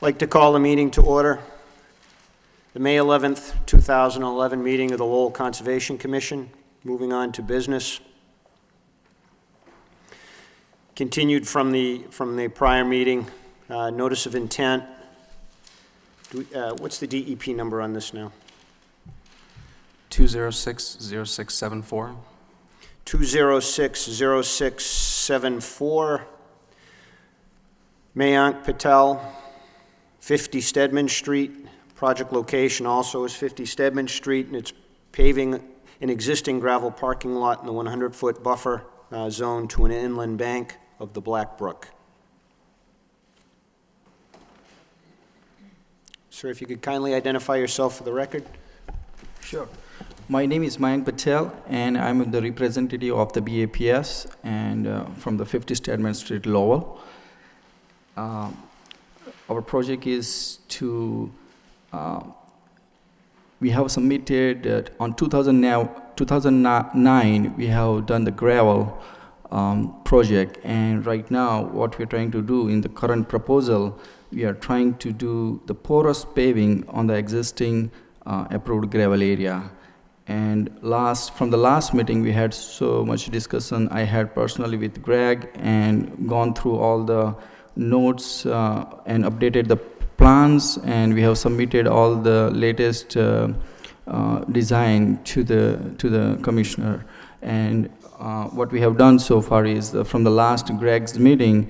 Like to call the meeting to order. The May 11th, 2011 meeting of the Lowell Conservation Commission. Moving on to business. Continued from the prior meeting, notice of intent. What's the DEP number on this now? 206-0674. 206-0674. Mayank Patel, 50 Stedman Street. Project location also is 50 Stedman Street, and it's paving an existing gravel parking lot in the 100-foot buffer zone to an inland bank of the Black Brook. Sir, if you could kindly identify yourself for the record. Sure. My name is Mayank Patel, and I'm the representative of the BAPS and from the 50 Stedman Street, Lowell. Our project is to, we have submitted on 2009, we have done the gravel project, and right now what we're trying to do in the current proposal, we are trying to do the porous paving on the existing approved gravel area. And from the last meeting, we had so much discussion. I had personally with Greg and gone through all the notes and updated the plans, and we have submitted all the latest design to the commissioner. And what we have done so far is from the last Greg's meeting,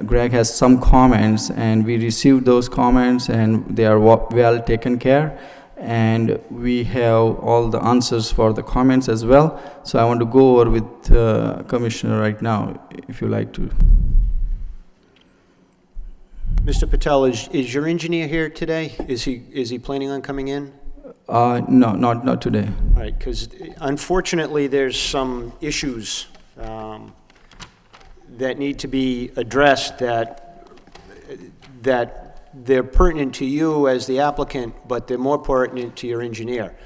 Greg has some comments, and we received those comments, and they are well taken care. And we have all the answers for the comments as well. So I want to go over with Commissioner right now, if you like to. Mr. Patel, is your engineer here today? Is he planning on coming in? No, not today. All right, because unfortunately there's some issues that need to be addressed that they're pertinent to you as the applicant, but they're more pertinent to your engineer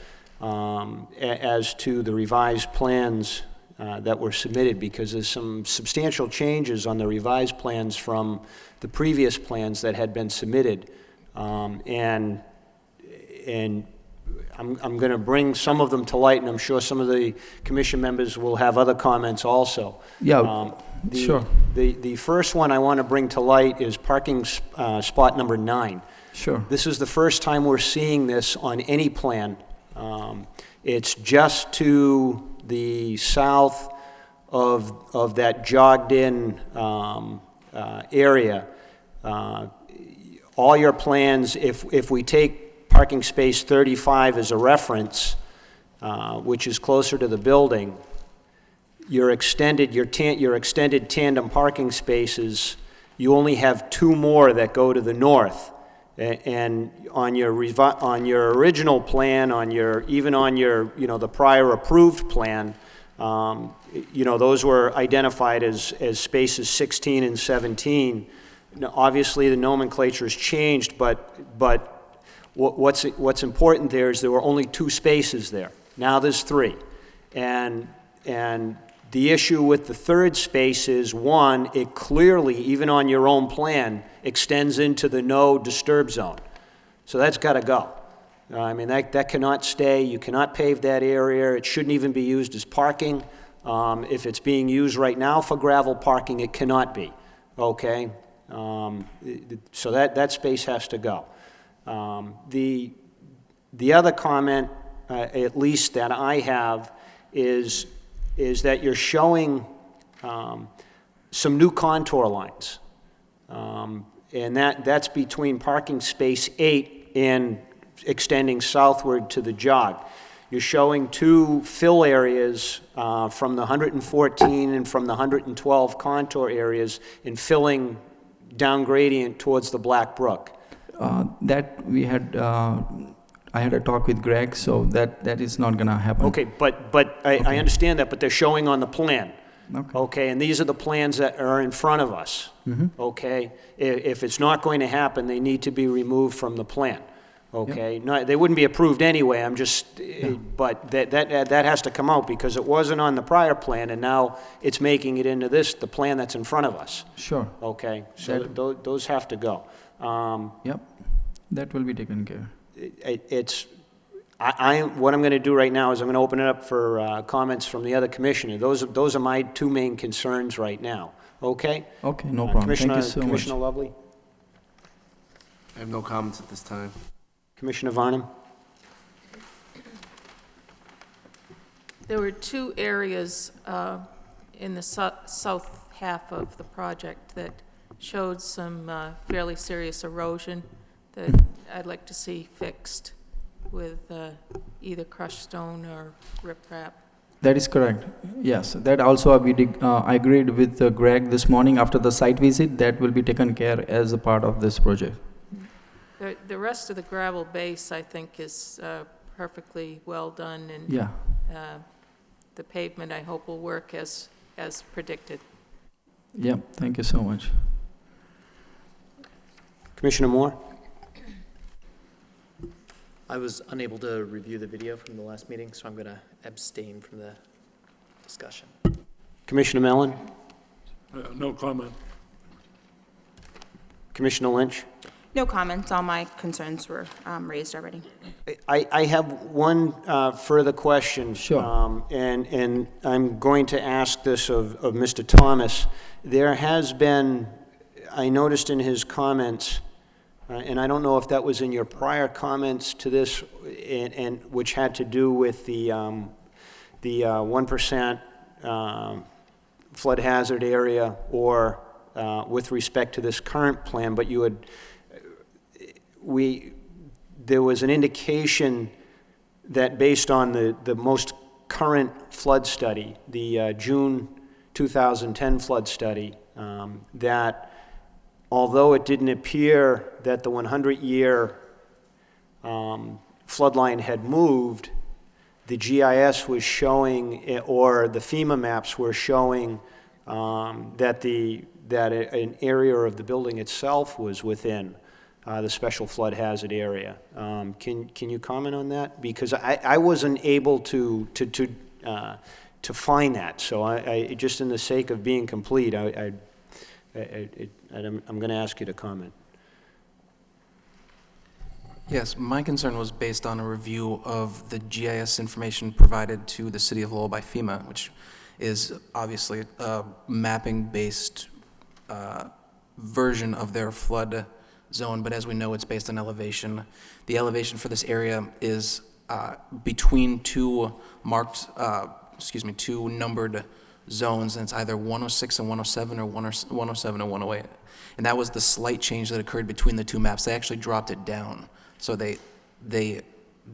as to the revised plans that were submitted, because there's some substantial changes on the revised plans from the previous plans that had been submitted. And I'm going to bring some of them to light, and I'm sure some of the commission members will have other comments also. Yeah, sure. The first one I want to bring to light is parking spot number 9. Sure. This is the first time we're seeing this on any plan. It's just to the south of that jogged-in area. All your plans, if we take parking space 35 as a reference, which is closer to the building, your extended tandem parking spaces, you only have 2 more that go to the north. And on your original plan, even on your the prior approved plan, those were identified as spaces 16 and 17. Now, obviously, the nomenclature has changed, but what's important there is there were only 2 spaces there. Now there's 3, and the issue with the third space is, one, it clearly, even on your own plan, extends into the no disturb zone. So that's got to go. I mean, that cannot stay. You cannot pave that area. It shouldn't even be used as parking. If it's being used right now for gravel parking, it cannot be. Okay? So that space has to go. The other comment, at least that I have, is that you're showing some new contour lines. And that's between parking space 8 and extending southward to the jog. You're showing 2 fill areas from the 114 and from the 112 contour areas and filling down gradient towards the Black Brook. That we had, I had a talk with Greg, so that is not going to happen. Okay, but I understand that, but they're showing on the plan. Okay. Okay, and these are the plans that are in front of us. Mm-hmm. Okay, if it's not going to happen, they need to be removed from the plan. Okay, no, they wouldn't be approved anyway. I'm just, but that has to come out because it wasn't on the prior plan, and now it's making it into the plan that's in front of us. Sure. Okay, so those have to go. Yep, that will be taken care. What I'm going to do right now is I'm going to open it up for comments from the other commissioner. Those are my two main concerns right now. Okay? Okay, no problem. Thank Commissioner, you so much. Commissioner Lovely? I have no comments at this time. Commissioner Varnum? There were two areas in the south half of the project that showed some fairly serious erosion that I'd like to see fixed with either crushed stone or riprap. That is correct. Yes, that also I agreed with Greg this morning after the site visit. That will be taken care as a part of this project. The rest of the gravel base, I think, is perfectly well done, and Yeah. the pavement, I hope, will work as predicted. Yep. Thank you so much. Commissioner Moore? I was unable to review the video from the last meeting, so I'm going to abstain from the discussion. Commissioner Mellon? No comment. Commissioner Lynch? No comments. All my concerns were raised already. I have one further question. Sure. And I'm going to ask this of Mr. Thomas. There has been, I noticed in his comments, and I don't know if that was in your prior comments to this, and which had to do with the 1% flood hazard area, or with respect to this current plan, but you had, there was an indication that based on the most current flood study, the June 2010 flood study, that although it didn't appear that the 100-year flood line had moved, the GIS was showing, or the FEMA maps were showing, that an area of the building itself was within the special flood hazard area. Can you comment on that? Because I wasn't able to find that. So I just in the sake of being complete, I'm going to ask you to comment. Yes, my concern was based on a review of the GIS information provided to the City of Lowell by FEMA, which is obviously a mapping-based version of their flood zone, but as we know, it's based on elevation. The elevation for this area is between two numbered zones, and it's either 106 and 107 or 107 and 108. And that was the slight change that occurred between the two maps. They actually dropped it down. So they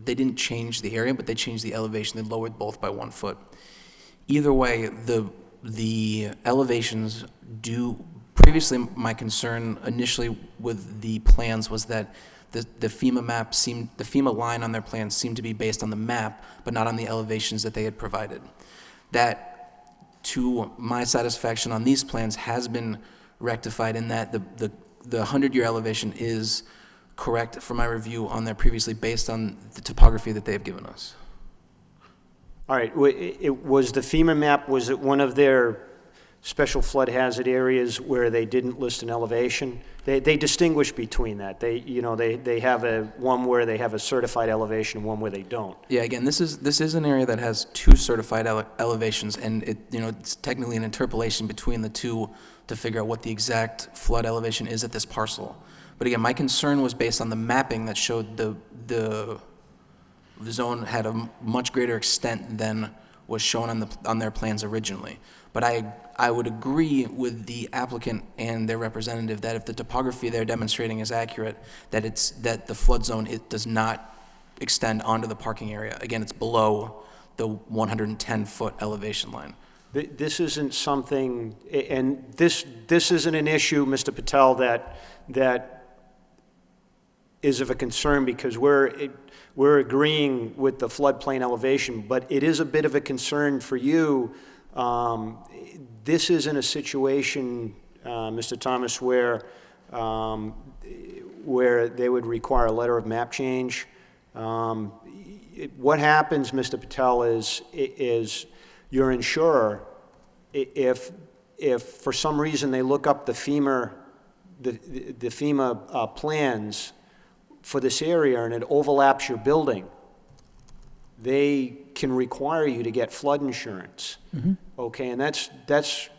didn't change the area, but they changed the elevation. They lowered both by 1 foot. Either way, the elevations do. Previously, my concern initially with the plans was that the FEMA line on their plans seemed to be based on the map, but not on the elevations that they had provided. That, to my satisfaction on these plans, has been rectified in that the 100-year elevation is correct for my review on there previously based on the topography that they have given us. All right, it was the FEMA map, was it one of their special flood hazard areas where they didn't list an elevation? They distinguish between that. They have one where they have a certified elevation and one where they don't. Yeah, again, this is an area that has two certified elevations, and it's technically an interpolation between the two to figure out what the exact flood elevation is at this parcel. But again, my concern was based on the mapping that showed the zone had a much greater extent than was shown on their plans originally. But I would agree with the applicant and their representative that if the topography they're demonstrating is accurate, that the flood zone, it does not extend onto the parking area. Again, it's below the 110-foot elevation line. This isn't something, and this isn't an issue, Mr. Patel, that is of a concern, because we're agreeing with the floodplain elevation, but it is a bit of a concern for you. This isn't a situation, Mr. Thomas, where they would require a letter of map change. What happens, Mr. Patel, is your insurer, if for some reason they look up the FEMA the FEMA plans for this area and it overlaps your building, they can require you to get flood insurance. Okay, and that's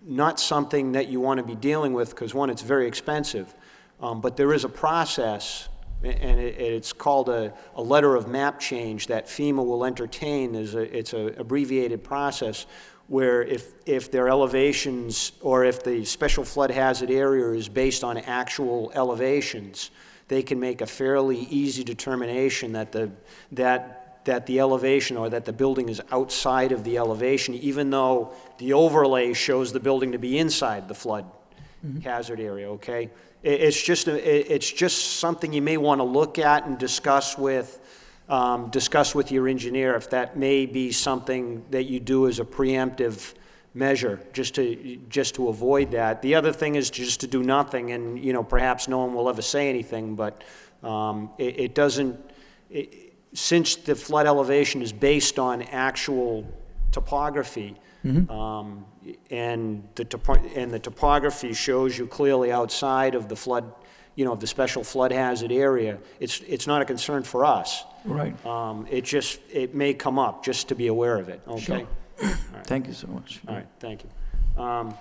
not something that you want to be dealing with because, one, it's very expensive. But there is a process, and it's called a letter of map change that FEMA will entertain. It's an abbreviated process where if their elevations or if the special flood hazard area is based on actual elevations, they can make a fairly easy determination that the elevation or that the building is outside of the elevation, even though the overlay shows the building to be inside the flood hazard area, okay? It's just something you may want to look at and discuss with your engineer if that may be something that you do as a preemptive measure, just to avoid that. The other thing is just to do nothing, and perhaps no one will ever say anything, but it doesn't. Since the flood elevation is based on actual topography, and the topography shows you clearly outside of the flood, of the special flood hazard area, it's not a concern for us. Right. It may come up, just to be aware of it, okay? Sure. All right. Thank you so much. All right, thank you. All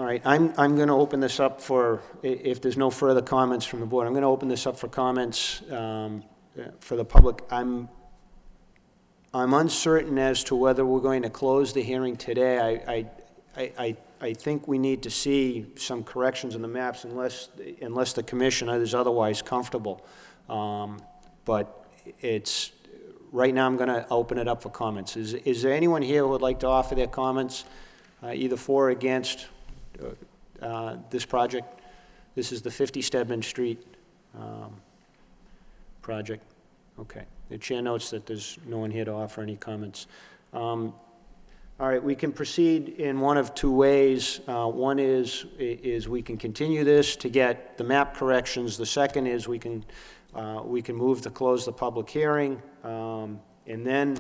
right, I'm going to open this up for, if there's no further comments from the board, I'm going to open this up for comments for the public. I'm uncertain as to whether we're going to close the hearing today. I think we need to see some corrections in the maps unless the commission is otherwise comfortable. But right now I'm going to open it up for comments. Is there anyone here who would like to offer their comments, either for or against this project? This is the 50 Stedman Street project. Okay. The chair notes that there's no one here to offer any comments. All right, we can proceed in one of two ways. One is we can continue this to get the map corrections. The second is we can move to close the public hearing and then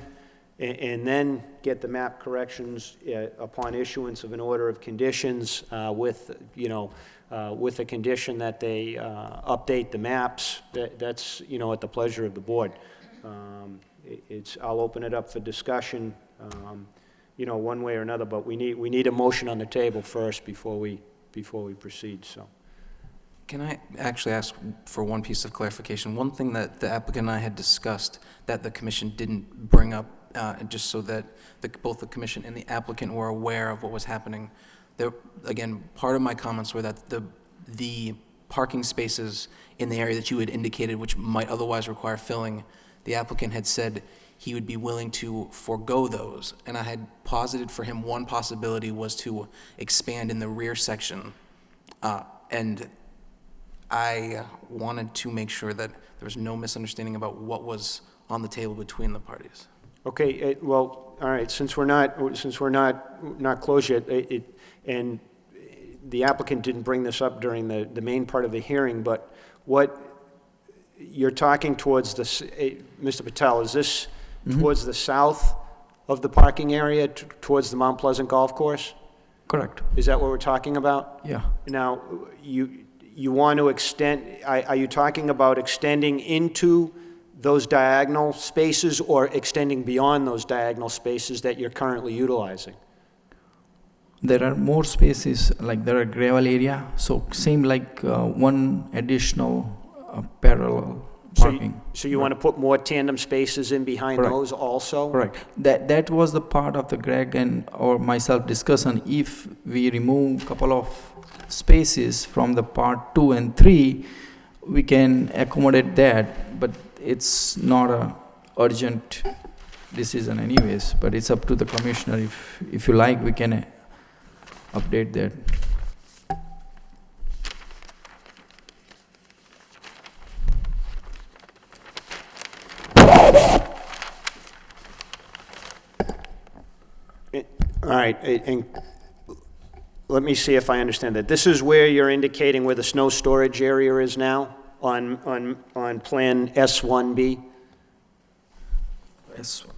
get the map corrections upon issuance of an order of conditions with a condition that they update the maps. That's at the pleasure of the board. I'll open it up for discussion, one way or another, but we need a motion on the table first before we proceed. So. Can I actually ask for one piece of clarification? One thing that the applicant and I had discussed that the commission didn't bring up, just so that both the commission and the applicant were aware of what was happening. There, again, part of my comments were that the parking spaces in the area that you had indicated, which might otherwise require filling, the applicant had said he would be willing to forego those. And I had posited for him one possibility was to expand in the rear section. And I wanted to make sure that there was no misunderstanding about what was on the table between the parties. Okay, well, all right, since we're not closed yet, and the applicant didn't bring this up during the main part of the hearing, but what you're talking towards Mr. Patel, is this towards the south of the parking area, towards the Mount Pleasant Golf Course? Correct. Is that what we're talking about? Yeah. Now, you want to extend, are you talking about extending into those diagonal spaces or extending beyond those diagonal spaces that you're currently utilizing? There are more spaces, like there are gravel area, so same like one additional parallel parking. So you want to put more tandem spaces in behind Correct. those also? Correct. That was the part of the Greg and or myself discussion. If we remove couple of spaces from the part 2 and 3, we can accommodate that, but it's not a urgent decision anyways, but it's up to the commissioner. If you like, we can update that. All right, and let me see if I understand that. This is where you're indicating where the snow storage area is now on Plan S1B? S1B.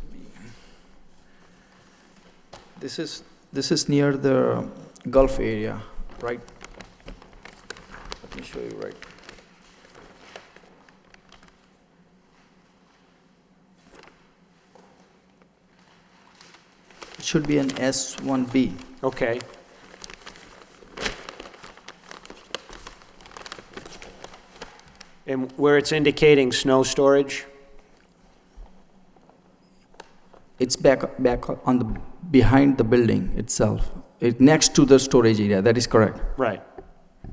This is This is near the Gulf area, right? Let me show you right. It should be an S1B. Okay. And where it's indicating snow storage? It's back on the, behind the building itself. Next to the storage area, that is correct. Right.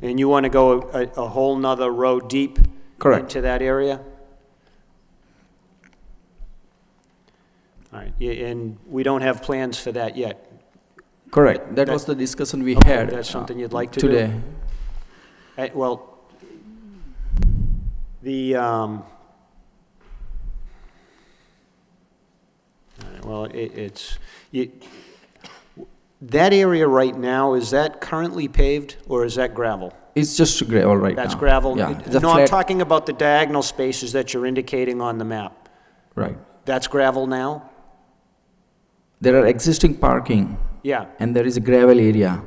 And you want to go a whole nother row deep? Correct. Into that area? All right, and we don't have plans for that yet? Correct. That That- was the discussion we Okay, had. that's something you'd like to do? Today. Well, the, all right, well, that area right now, is that currently paved, or is that gravel? It's just gravel right now. That's gravel? Yeah. It's a No, I'm flat- talking about the diagonal spaces that you're indicating on the map. Right. That's gravel now? There are existing parking, Yeah, and there is a gravel area.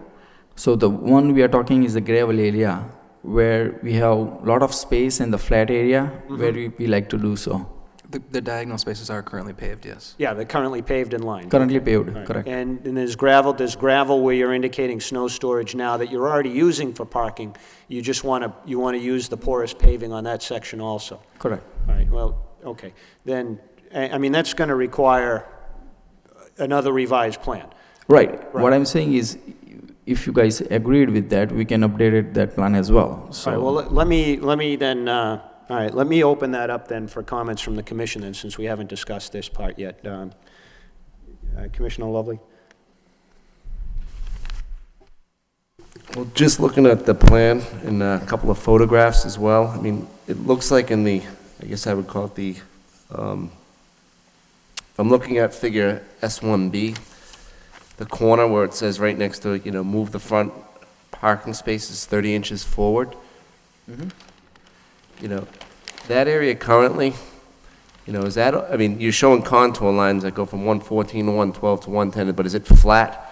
So the one we are talking is the gravel area, where we have a lot of space in the flat area, where we like to do so. The diagonal spaces are currently paved, yes. yeah, they're currently paved in line. Currently paved, Right. correct. And there's gravel where you're indicating snow storage now that you're already using for parking. You just want to use the porous paving on that section also. Correct. All right, well, okay. Then, I mean, that's going to require another revised plan. Right. Right. What I'm saying is, if you guys agreed with that, we can update it, that plan as well. So. All right, well, let me then, all right, let me open that up then for comments from the commission then, since we haven't discussed this part yet. Commissioner Lovely? Well, just looking at the plan and a couple of photographs as well, I mean, it looks like in the, I guess I would call it the, if I'm looking at figure S1B, the corner where it says right next to it, move the front parking spaces 30 inches forward. That area currently, is that, I mean, you're showing contour lines that go from 114 to 112 to 110, but is it flat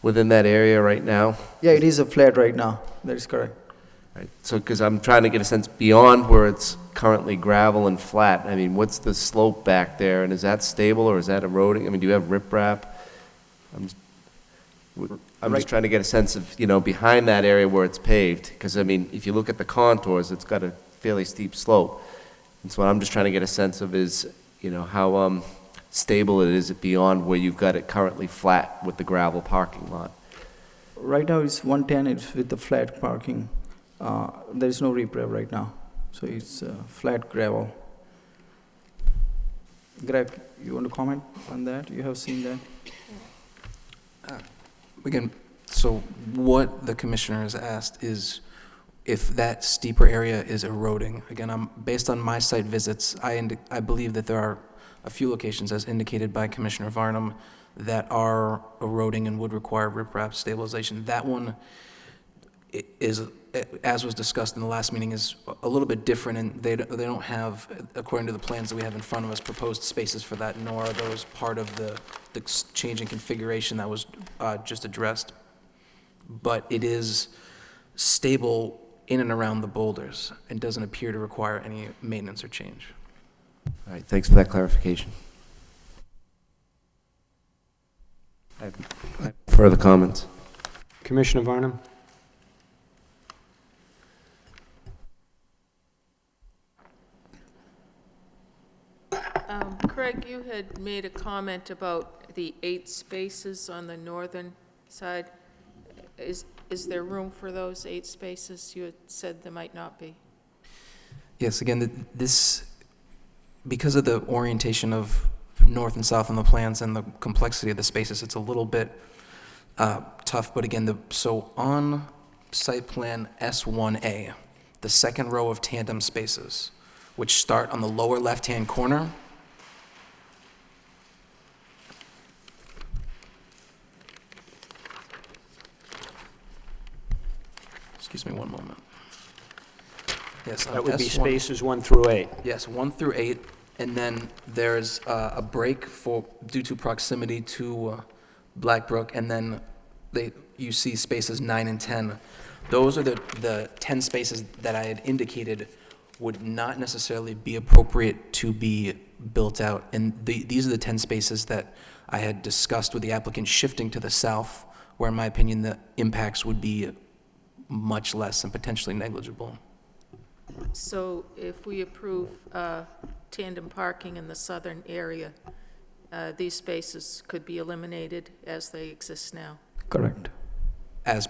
within that area right now? Yeah, it is a flat right now. That is correct. Right, so, because I'm trying to get a sense beyond where it's currently gravel and flat, I mean, what's the slope back there, and is that stable or is that eroding? I mean, do you have riprap? I'm just trying to get a sense of, behind that area where it's paved, because, I mean, if you look at the contours, it's got a fairly steep slope. And so what I'm just trying to get a sense of is, how stable it is beyond where you've got it currently flat with the gravel parking lot. Right now it's 110, it's with the flat parking. There is no reprep right now, so it's flat gravel. Greg, you want to comment on that? You have seen that? Again, so what the commissioner has asked is if that steeper area is eroding. Again, based on my site visits, I believe that there are a few locations, as indicated by Commissioner Varnum, that are eroding and would require riprap stabilization. That one is, as was discussed in the last meeting, is a little bit different, and they don't have, according to the plans that we have in front of us, proposed spaces for that, nor are those part of the change in configuration that was just addressed. But it is stable in and around the boulders and doesn't appear to require any maintenance or change. All right, thanks for that clarification. I have further comments. Commissioner Varnum? Craig, you had made a comment about the 8 spaces on the northern side. Is there room for those 8 spaces? You had said there might not be. Yes, again, this, because of the orientation of north and south on the plans and the complexity of the spaces, it's a little bit tough. But again, so on site plan S1A, the second row of tandem spaces, which start on the lower left-hand corner, excuse me one moment. Yes, on That would be S1 spaces 1 through 8. Yes, 1 through 8, and then there's a break due to proximity to Black Brook, and then you see spaces 9 and 10. Those are the 10 spaces that I had indicated would not necessarily be appropriate to be built out. And these are the 10 spaces that I had discussed with the applicant shifting to the south, where in my opinion, the impacts would be much less and potentially negligible. So if we approve tandem parking in the southern area, these spaces could be eliminated as they exist now? Correct. As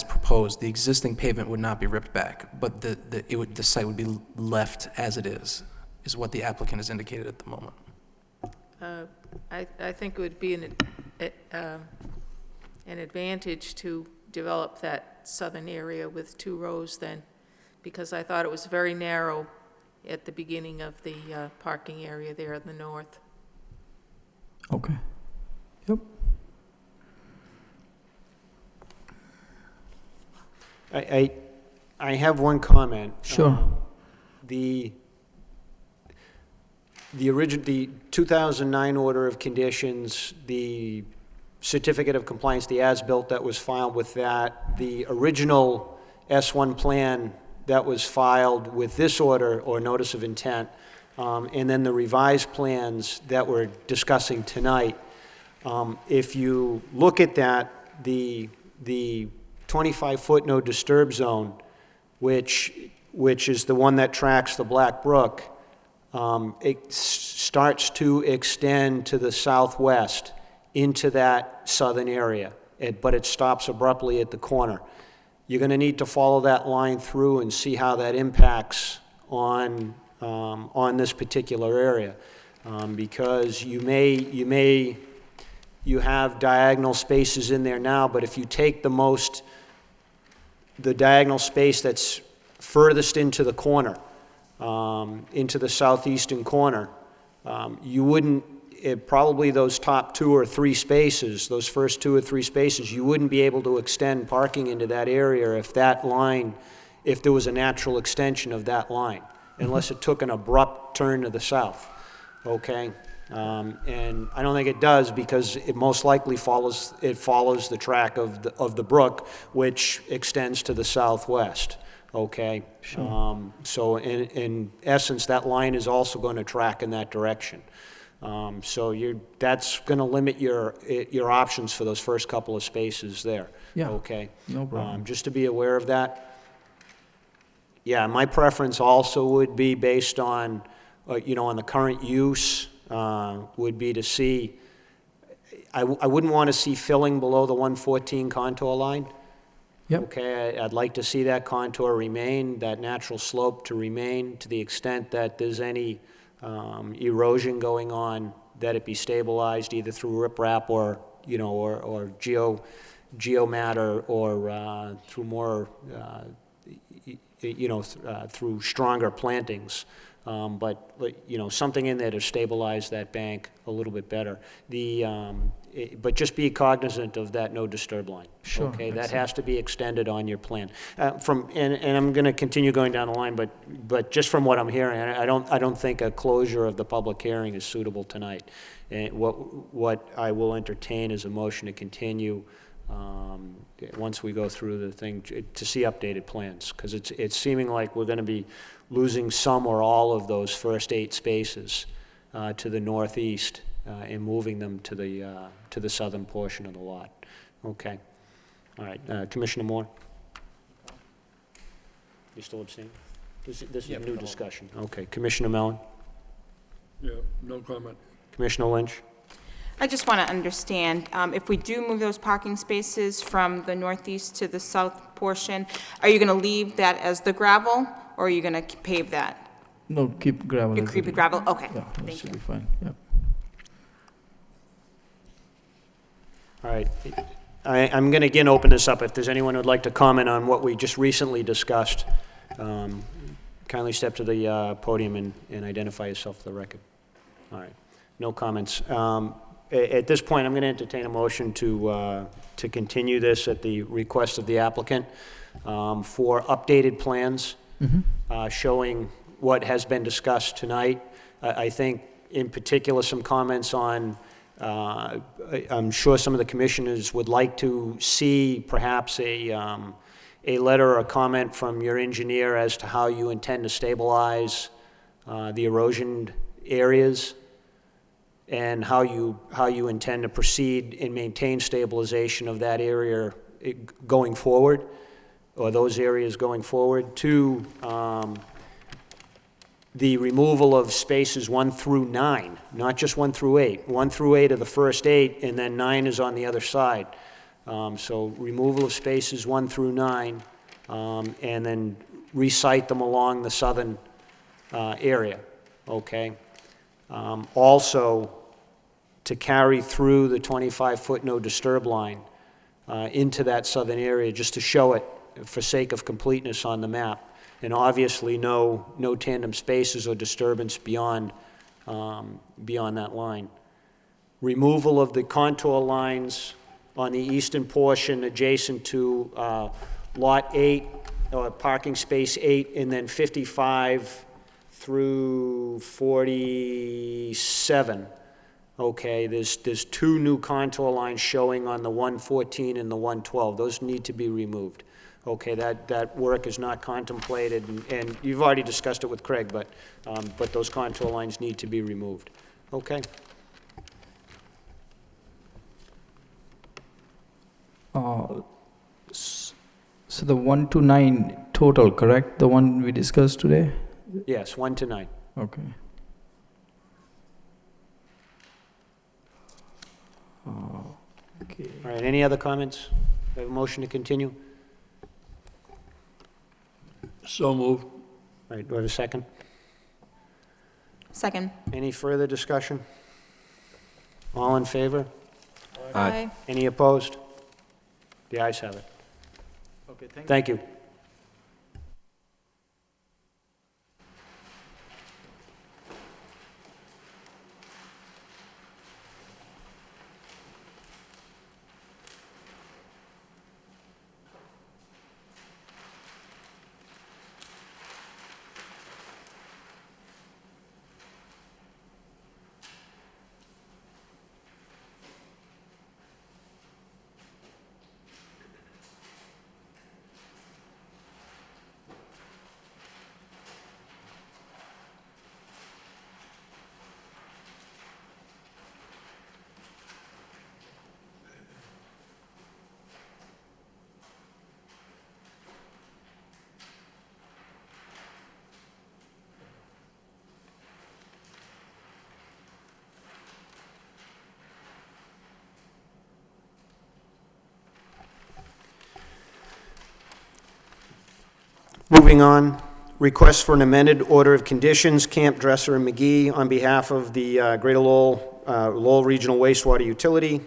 proposed, the existing pavement would not be ripped back, but the site would be left as it is what the applicant has indicated at the moment. I think it would be an advantage to develop that southern area with 2 rows then, because I thought it was very narrow at the beginning of the parking area there in the north. Okay. Yep. I have one comment. Sure. The 2009 order of conditions, the certificate of compliance, the as-built that was filed with that, the original S1 plan that was filed with this order or notice of intent, and then the revised plans that we're discussing tonight. If you look at that, the 25-foot no disturb zone, which is the one that tracks the Black Brook, it starts to extend to the southwest into that southern area, but it stops abruptly at the corner. You're going to need to follow that line through and see how that impacts on this particular area, because you have diagonal spaces in there now, but if you take the diagonal space that's furthest into the corner, into the southeastern corner, you wouldn't, probably those top 2 or 3 spaces, those first 2 or 3 spaces, you wouldn't be able to extend parking into that area if there was a natural extension of that line, unless it took an abrupt turn to the south, okay? And I don't think it does, because it most likely follows the track of the brook, which extends to the southwest, okay? Sure. So in essence, that line is also going to track in that direction. So that's going to limit your options for those first couple of spaces there. Yeah. Okay. No problem. Just to be aware of that. Yeah, my preference also would be based on, on the current use, would be to see. I wouldn't want to see filling below the 114 contour line. Yep. Okay, I'd like to see that contour remain, that natural slope to remain, to the extent that there's any erosion going on, that it be stabilized either through riprap or geomatter, or through more through stronger plantings, but something in there to stabilize that bank a little bit better. But just be cognizant of that no disturb line. Sure. Okay, that has to be extended on your plan. And I'm going to continue going down the line, but just from what I'm hearing, I don't think a closure of the public hearing is suitable tonight. And what I will entertain is a motion to continue once we go through the thing to see updated plans, because it's seeming like we're going to be losing some or all of those first 8 spaces to the northeast and moving them to the southern portion of the lot. Okay. All right. Commissioner Moore? You still abstaining? This is a new discussion. Okay. Commissioner Mellon? Yeah, no comment. Commissioner Lynch? I just want to understand, if we do move those parking spaces from the northeast to the south portion, are you going to leave that as the gravel, or are you going to pave that? No, keep gravel. You keep it gravel? Okay, Yeah, that thank should you. be fine, yep. All right. I'm going to again open this up. If there's anyone who'd like to comment on what we just recently discussed, kindly step to the podium and identify yourself for the record. All right. No comments. At this point, I'm going to entertain a motion to continue this at the request of the applicant for updated plans showing what has been discussed tonight. I think, in particular, some comments on I'm sure some of the commissioners would like to see perhaps a letter or a comment from your engineer as to how you intend to stabilize the erosion areas and how you intend to proceed and maintain stabilization of that area going forward, or those areas going forward. Two, the removal of spaces 1 through 9, not just 1 through 8. 1 through 8 are the first 8, and then 9 is on the other side. So removal of spaces 1 through 9, and then recite them along the southern area, okay? Also, to carry through the 25-foot no disturb line into that southern area, just to show it for sake of completeness on the map. And obviously, no tandem spaces or disturbance beyond that line. Removal of the contour lines on the eastern portion adjacent to Lot 8, or parking space 8, and then 55 through 47. Okay, there's 2 new contour lines showing on the 114 and the 112. Those need to be removed. Okay, that work is not contemplated, and you've already discussed it with Craig, but those contour lines need to be removed. Okay? So the 1 to 9 total, correct? The one we discussed today? Yes, 1 to 9. Okay. Okay. All right, any other comments? We have a motion to continue? So moved. All right, do I have a second? Second. Any further discussion? All in favor? Aye. Any opposed? The ayes have it. Okay, Thank you. Moving on, request for an amended order of conditions, Camp Dresser and McGee, on behalf of the Greater Lowell Regional Wastewater Utility,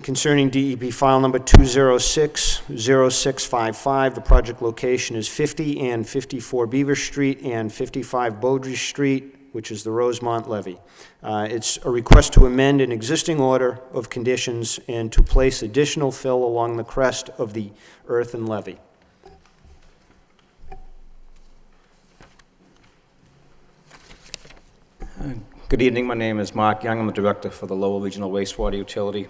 concerning DEP file number 2060655. The project location is 50 and 54 Beaver Street and 55 Beaudry Street, which is the Rosemont levee. It's a request to amend an existing order of conditions and to place additional fill along the crest of the earthen levee. Good evening, my name is Mark Young, I'm the director for the Lowell Regional Wastewater Utility,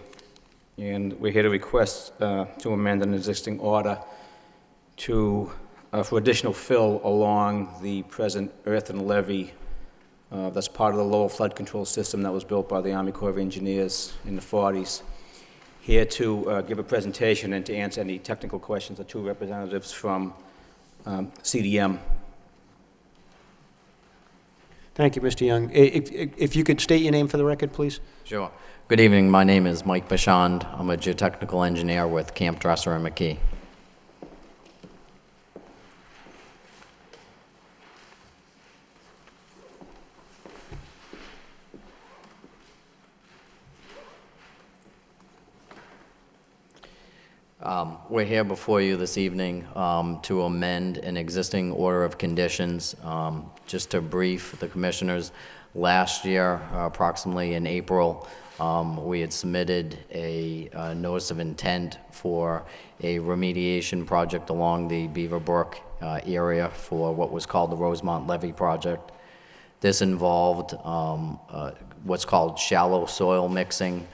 and we're here to request to amend an existing order to, for additional fill along the present earthen levee that's part of the Lowell flood control system that was built by the Army Corps of Engineers in the 40s. Here to give a presentation and to answer any technical questions are 2 representatives from CDM. Thank you, Mr. Young. If you could state your name for the record, please. Sure. Good evening. My name is Mike Bachand. I'm a geotechnical engineer with Camp Dresser and McGee. We're here before you this evening to amend an existing order of conditions. Just to brief the commissioners, last year, approximately in April, we had submitted a notice of intent for a remediation project along the Beaver Brook area for what was called the Rosemont Levee Project. This involved what's called shallow soil mixing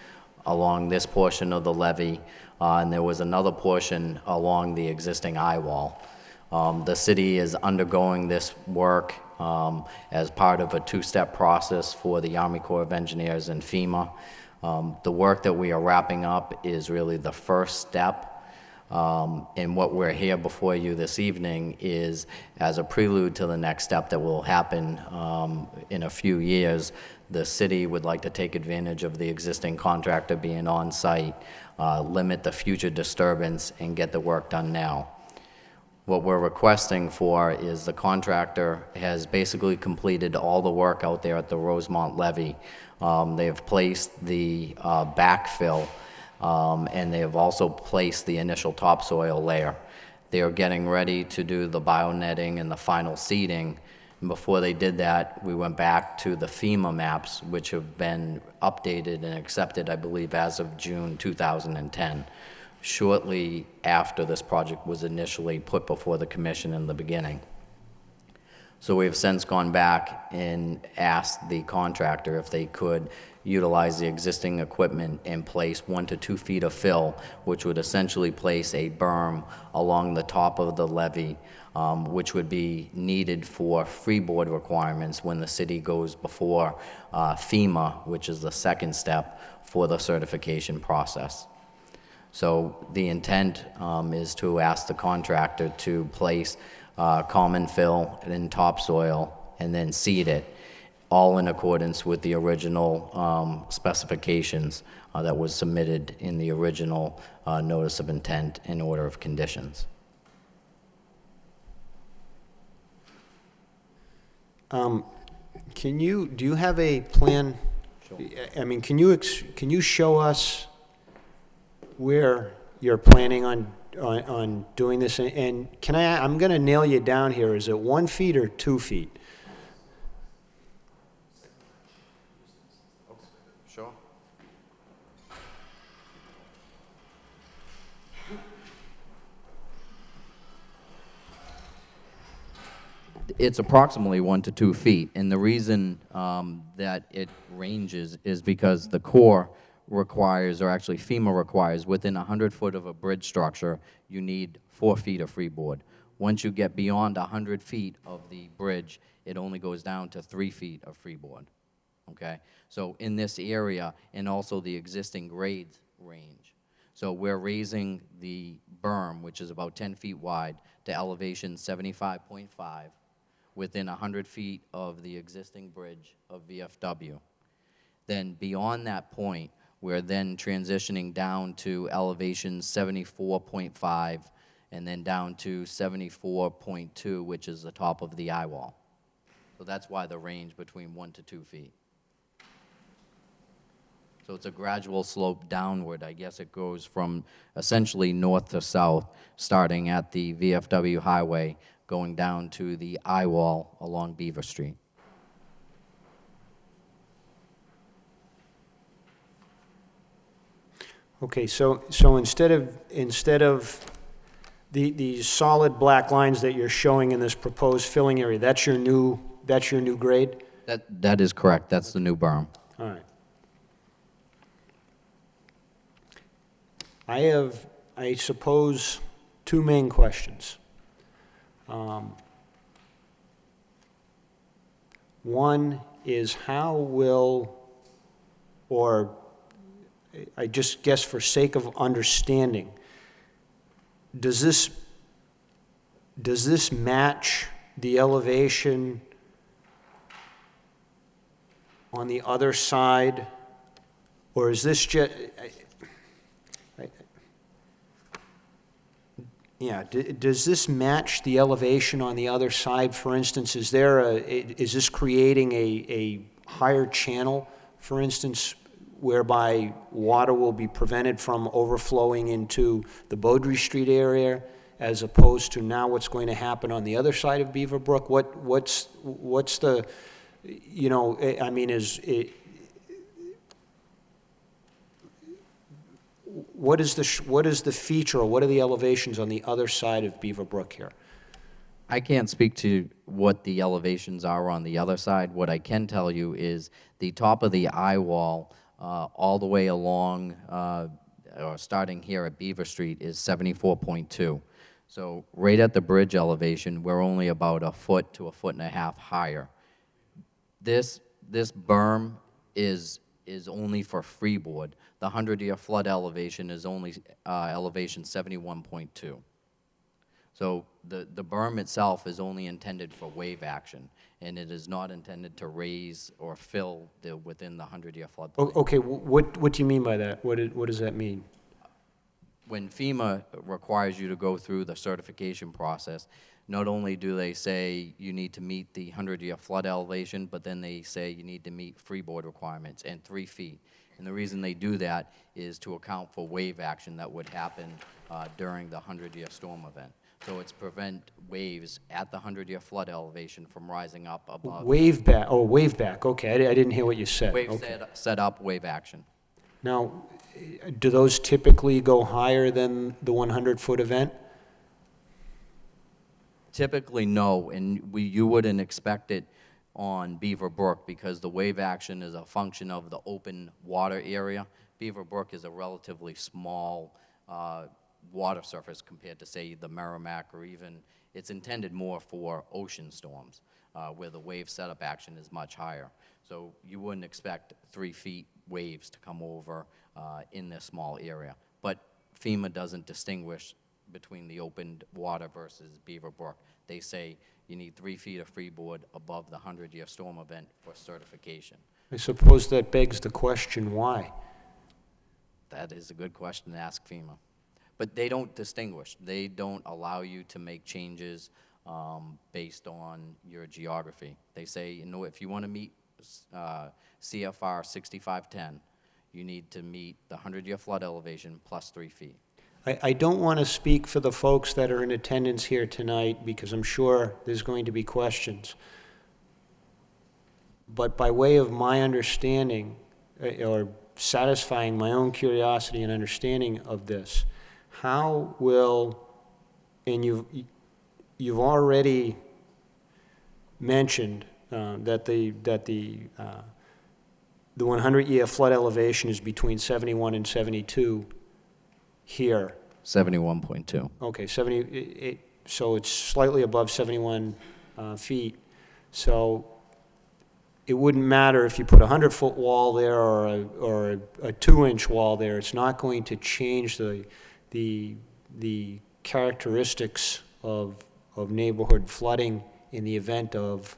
along this portion of the levee, and there was another portion along the existing eye wall. The city is undergoing this work as part of a two-step process for the Army Corps of Engineers and FEMA. The work that we are wrapping up is really the first step. And what we're here before you this evening is as a prelude to the next step that will happen in a few years. The city would like to take advantage of the existing contractor being on site, limit the future disturbance, and get the work done now. What we're requesting for is the contractor has basically completed all the work out there at the Rosemont levee. They have placed the backfill, and they have also placed the initial topsoil layer. They are getting ready to do the bio-netting and the final seeding. And before they did that, we went back to the FEMA maps, which have been updated and accepted, I believe, as of June 2010, shortly after this project was initially put before the commission in the beginning. So we have since gone back and asked the contractor if they could utilize the existing equipment and place 1 to 2 feet of fill, which would essentially place a berm along the top of the levee, which would be needed for freeboard requirements when the city goes before FEMA, which is the second step for the certification process. So the intent is to ask the contractor to place common fill in topsoil and then seed it, all in accordance with the original specifications that was submitted in the original notice of intent and order of conditions. Do you have a plan? Sure. I mean, can you show us where you're planning on doing this? And I'm going to nail you down here. Is it 1 feet or 2 feet? Sure. It's approximately 1 to 2 feet, and the reason that it ranges is because the Corps requires, or actually FEMA requires, within 100 foot of a bridge structure, you need 4 feet of freeboard. Once you get beyond 100 feet of the bridge, it only goes down to 3 feet of freeboard, okay? So in this area, and also the existing grades range. So we're raising the berm, which is about 10 feet wide, to elevation 75.5, within 100 feet of the existing bridge of VFW. Then beyond that point, we're then transitioning down to elevation 74.5 and then down to 74.2, which is the top of the eye wall. So that's why the range between 1 to 2 feet. So it's a gradual slope downward. I guess it goes from essentially north to south, starting at the VFW highway, going down to the eye wall along Beaver Street. Okay, so instead of these solid black lines that you're showing in this proposed filling area, that's your new grade? That is correct. That's the new berm. All right. I have, I suppose, two main questions. One is how will, or I just guess for sake of understanding, does this match the elevation on the other side, or is this just, does this match the elevation on the other side? For instance, is this creating a higher channel, for instance, whereby water will be prevented from overflowing into the Beaudry Street area, as opposed to now what's going to happen on the other side of Beaver Brook? What's the, you know, I mean, what is the feature, or what are the elevations on the other side of Beaver Brook here? I can't speak to what the elevations are on the other side. What I can tell you is the top of the eye wall, all the way along, or starting here at Beaver Street, is 74.2. So right at the bridge elevation, we're only about a foot to a foot and a half higher. This berm is only for freeboard. The 100-year flood elevation is only elevation 71.2. So the berm itself is only intended for wave action, and it is not intended to raise or fill within the 100-year floodplain. Okay, what do you mean by that? What does that mean? When FEMA requires you to go through the certification process, not only do they say you need to meet the 100-year flood elevation, but then they say you need to meet freeboard requirements and 3 feet. And the reason they do that is to account for wave action that would happen during the 100-year storm event. So it's prevent waves at the 100-year flood elevation from rising up above. Wave back, okay, I didn't hear what you said. Wave Okay. set up wave action. Now, do those typically go higher than the 100-foot event? Typically, no, and you wouldn't expect it on Beaver Brook because the wave action is a function of the open water area. Beaver Brook is a relatively small water surface compared to, say, the Merrimack, or even, it's intended more for ocean storms where the wave setup action is much higher. So you wouldn't expect 3 feet waves to come over in this small area. But FEMA doesn't distinguish between the opened water versus Beaver Brook. They say you need 3 feet of freeboard above the 100-year storm event for certification. I suppose that begs the question, why? That is a good question to ask FEMA. But they don't distinguish. They don't allow you to make changes based on your geography. They say, you know, if you want to meet CFR 6510, you need to meet the 100-year flood elevation plus 3 feet. I don't want to speak for the folks that are in attendance here tonight because I'm sure there's going to be questions. But by way of my understanding, or satisfying my own curiosity and understanding of this, how will, and you've already mentioned that the 100-year flood elevation is between 71 and 72 here. 71.2. Okay, so it's slightly above 71 feet. So it wouldn't matter if you put a 100-foot wall there or a 2-inch wall there. It's not going to change the characteristics of neighborhood flooding in the event of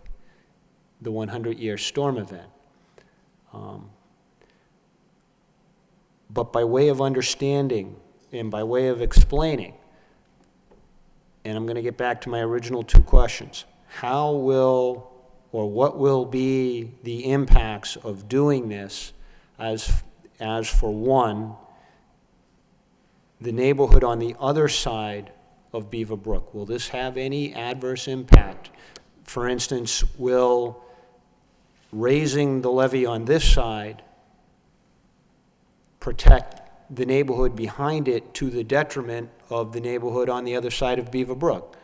the 100-year storm event. But by way of understanding and by way of explaining, and I'm going to get back to my original 2 questions, how will or what will be the impacts of doing this as for one, the neighborhood on the other side of Beaver Brook? Will this have any adverse impact? For instance, will raising the levee on this side protect the neighborhood behind it to the detriment of the neighborhood on the other side of Beaver Brook?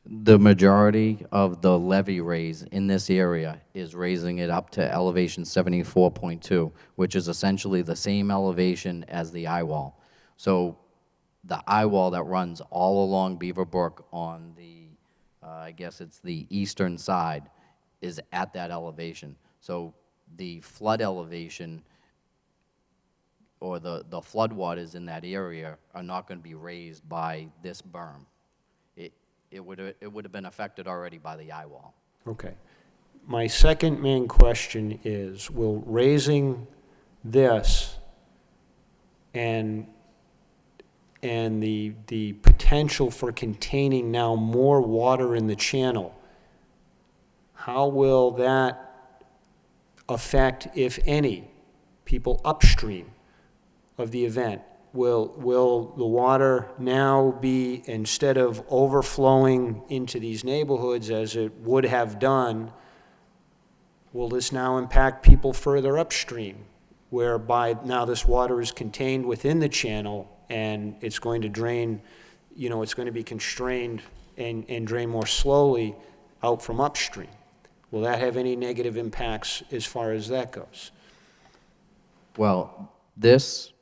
The majority of the levee raise in this area is raising it up to elevation 74.2, which is essentially the same elevation as the eye wall. So the eye wall that runs all along Beaver Brook on the, I guess it's the eastern side, is at that elevation. So the flood elevation or the floodwaters in that area are not going to be raised by this berm. It would have been affected already by the eye wall. Okay. My second main question is, will raising this and the potential for containing now more water in the channel, how will that affect, if any, people upstream of the event? Will the water now be, instead of overflowing into these neighborhoods as it would have done, will this now impact people further upstream, whereby now this water is contained within the channel and it's going to drain, it's going to be constrained and drain more slowly out from upstream. Will that have any negative impacts as far as that goes? Well, this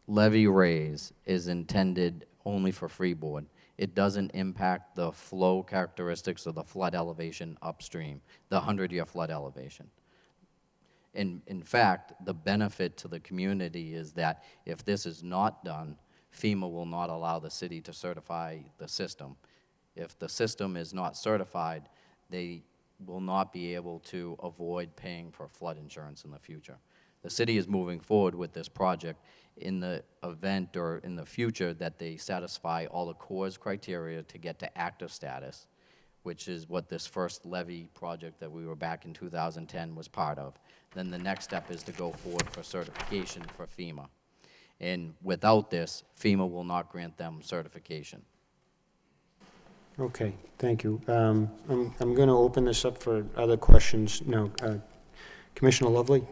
levee raise is intended only for freeboard. It doesn't impact the flow characteristics of the flood elevation upstream, the 100-year flood elevation. In fact, the benefit to the community is that if this is not done, FEMA will not allow the city to certify the system. If the system is not certified, they will not be able to avoid paying for flood insurance in the future. The city is moving forward with this project in the event or in the future that they satisfy all the Corps' criteria to get to active status, which is what this first levee project that we were back in 2010 was part of. Then the next step is to go forward for certification for FEMA. And without this, FEMA will not grant them certification. Okay, thank you. I'm going to open this up for other questions. No, Commissioner Lovely?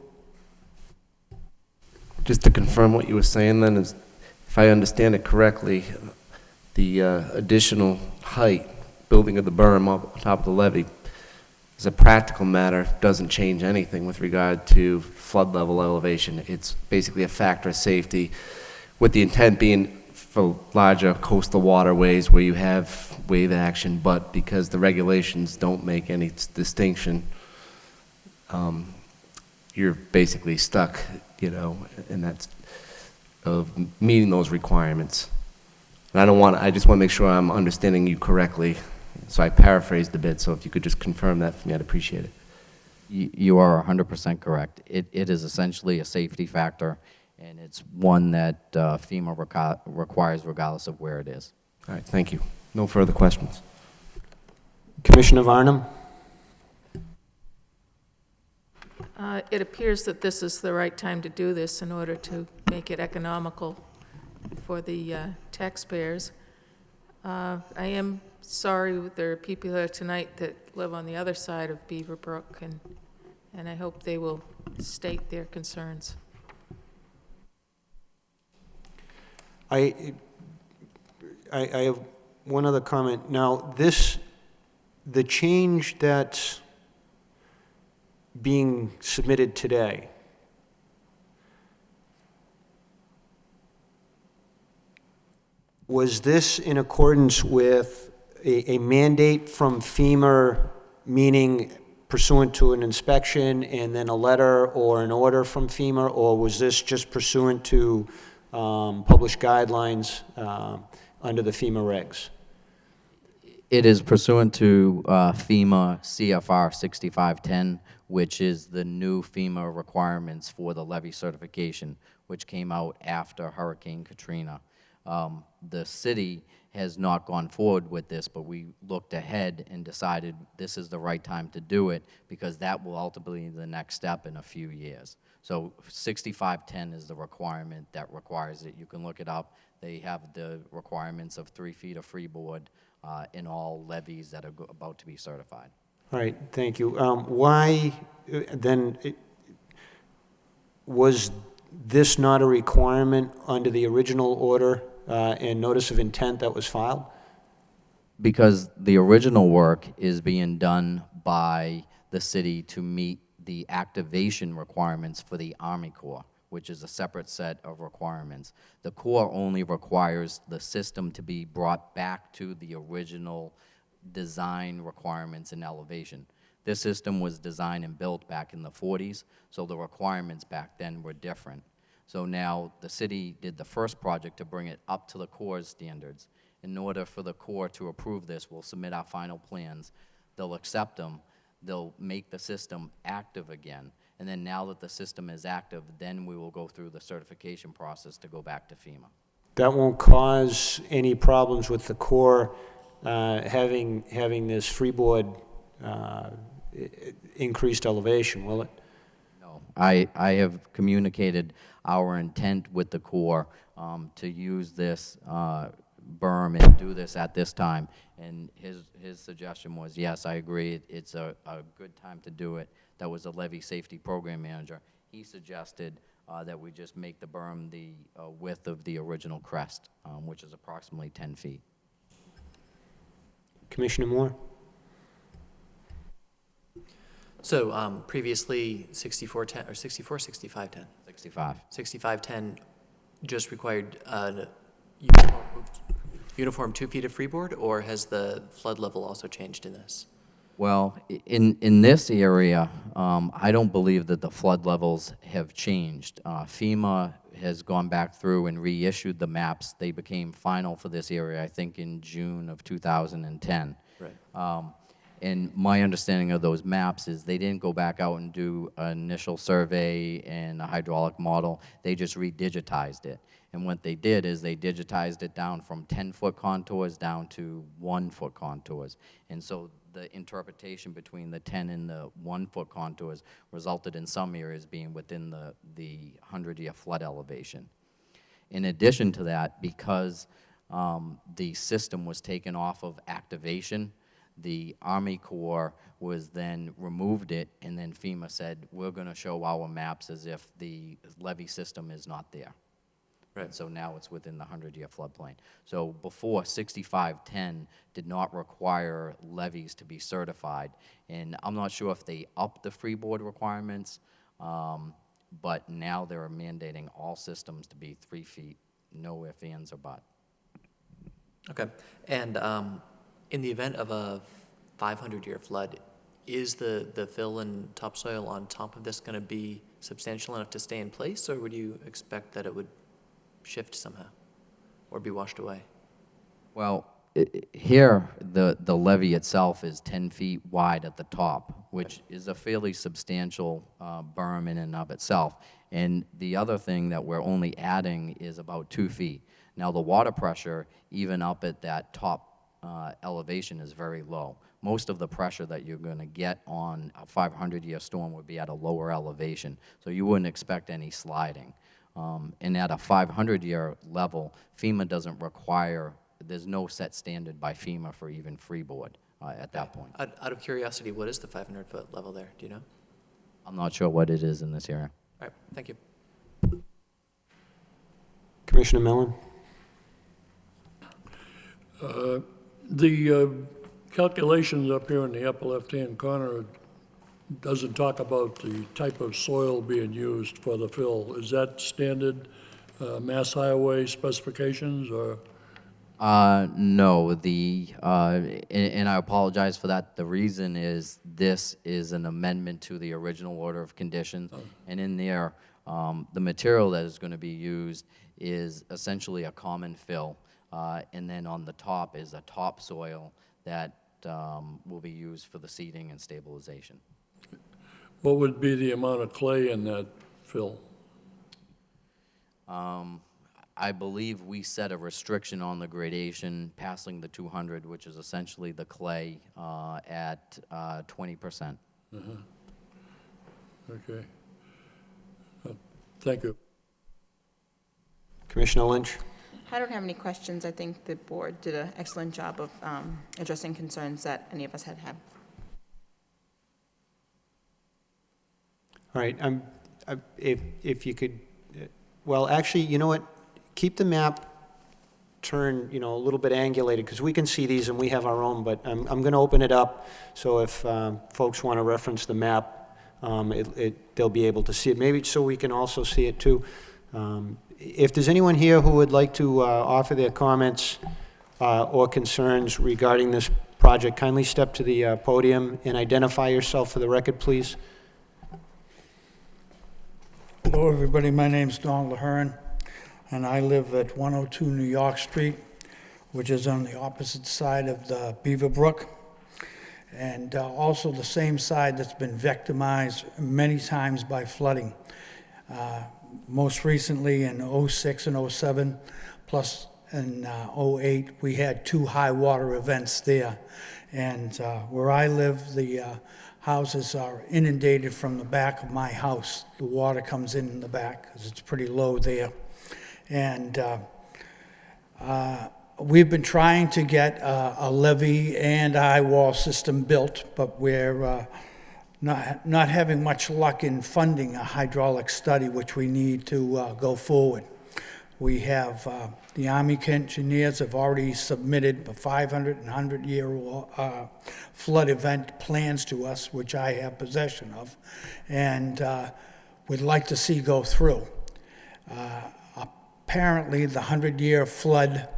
Just to confirm what you were saying then, is if I understand it correctly, the additional height, building of the berm up on top of the levee, as a practical matter, doesn't change anything with regard to flood level elevation. It's basically a factor of safety, with the intent being for larger coastal waterways where you have wave action, but because the regulations don't make any distinction, you're basically stuck, you know, and that's of meeting those requirements. And I just want to make sure I'm understanding you correctly. So I paraphrased a bit, so if you could just confirm that for me, I'd appreciate it. You are 100% correct. It is essentially a safety factor, and it's one that FEMA requires regardless of where it is. All right, thank you. No further questions. Commissioner Varnum? It appears that this is the right time to do this in order to make it economical for the taxpayers. I am sorry there are people here tonight that live on the other side of Beaver Brook, and I hope they will state their concerns. I have one other comment. Now, the change that's being submitted today, was this in accordance with a mandate from FEMA, meaning pursuant to an inspection and then a letter or an order from FEMA, or was this just pursuant to published guidelines under the FEMA regs? It is pursuant to FEMA CFR 6510, which is the new FEMA requirements for the levee certification, which came out after Hurricane Katrina. The city has not gone forward with this, but we looked ahead and decided this is the right time to do it because that will ultimately be the next step in a few years. So 6510 is the requirement that requires it. You can look it up. They have the requirements of 3 feet of freeboard in all levees that are about to be certified. All right, thank you. Why then was this not a requirement under the original order and notice of intent that was filed? Because the original work is being done by the city to meet the activation requirements for the Army Corps, which is a separate set of requirements. The Corps only requires the system to be brought back to the original design requirements and elevation. This system was designed and built back in the 40s, so the requirements back then were different. So now the city did the first project to bring it up to the Corps' standards. In order for the Corps to approve this, we'll submit our final plans. They'll accept them. They'll make the system active again. And then now that the system is active, then we will go through the certification process to go back to FEMA. That won't cause any problems with the Corps having this freeboard increased elevation, will it? No. I have communicated our intent with the Corps to use this berm and do this at this time. And his suggestion was, yes, I agree, it's a good time to do it. That was a levee safety program manager. He suggested that we just make the berm the width of the original crest, which is approximately 10 feet. Commissioner Moore? So previously 6410 or 6510? 65. 6510 just required uniform 2 feet of freeboard, or has the flood level also changed in this? Well, in this area, I don't believe that the flood levels have changed. FEMA has gone back through and reissued the maps. They became final for this area, I think, in June of 2010. Right. And my understanding of those maps is they didn't go back out and do an initial survey and a hydraulic model. They just redigitized it. And what they did is they digitized it down from 10-foot contours down to 1-foot contours. And so the interpretation between the 10 and the 1-foot contours resulted in some areas being within the 100-year flood elevation. In addition to that, because the system was taken off of activation, the Army Corps was then removed it, and then FEMA said, we're going to show our maps as if the levee system is not there. Right. So now it's within the 100-year floodplain. So before, 6510 did not require levees to be certified, and I'm not sure if they upped the freeboard requirements, but now they're mandating all systems to be 3 feet, no ifs, ands, or buts. Okay. And in the event of a 500-year flood, is the fill and topsoil on top of this going to be substantial enough to stay in place, or would you expect that it would shift somehow or be washed away? Well, here, the levee itself is 10 feet wide at the top, which is a fairly substantial berm in and of itself. And the other thing that we're only adding is about 2 feet. Now, the water pressure, even up at that top elevation, is very low. Most of the pressure that you're going to get on a 500-year storm would be at a lower elevation, so you wouldn't expect any sliding. And at a 500-year level, FEMA doesn't require, there's no set standard by FEMA for even freeboard at that point. Out of curiosity, what is the 500-foot level there? Do you know? I'm not sure what it is in this area. All right, thank you. Commissioner Mellon? The calculations up here in the upper left-hand corner doesn't talk about the type of soil being used for the fill. Is that standard Mass Highway specifications, or? No, and I apologize for that. The reason is this is an amendment to the original order of conditions, and in there, the material that is going to be used is essentially a common fill, and then on the top is a topsoil that will be used for the seeding and stabilization. What would be the amount of clay in that fill? I believe we set a restriction on the gradation passing the 200, which is essentially the clay, at 20%. Okay. Thank you. Commissioner Lynch? I don't have any questions. I think the board did an excellent job of addressing concerns that any of us had. All right, if you could, well, actually, you know what? Keep the map turned, a little bit angulated, because we can see these and we have our own, but I'm going to open it up, so if folks want to reference the map, they'll be able to see it. Maybe so we can also see it too. If there's anyone here who would like to offer their comments or concerns regarding this project, kindly step to the podium and identify yourself for the record, please. Hello, everybody. My name's Don Lahern, and I live at 102 New York Street, which is on the opposite side of the Beaver Brook, and also the same side that's been victimized many times by flooding. Most recently in '06 and '07, plus in '08, we had 2 high water events there. And where I live, the houses are inundated from the back of my house. The water comes in the back because it's pretty low there. And we've been trying to get a levee and eye wall system built, but we're not having much luck in funding a hydraulic study, which we need to go forward. We have, the Army engineers have already submitted the 500 and 100-year flood event plans to us, which I have possession of, and would like to see go through. Apparently, the 100-year flood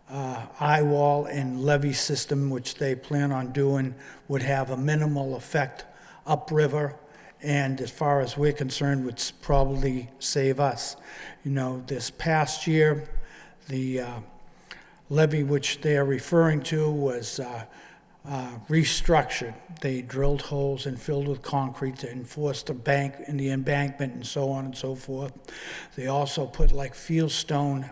eye wall and levee system, which they plan on doing, would have a minimal effect upriver, and as far as we're concerned, would probably save us. You know, this past year, the levee which they are referring to was restructured. They drilled holes and filled with concrete to enforce the bank and the embankment and so on and so forth. They also put like fieldstone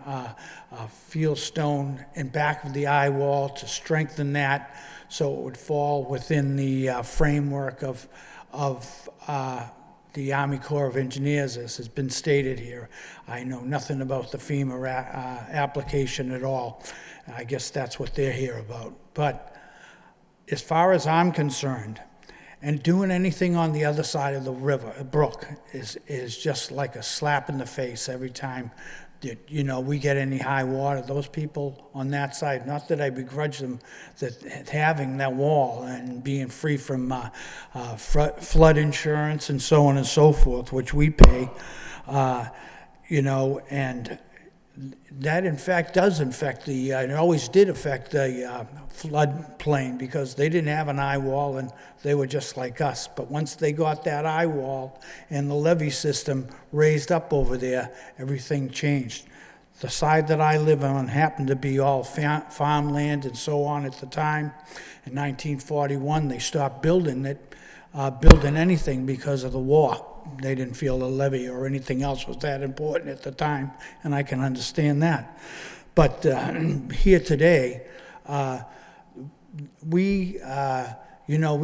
in back of the eye wall to strengthen that so it would fall within the framework of the Army Corps of Engineers, as has been stated here. I know nothing about the FEMA application at all. I guess that's what they're here about. But as far as I'm concerned, and doing anything on the other side of the brook is just like a slap in the face every time that, you know, we get any high water. Those people on that side, not that I begrudge them that having that wall and being free from flood insurance and so on and so forth, which we pay, you know, and that in fact does affect the, it always did affect the floodplain, because they didn't have an eye wall and they were just like us. But once they got that eye wall and the levee system raised up over there, everything changed. The side that I live on happened to be all farmland and so on at the time. In 1941, they stopped building anything because of the war. They didn't feel the levee or anything else was that important at the time, and I can understand that. But here today, we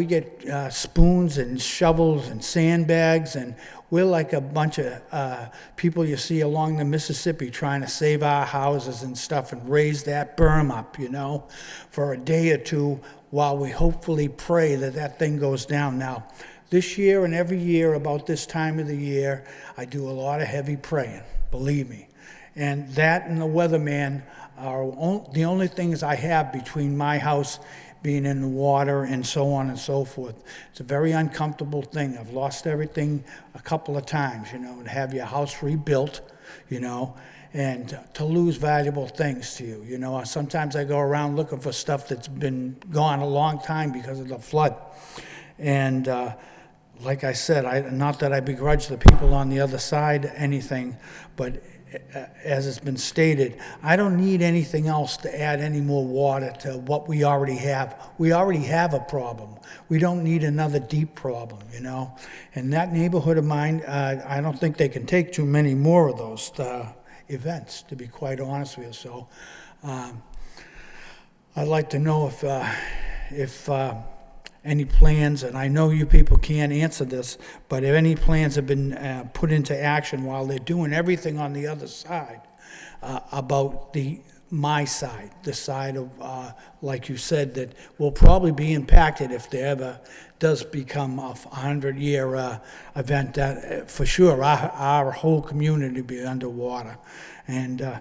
get spoons and shovels and sandbags, and we're like a bunch of people you see along the Mississippi trying to save our houses and stuff and raise that berm up, you know, for a day or two while we hopefully pray that that thing goes down. Now, this year and every year about this time of the year, I do a lot of heavy praying, believe me. And that and the weatherman are the only things I have between my house being in the water and so on and so forth. It's a very uncomfortable thing. I've lost everything a couple of times, you know, to have your house rebuilt, you know, and to lose valuable things to you. You know, sometimes I go around looking for stuff that's been gone a long time because of the flood. And like I said, not that I begrudge the people on the other side anything, but as it's been stated, I don't need anything else to add any more water to what we already have. We already have a problem. We don't need another deep problem, you know. And that neighborhood of mine, I don't think they can take too many more of those events, to be quite honest with you. So I'd like to know if any plans, and I know you people can't answer this, but if any plans have been put into action while they're doing everything on the other side about my side, the side of, like you said, that will probably be impacted if there ever does become a 100-year event. That for sure, our whole community will be underwater. And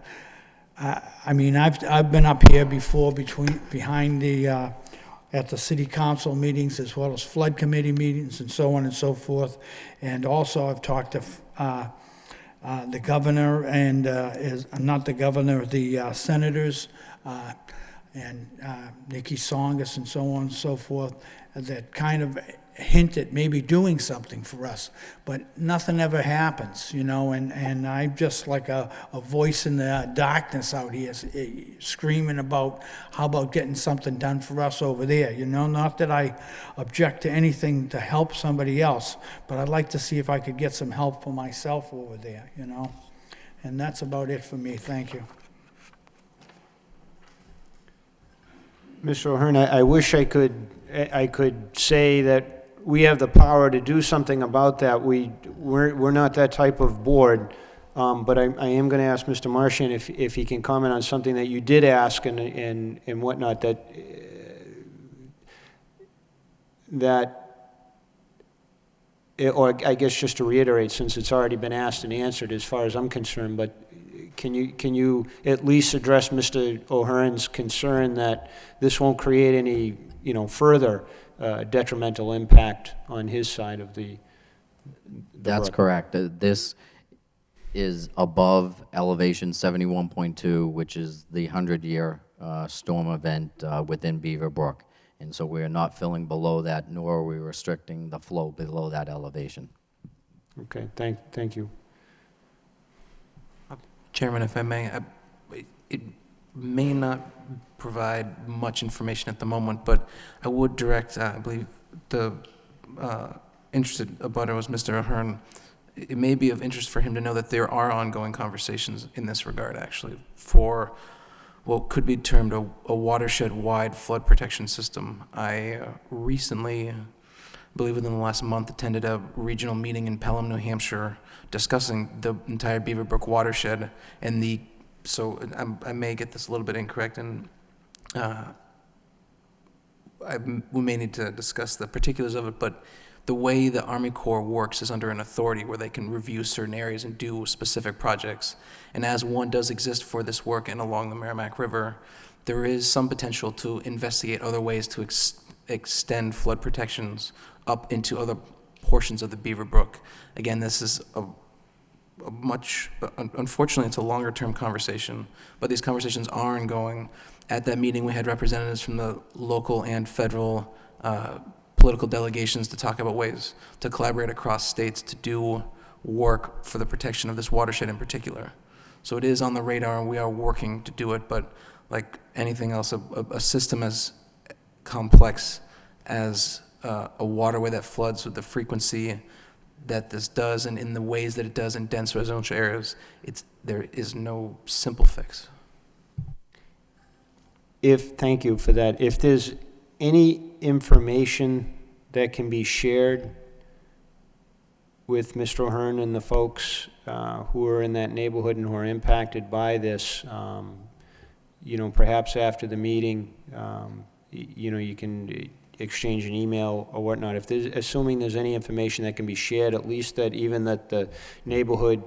I mean, I've been up here before behind the at the city council meetings as well as flood committee meetings and so on and so forth. And also I've talked to the governor and, not the governor, the senators, and Nikki Songus and so on and so forth, that kind of hint at maybe doing something for us, but nothing ever happens, you know, and I'm just like a voice in the darkness out here screaming about how about getting something done for us over there, you know. Not that I object to anything to help somebody else, but I'd like to see if I could get some help for myself over there, you know. And that's about it for me. Thank you. Mr. O'Hearn, I wish I could say that we have the power to do something about that. We're not that type of board, but I am going to ask Mr. Martian if he can comment on something that you did ask and whatnot, or I guess just to reiterate, since it's already been asked and answered as far as I'm concerned, but can you at least address Mr. O'Hearn's concern that this won't create any, further detrimental impact on his side of the That's brook? correct. This is above elevation 71.2, which is the 100-year storm event within Beaver Brook. And so we are not filling below that, nor are we restricting the flow below that elevation. Okay, thank you. Chairman, if I may, it may not provide much information at the moment, but I would direct, I believe the interested abutter was Mr. Ahern. It may be of interest for him to know that there are ongoing conversations in this regard, actually, for what could be termed a watershed-wide flood protection system. I recently, I believe within the last month, attended a regional meeting in Pelham, New Hampshire, discussing the entire Beaver Brook watershed, and I may get this a little bit incorrect, and we may need to discuss the particulars of it, but the way the Army Corps works is under an authority where they can review certain areas and do specific projects. And as one does exist for this work and along the Merrimack River, there is some potential to investigate other ways to extend flood protections up into other portions of the Beaver Brook. Again, this is unfortunately, it's a longer-term conversation, but these conversations are ongoing. At that meeting, we had representatives from the local and federal political delegations to talk about ways to collaborate across states to do work for the protection of this watershed in particular. So it is on the radar, and we are working to do it, but like anything else, a system as complex as a waterway that floods with the frequency that this does and in the ways that it does in dense residential areas, there is no simple fix. Thank you for that. If there's any information that can be shared with Mr. O'Hearn and the folks who are in that neighborhood and who are impacted by this, perhaps after the meeting, you can exchange an email or whatnot. Assuming there's any information that can be shared, at least that the neighborhood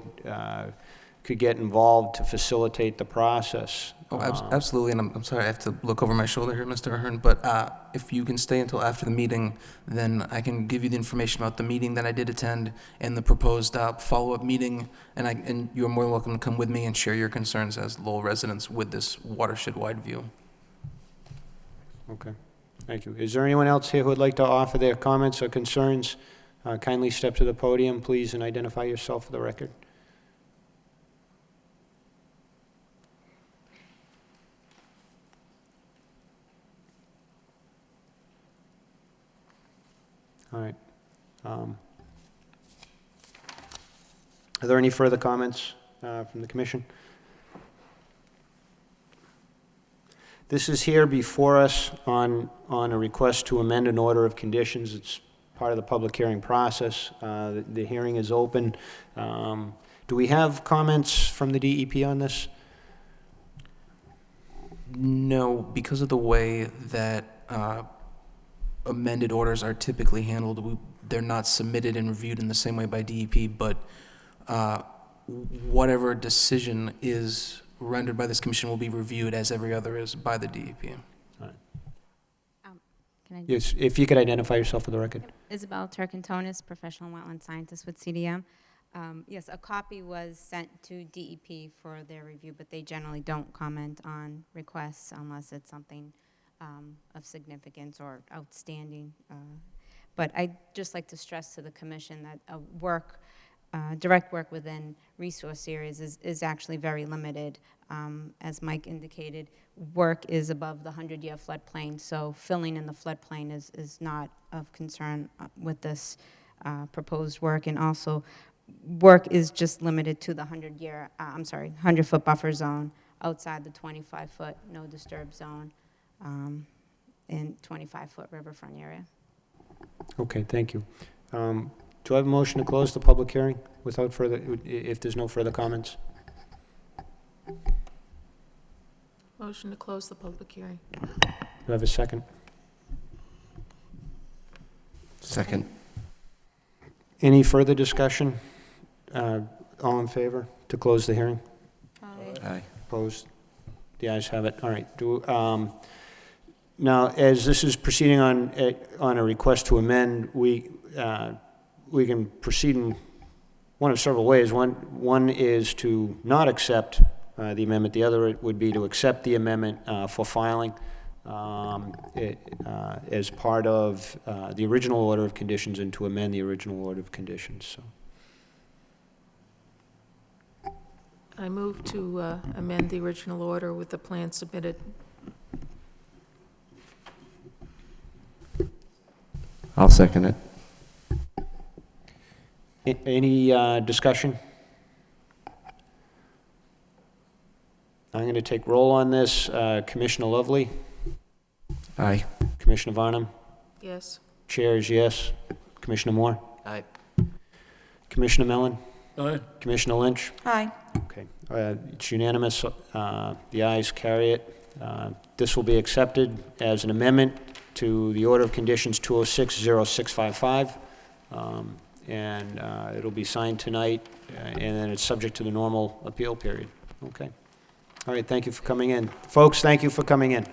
could get involved to facilitate the process. Oh, absolutely, and I'm sorry, I have to look over my shoulder here, Mr. Ahern, but if you can stay until after the meeting, then I can give you the information about the meeting that I did attend and the proposed follow-up meeting, and you're more than welcome to come with me and share your concerns as Lowell residents with this watershed-wide view. Okay, thank you. Is there anyone else here who would like to offer their comments or concerns? Kindly step to the podium, please, and identify yourself for the record. All right. Are there any further comments from the commission? This is here before us on a request to amend an order of conditions. It's part of the public hearing process. The hearing is open. Do we have comments from the DEP on this? No, because of the way that amended orders are typically handled, they're not submitted and reviewed in the same way by DEP, but whatever decision is rendered by this commission will be reviewed as every other is by the DEP. All right. Can I Yes, if you could identify yourself for the record. Isabel Turcantonis, professional wetland scientist with CDM. Yes, a copy was sent to DEP for their review, but they generally don't comment on requests unless it's something of significance or outstanding. But I'd just like to stress to the commission that direct work within resource areas is actually very limited. As Mike indicated, work is above the 100-year floodplain, so filling in the floodplain is not of concern with this proposed work. And also, work is just limited to the 100-foot buffer zone outside the 25-foot no disturb zone in 25-foot riverfront area. Okay, thank you. Do I have a motion to close the public hearing if there's no further comments? Motion to close the public hearing. Do I have a second? Second. Any further discussion? All in favor to close the hearing? Aye. Opposed? The ayes have it. All right. Now, as this is proceeding on a request to amend, we can proceed in one of several ways. One is to not accept the amendment. The other would be to accept the amendment for filing as part of the original order of conditions and to amend the original order of conditions. So. I move to amend the original order with the plan submitted. I'll second it. Any discussion? I'm going to take roll on this. Commissioner Lovely? Aye. Commissioner Varnum? Yes. Chair is yes. Commissioner Moore? Aye. Commissioner Mellon? Aye. Commissioner Lynch? Aye. Okay. It's unanimous. The ayes carry it. This will be accepted as an amendment to the order of conditions 206-0655. And it'll be signed tonight, and then it's subject to the normal appeal period. Okay. All right, thank you for coming in. Folks, thank you for coming in.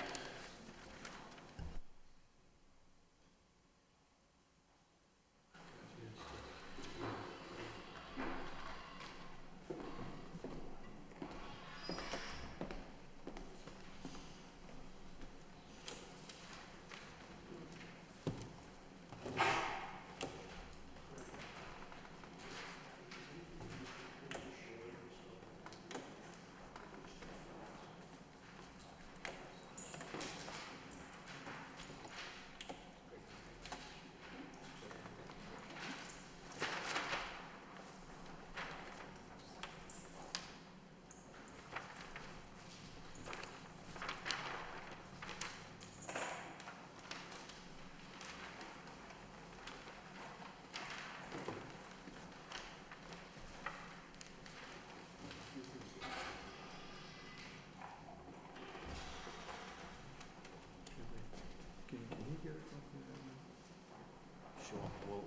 Sure, we'll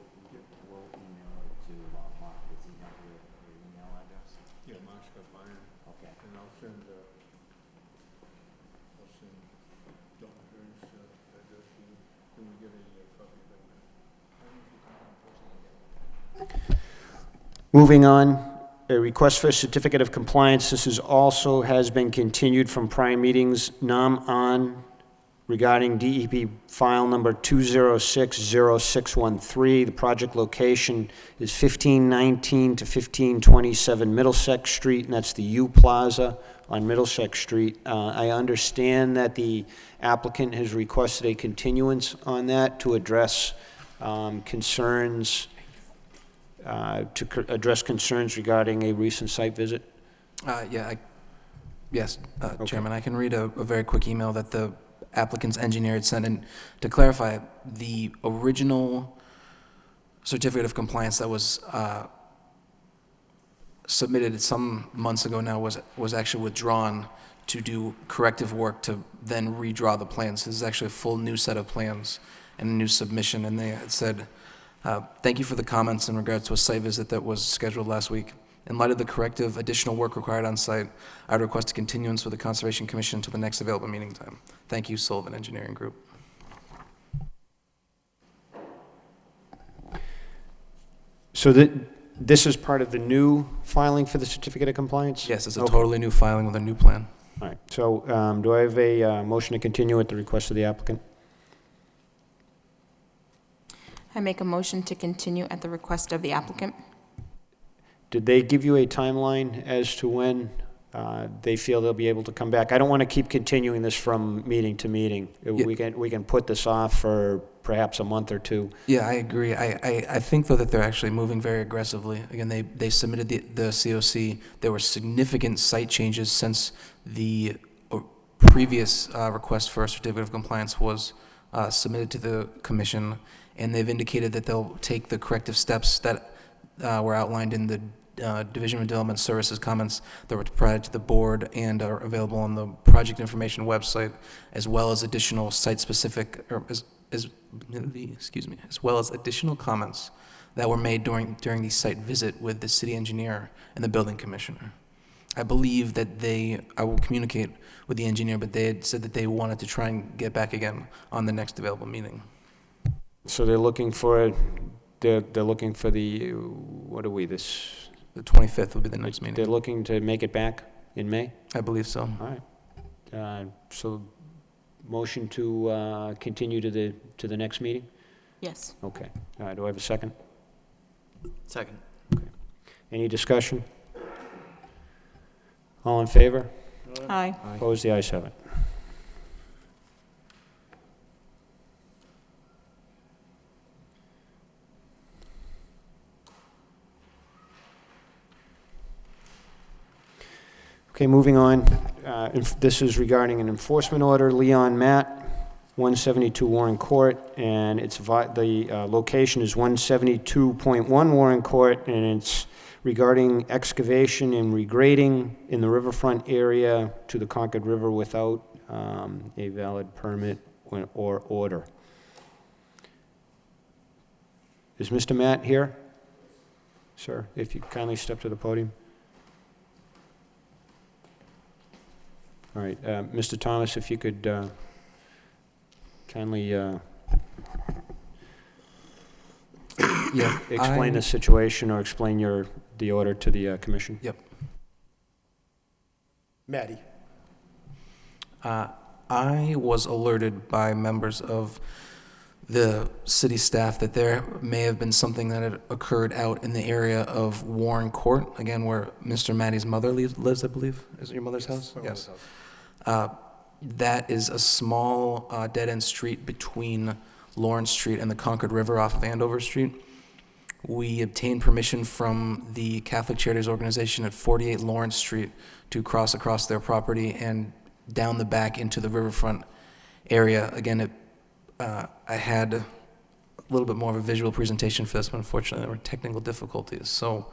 email it to Mark. Does he have your email address? Yeah, Mark's got mine, Okay. and I'll send Dr. Hearn's address to you when we get a copy of that. Moving on, a request for a certificate of compliance. This is also has been continued from prior meetings. Nam regarding DEP file number 2060613. The project location is 1519 to 1527 Middlesex Street, and that's the U Plaza on Middlesex Street. I understand that the applicant has requested a continuance on that to address concerns regarding a recent site visit. Yes, Okay. Chairman, I can read a very quick email that the applicant's engineer had sent in. To clarify, the original certificate of compliance that was submitted some months ago now was actually withdrawn to do corrective work to then redraw the plans. This is actually a full new set of plans and a new submission, and they had said, thank you for the comments in regards to a site visit that was scheduled last week. In light of the corrective additional work required on site, I would request a continuance with the Conservation Commission to the next available meeting time. Thank you, Sullivan Engineering Group. So this is part of the new filing for the certificate of compliance? Yes, it's a Okay. totally new filing with a new plan. All right, so do I have a motion to continue at the request of the applicant? I make a motion to continue at the request of the applicant. Did they give you a timeline as to when they feel they'll be able to come back? I don't want to keep continuing this from meeting to meeting. We can put this off for perhaps a month or two. Yeah, I agree. I think, though, that they're actually moving very aggressively. Again, they submitted the COC. There were significant site changes since the previous request for a certificate of compliance was submitted to the commission, and they've indicated that they'll take the corrective steps that were outlined in the Division of Development Services comments that were provided to the board and are available on the project information website, as well as additional site-specific, or as well as additional comments that were made during the site visit with the city engineer and the building commissioner. I believe that I will communicate with the engineer, but they had said that they wanted to try and get back again on the next available meeting. So they're looking for, they're looking for the, what are we, this, The 25th will be the next they're meeting. looking to make it back in May? I believe so. All right. So motion to continue to the next meeting? Yes. Okay. Do I have a second? Second. Any discussion? All in favor? Aye. Opposed? The ayes have it. Okay, moving on. This is regarding an enforcement order, Leon Matt, 172 Warren Court, and the location is 172.1 Warren Court, and it's regarding excavation and regrading in the riverfront area to the Concord River without a valid permit or order. Is Mr. Matt here? Sir, if you kindly step to the podium. All right, Mr. Thomas, if you could kindly explain the situation or explain the order to the commission. Yep. Maddie. I was alerted by members of the city staff that there may have been something that had occurred out in the area of Warren Court, again, where Mr. Maddie's mother lives, I believe. Is it your mother's house? Yes. That is a small dead-end street between Lawrence Street and the Concord River off of Andover Street. We obtained permission from the Catholic Charities Organization at 48 Lawrence Street to cross across their property and down the back into the riverfront area. Again, I had a little bit more of a visual presentation for this, but unfortunately there were technical difficulties. So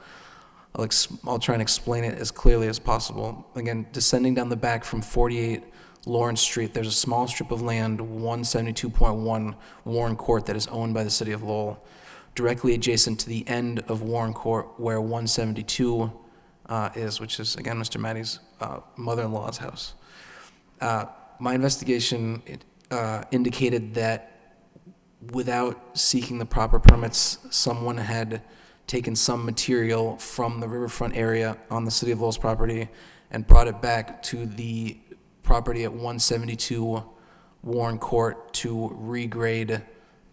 I'll try and explain it as clearly as possible. Again, descending down the back from 48 Lawrence Street, there's a small strip of land, 172.1 Warren Court, that is owned by the city of Lowell. Directly adjacent to the end of Warren Court where 172 is, which is, again, Mr. Maddie's mother-in-law's house. My investigation indicated that without seeking the proper permits, someone had taken some material from the riverfront area on the city of Lowell's property and brought it back to the property at 172 Warren Court to regrade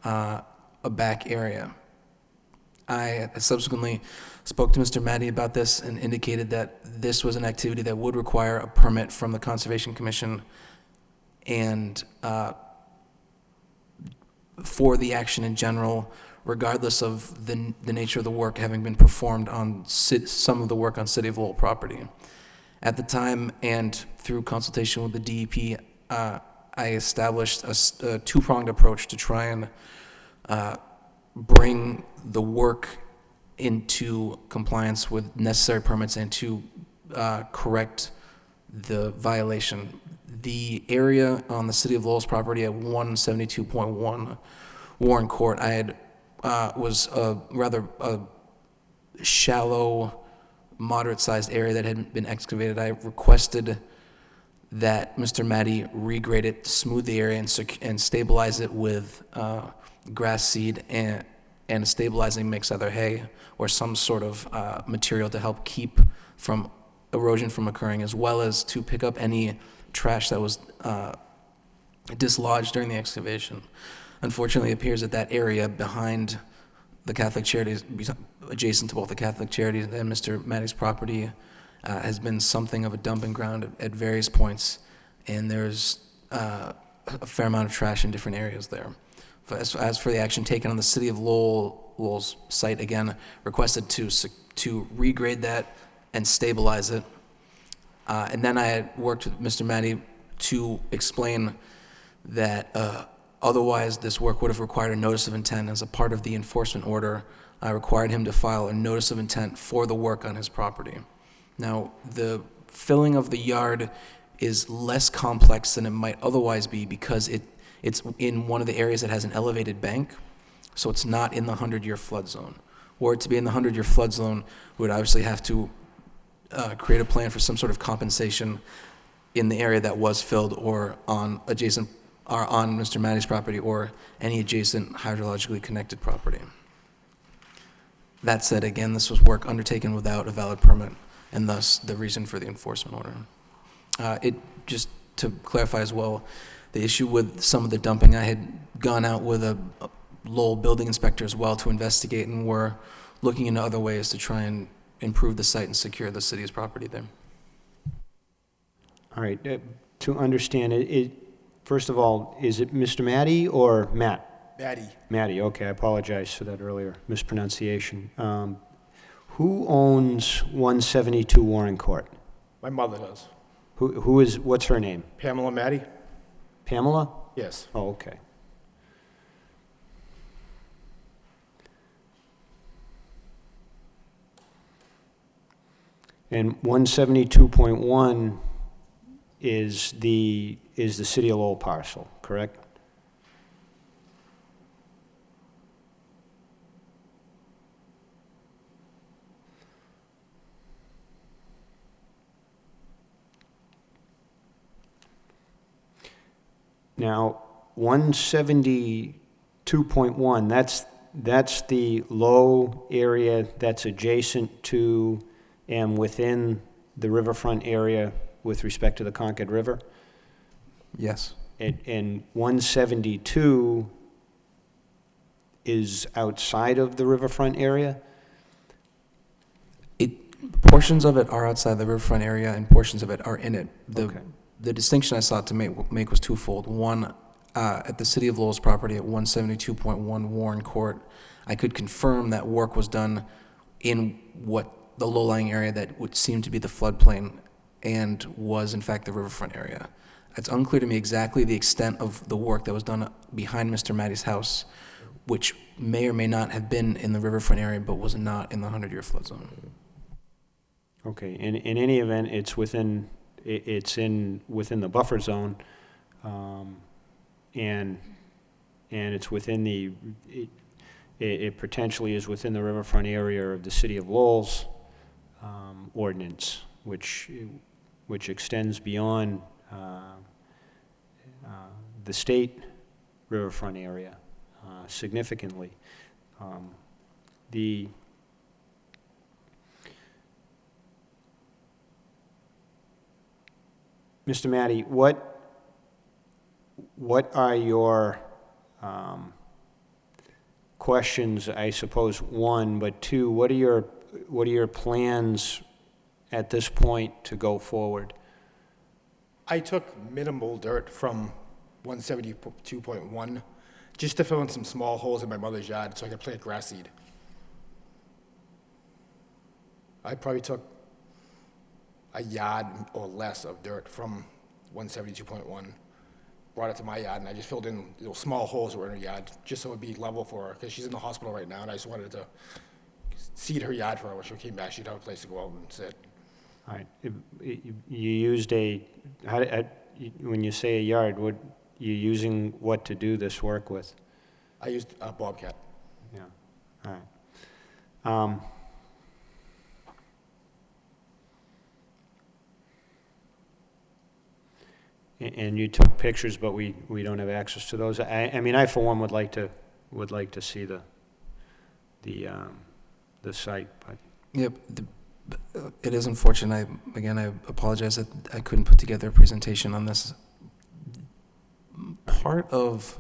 a back area. I subsequently spoke to Mr. Maddie about this and indicated that this was an activity that would require a permit from the Conservation Commission, and for the action in general, regardless of the nature of the work having been performed on some of the work on City of Lowell property. At the time, and through consultation with the DEP, I established a two-pronged approach to try and bring the work into compliance with necessary permits and to correct the violation. The area on the City of Lowell's property at 172.1 Warren Court, was a rather shallow, moderate-sized area that hadn't been excavated. I requested that Mr. Maddie regrade it, smooth the area, and stabilize it with grass seed and a stabilizing mix, either hay or some sort of material to help keep from erosion from occurring, as well as to pick up any trash that was dislodged during the excavation. Unfortunately, it appears that that area behind the Catholic Charities, adjacent to both the Catholic Charities and Mr. Maddie's property, has been something of a dumping ground at various points, and there's a fair amount of trash in different areas there. As for the action taken on the City of Lowell's site, again, requested to regrade that and stabilize it. And then I had worked with Mr. Maddie to explain that otherwise this work would have required a notice of intent. As a part of the enforcement order, I required him to file a notice of intent for the work on his property. Now, the filling of the yard is less complex than it might otherwise be because it's in one of the areas that has an elevated bank, so it's not in the 100-year flood zone. Were it to be in the 100-year flood zone, we would obviously have to create a plan for some sort of compensation in the area that was filled or on adjacent, or on Mr. Matty's property or any adjacent hydrologically connected property. That said, again, this was work undertaken without a valid permit, and thus the reason for the enforcement order. Just to clarify as well, the issue with some of the dumping, I had gone out with a Lowell building inspector as well to investigate, and we're looking into other ways to try and improve the site and secure the city's property there. All right, to understand it, first of all, is it Mr. Matty or Matt? Matty. Matty, okay, I apologize for that earlier mispronunciation. Who owns 172 Warren Court? My mother does. What's her name? Pamela Matty? Pamela? Yes. Oh, okay. And 172.1 is the City of Lowell parcel, correct? Now, 172.1, that's the low area that's adjacent to and within the riverfront area with respect to the Concord River? Yes. And 172 is outside of the riverfront area? Portions of it are outside the riverfront area and portions of it are in it. Okay. The distinction I sought to make was twofold. One, at the City of Lowell's property at 172.1 Warren Court, I could confirm that work was done in what the low-lying area that would seem to be the floodplain and was in fact the riverfront area. It's unclear to me exactly the extent of the work that was done behind Mr. Matty's house, which may or may not have been in the riverfront area but was not in the 100-year flood zone. Okay, in any event, it's within the buffer zone, and it's within it potentially is within the riverfront area of the City of Lowell's ordinance, which extends beyond the state riverfront area significantly. Mr. Matty, what are your questions, I suppose, one, but two, what are your plans at this point to go forward? I took minimal dirt from 172.1 just to fill in some small holes in my mother's yard so I could plant grass seed. I probably took a yard or less of dirt from 172.1, brought it to my yard, and I just filled in little small holes that were in her yard just so it would be level for her, because she's in the hospital right now, and I just wanted to seed her yard for her. When she came back, she'd have a place to go out and sit. All right, you used when you say a yard, what, you using what to do this work with? I used a Bobcat. Yeah, all right. And you took pictures, but we don't have access to those. I mean, I for one would like to see the site, but. Yep, it is unfortunate. I apologize that I couldn't put together a presentation on this. Part of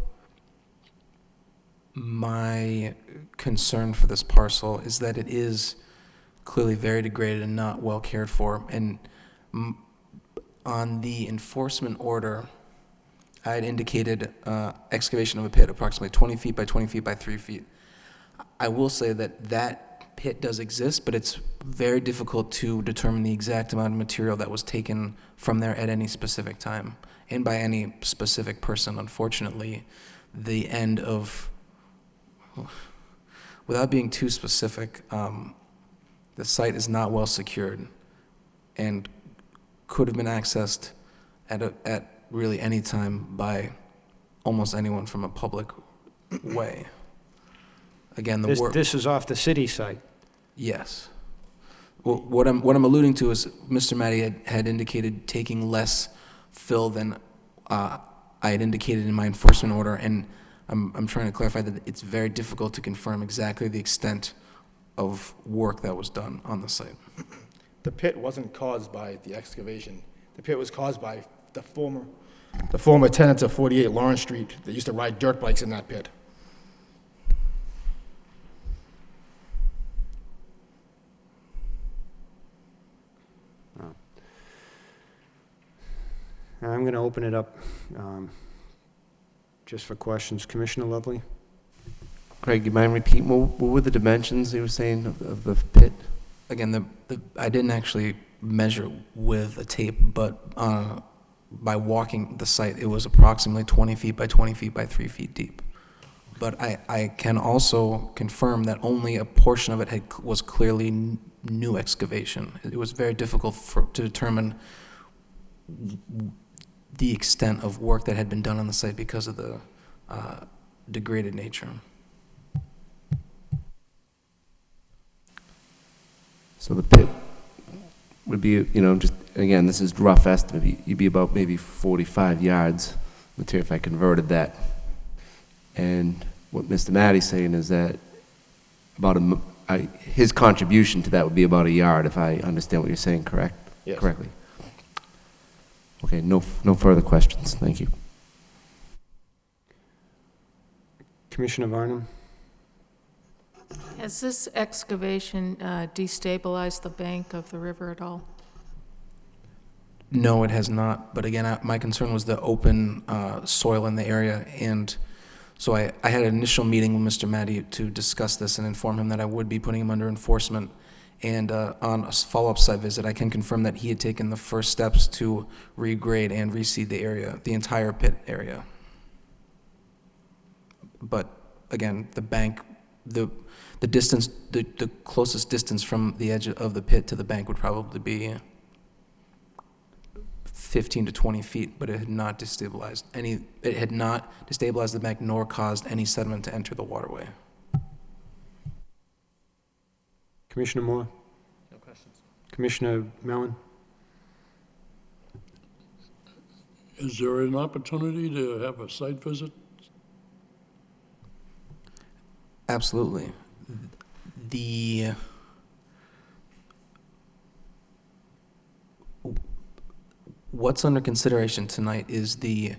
my concern for this parcel is that it is clearly very degraded and not well cared for, and on the enforcement order, I had indicated excavation of a pit approximately 20 feet by 20 feet by 3 feet. I will say that pit does exist, but it's very difficult to determine the exact amount of material that was taken from there at any specific time and by any specific person. Unfortunately, the end of, without being too specific, the site is not well secured and could have been accessed at really any time by almost anyone from a public way. Again, the work. This is off the city site. Yes. Well, what I'm alluding to is Mr. Matty had indicated taking less fill than I had indicated in my enforcement order, and I'm trying to clarify that it's very difficult to confirm exactly the extent of work that was done on the site. The pit wasn't caused by the excavation. The pit was caused by the former tenants of 48 Lawrence Street that used to ride dirt bikes in that pit. I'm going to open it up just for questions. Commissioner Lovely? Craig, you mind repeating, what were the dimensions you were saying of the pit? Again, I didn't actually measure with a tape, but by walking the site, it was approximately 20 feet by 20 feet by 3 feet deep. But I can also confirm that only a portion of it was clearly new excavation. It was very difficult to determine the extent of work that had been done on the site because of the degraded nature. So the pit would be, just, again, this is rough estimate, you'd be about maybe 45 yards, material if I converted that. And what Mr. Matty's saying is that his contribution to that would be about a yard, if I understand what you're saying correctly. Okay, no further questions. Thank you. Commissioner Varnum? Has this excavation destabilized the bank of the river at all? No, it has not. But again, my concern was the open soil in the area. And so I had an initial meeting with Mr. Matty to discuss this and inform him that I would be putting him under enforcement. And on a follow-up site visit, I can confirm that he had taken the first steps to regrade and reseed the area, the entire pit area. But again, the bank, the distance, the closest distance from the edge of the pit to the bank would probably be 15 to 20 feet, but it had not destabilized the bank nor caused any sediment to enter the waterway. Commissioner Moore? No questions. Commissioner Mellon? Is there an opportunity to have a site visit? Absolutely. What's under consideration tonight is the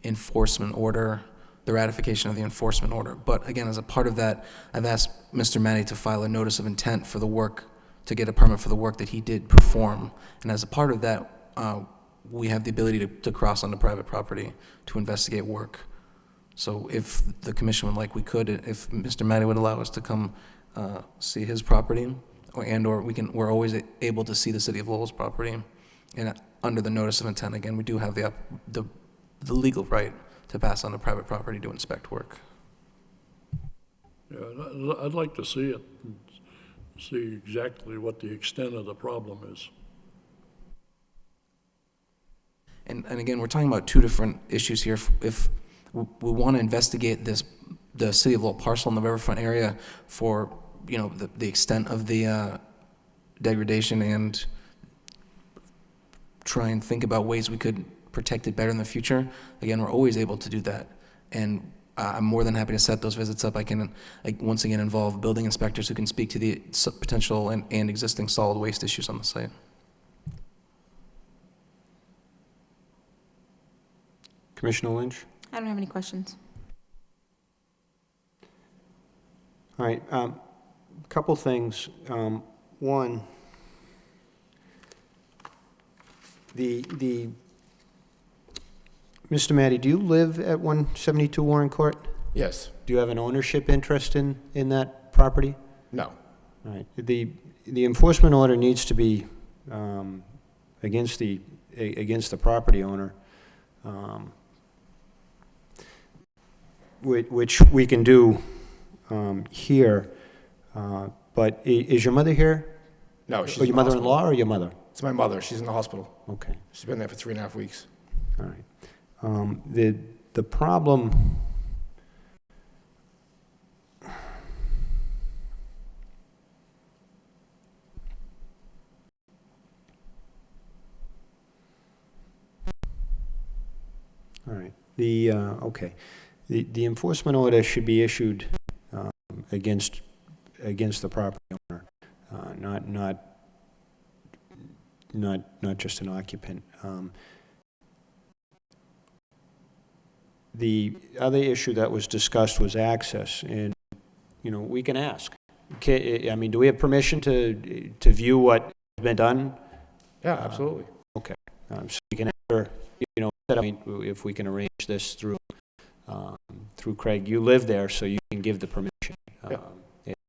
enforcement order, the ratification of the enforcement order. But again, as a part of that, I've asked Mr. Matty to file a notice of intent for the work, to get a permit for the work that he did perform. And as a part of that, we have the ability to cross onto private property to investigate work. So if the commission would like, we could, if Mr. Matty would allow us to come see his property, or we're always able to see the city of Lowell's property. And under the notice of intent, again, we do have the legal right to pass on to private property to inspect work. Yeah, I'd like to see it, and see exactly what the extent of the problem is. And again, we're talking about two different issues here. If we want to investigate the city of Lowell parcel in the riverfront area for, the extent of the degradation, and try and think about ways we could protect it better in the future, again, we're always able to do that. And I'm more than happy to set those visits up. I can, once again, involve building inspectors who can speak to the potential and existing solid waste issues on the site. Commissioner Lynch? I don't have any questions. All right, couple things. One, Mr. Matty, do you live at 172 Warren Court? Yes. Do you have an ownership interest in that property? No. All right. The enforcement order needs to be against the property owner, which we can do here. But is your mother here? No, she's Or your mother-in-law or your mother? It's my mother. She's in the hospital. Okay. She's been there for 3.5 weeks. All right. The problem, All right. Okay. The enforcement order should be issued against the property owner, not just an occupant. The other issue that was discussed was access, and, we can ask. I mean, do we have permission to view what has been done? Yeah, absolutely. Okay. So we can, set up, if we can arrange this through Craig. You live there, so you can give the permission. Yeah.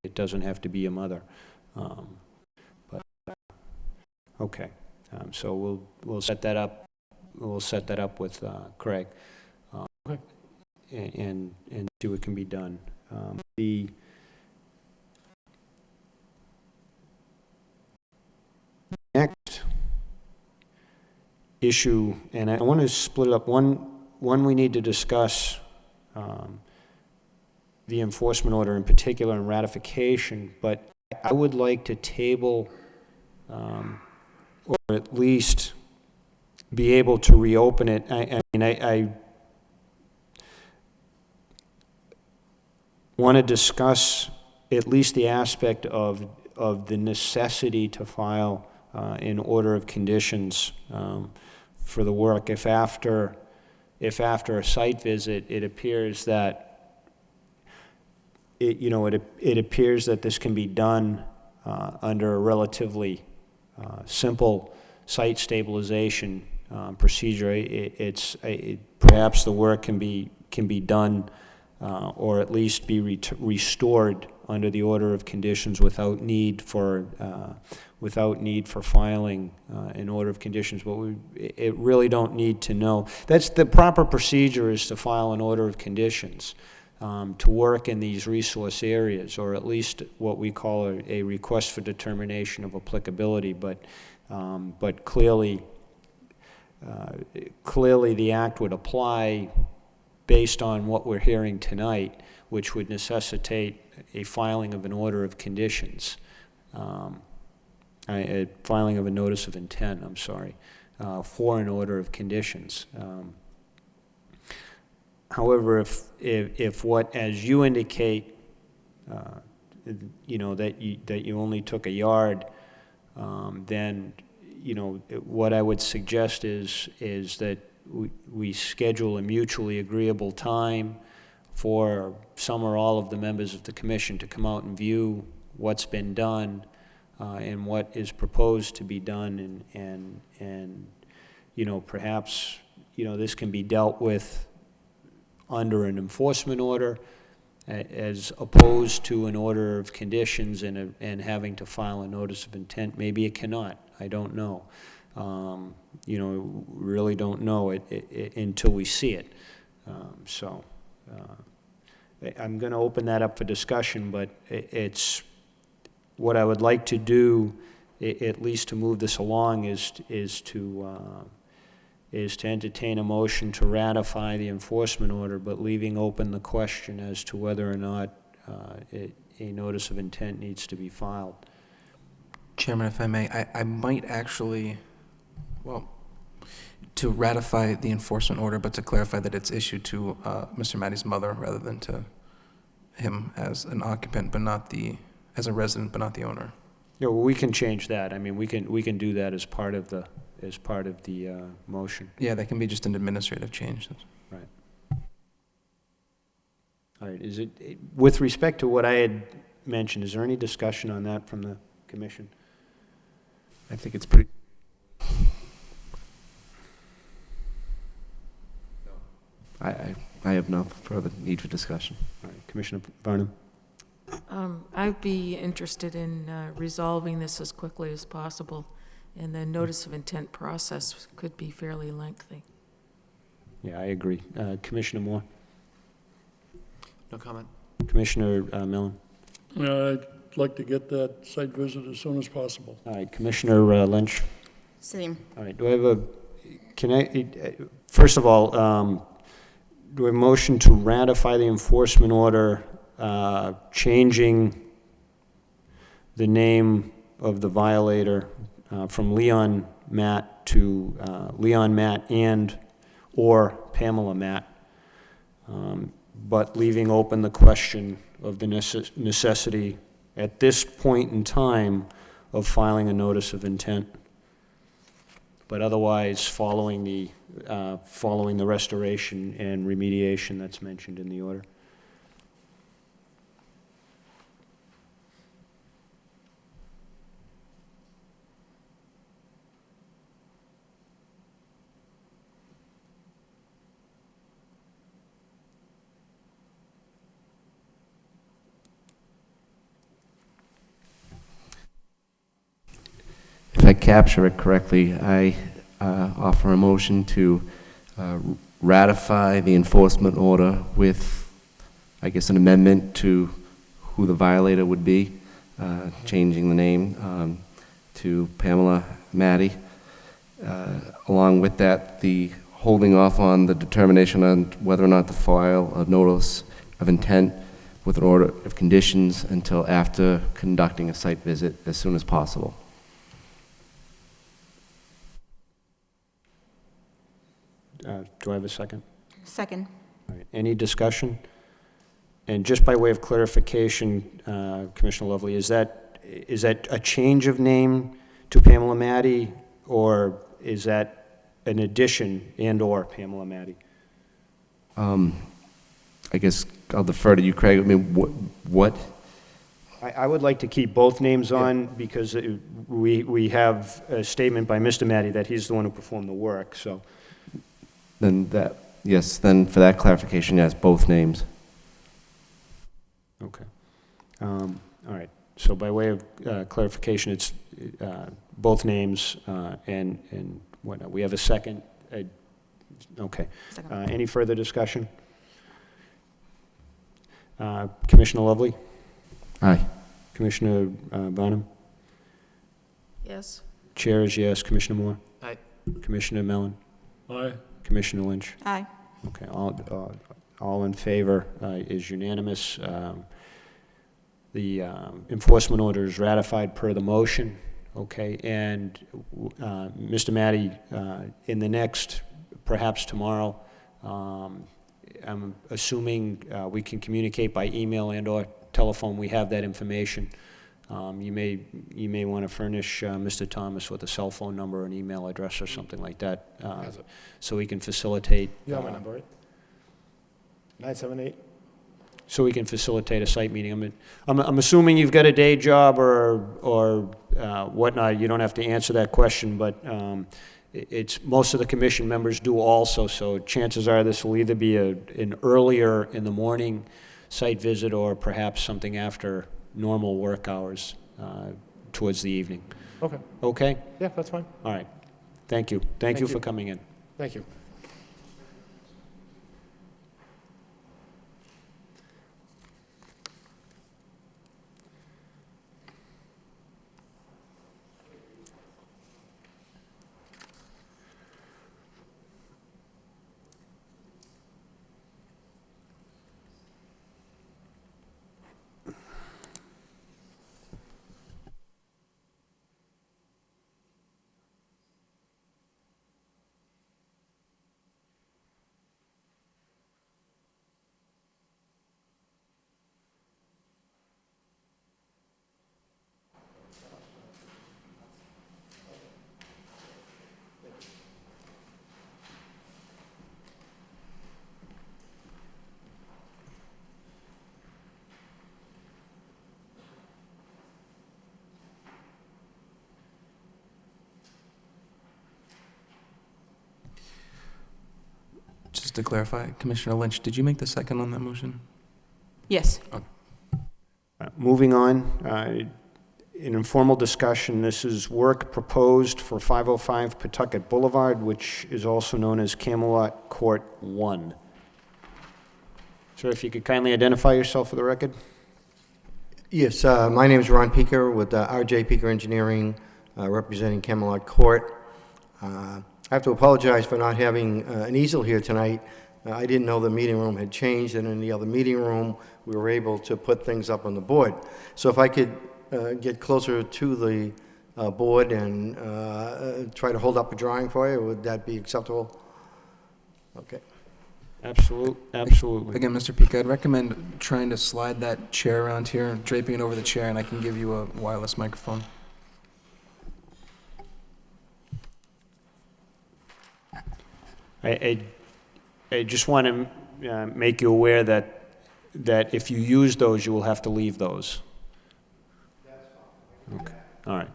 It doesn't have to be your mother. Okay. So we'll set that up. We'll set that up with Craig. Okay. And see what can be done. The next issue, and I want to split it up. One we need to discuss the enforcement order in particular and ratification, but I would like to table or at least be able to reopen it. I mean, I want to discuss at least the aspect of the necessity to file an order of conditions for the work. If after a site visit, it appears that it appears that this can be done under a relatively simple site stabilization procedure. Perhaps the work can be done or at least be restored under the order of conditions without need for filing an order of conditions. But it really don't need to know. That's the proper procedure, is to file an order of conditions to work in these resource areas, or at least what we call a request for determination of applicability. But clearly the act would apply based on what we're hearing tonight, which would necessitate a filing of an order of conditions, a filing of a notice of intent, I'm sorry, for an order of conditions. However, if what, as you indicate, that you only took a yard, then, what I would suggest is that we schedule a mutually agreeable time for some or all of the members of the commission to come out and view what's been done and what is proposed to be done, and perhaps this can be dealt with under an enforcement order as opposed to an order of conditions and having to file a notice of intent. Maybe it cannot. I don't know. Really don't know it until we see it. I'm going to open that up for discussion, but it's what I would like to do, at least to move this along, is to entertain a motion to ratify the enforcement order, but leaving open the question as to whether or not a notice of intent needs to be filed. Chairman, if I may, I might actually, to ratify the enforcement order, but to clarify that it's issued to Mr. Matty's mother rather than to him as an occupant, but not as a resident, but not the owner. Yeah, well, we can change that. I mean, we can do that as part of the motion. Yeah, that can be just an administrative change. Right. All right. Is it, with respect to what I had mentioned, is there any discussion on that from the commission? I think it's pretty. I have no further need for discussion. All right. Commissioner Varnum? I'd be interested in resolving this as quickly as possible, and the notice of intent process could be fairly lengthy. Yeah, I agree. Commissioner Moore? No comment. Commissioner Millen? I'd like to get that site visit as soon as possible. All right. Commissioner Lynch? Same. All right. Do I have first of all, do I have a motion to ratify the enforcement order changing the name of the violator from Leon Matt to Leon Matt and or Pamela Matt, but leaving open the question of the necessity at this point in time of filing a notice of intent. But otherwise, following the restoration and remediation that's mentioned in the order. If I capture it correctly, I offer a motion to ratify the enforcement order with, I guess, an amendment to who the violator would be, changing the name to Pamela Matty. Along with that, the holding off on the determination on whether or not to file a notice of intent with an order of conditions until after conducting a site visit as soon as possible. Do I have a second? Second. All right. Any discussion? And just by way of clarification, Commissioner Lovely, is that a change of name to Pamela Matty, or is that an addition and/or Pamela Matty? I guess I'll defer to you, Craig. I mean, what? I would like to keep both names on because we have a statement by Mr. Matty that he's the one who performed the work, so. Then that, yes, then for that clarification, yes, both names. Okay. All right. So by way of clarification, it's both names and whatnot. We have a second. Okay. Any further discussion? Commissioner Lovely? Aye. Commissioner Bonham? Yes. Chair is yes. Commissioner Moore? Aye. Commissioner Mellon? Aye. Commissioner Lynch? Aye. Okay, all in favor is unanimous. The enforcement order is ratified per the motion, okay? And Mr. Matty, in the next, perhaps tomorrow, I'm assuming we can communicate by email and/or telephone. We have that information. You may want to furnish Mr. Thomas with a cell phone number, an email address, or something like that, so we can facilitate. You have my number, right? 978? So we can facilitate a site meeting. I'm assuming you've got a day job or whatnot. You don't have to answer that question, but it's most of the commission members do also. So chances are this will either be an earlier in the morning site visit or perhaps something after normal work hours towards the evening. Okay. Okay? Yeah, that's fine. All right. Thank you. Thank you for coming in. Thank you. Just to clarify, Commissioner Lynch, did you make the second on that motion? Yes. Moving on, an informal discussion. This is work proposed for 505 Pawtucket Boulevard, which is also known as Camelot Court 1. Sir, if you could kindly identify yourself for the record. Yes, my name is Ron Peeker with RJ Peeker Engineering, representing Camelot Court. I have to apologize for not having an easel here tonight. I didn't know the meeting room had changed, and in the other meeting room, we were able to put things up on the board. So if I could get closer to the board and try to hold up a drawing for you, would that be acceptable? Okay. Absolutely. Again, Mr. Peak, I'd recommend trying to slide that chair around here, draping it over the chair, and I can give you a wireless microphone. I just want to make you aware that if you use those, you will have to leave those. Okay. All right.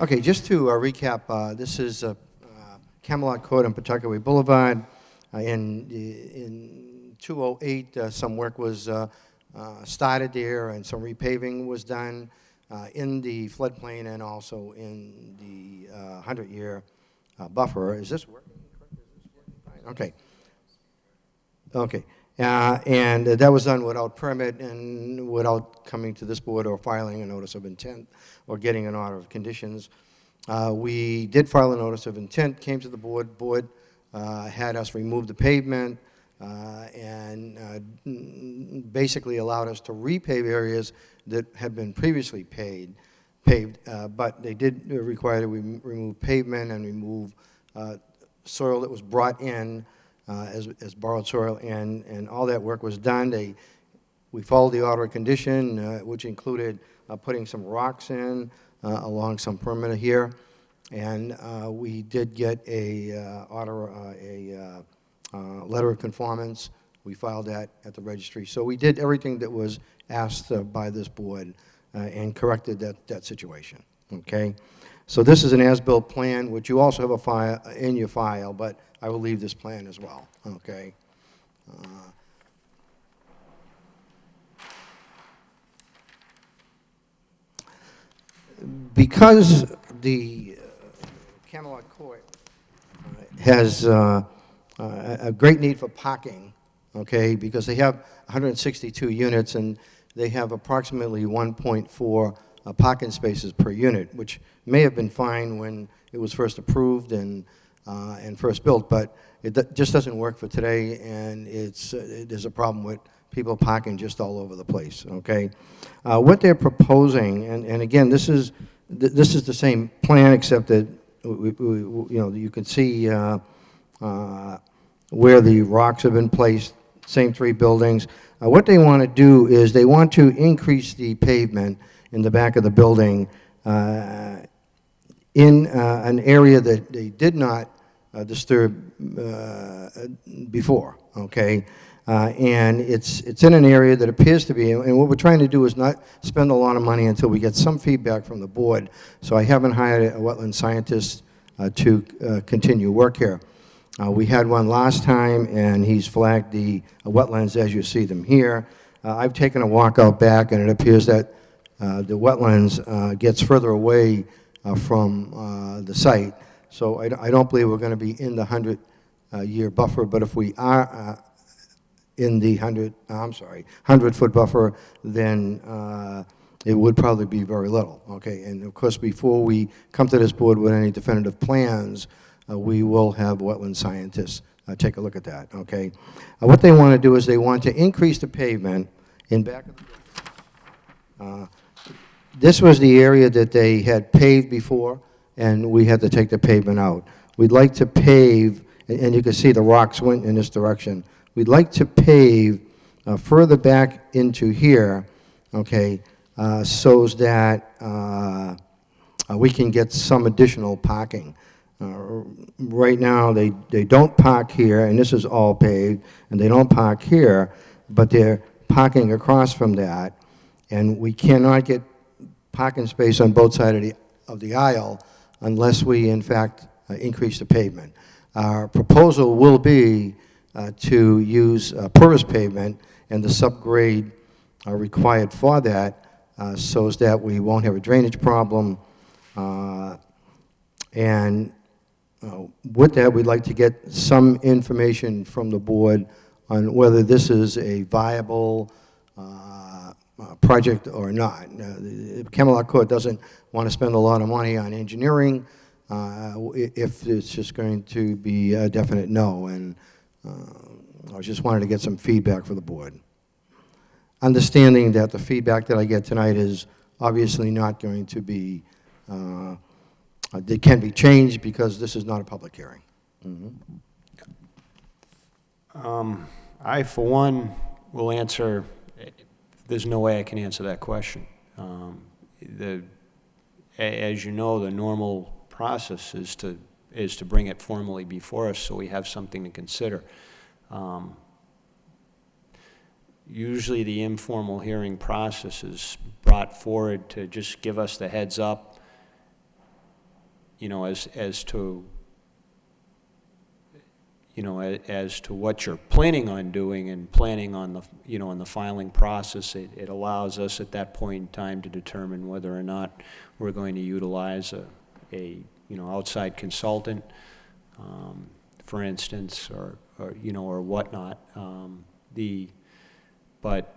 Okay, just to recap, this is Camelot Court and Pawtucket Boulevard. In 2008, some work was started there and some repaving was done in the floodplain and also in the 100-year buffer. Is this working? Okay. Okay. And that was done without permit and without coming to this board or filing a notice of intent or getting an order of conditions. We did file a notice of intent, came to the board had us remove the pavement and basically allowed us to repave areas that had been previously paved, but they did require that we remove pavement and remove soil that was brought in as borrowed soil, and all that work was done. We followed the order of condition, which included putting some rocks in along some perimeter here, and we did get a letter of conformance. We filed that at the registry. So we did everything that was asked by this board and corrected that situation. Okay. So this is an as-built plan, which you also have a file in your file, but I will leave this plan as well, okay? Because the Camelot Court has a great need for parking, okay, because they have 162 units and they have approximately 1.4 parking spaces per unit, which may have been fine when it was first approved and first built, but it just doesn't work for today, and there's a problem with people parking just all over the place. Okay, what they're proposing, and again, this is the same plan, except that you can see where the rocks have been placed. Same three buildings. What they want to do is they want to increase the pavement in the back of the building in an area that they did not disturb before, okay? And it's in an area that appears to be, and what we're trying to do is not spend a lot of money until we get some feedback from the board. So I haven't hired a wetland scientist to continue work here. We had one last time, and he's flagged the wetlands as you see them here. I've taken a walk out back, and it appears that the wetlands gets further away from the site. So I don't believe we're going to be in the 100-year buffer, but if we are in the 100-foot buffer, then it would probably be very little, okay? And of course, before we come to this board with any definitive plans, we will have wetland scientists take a look at that, okay? What they want to do is they want to increase the pavement in back of the building. This was the area that they had paved before, and we had to take the pavement out. We'd like to pave, and you can see the rocks went in this direction. We'd like to pave further back into here, okay, so that we can get some additional parking. Right now, they don't park here, and this is all paved, and they don't park here, but they're parking across from that, and we cannot get parking space on both sides of the aisle unless we, in fact, increase the pavement. Our proposal will be to use porous pavement, and the subgrade required for that so that we won't have a drainage problem. And with that, we'd like to get some information from the board on whether this is a viable project or not. The Camelot Court doesn't want to spend a lot of money on engineering if it's just going to be a definite no, and I just wanted to get some feedback for the board. Understanding that the feedback that I get tonight is obviously not going to be they can be changed because this is not a public hearing. I, for one, will answer, there's no way I can answer that question. As you know, the normal process is to bring it formally before us so we have something to consider. Usually the informal hearing process is brought forward to just give us the heads up, as to what you're planning on doing and planning on the filing process. It allows us at that point in time to determine whether or not we're going to utilize a outside consultant, for instance, or whatnot. But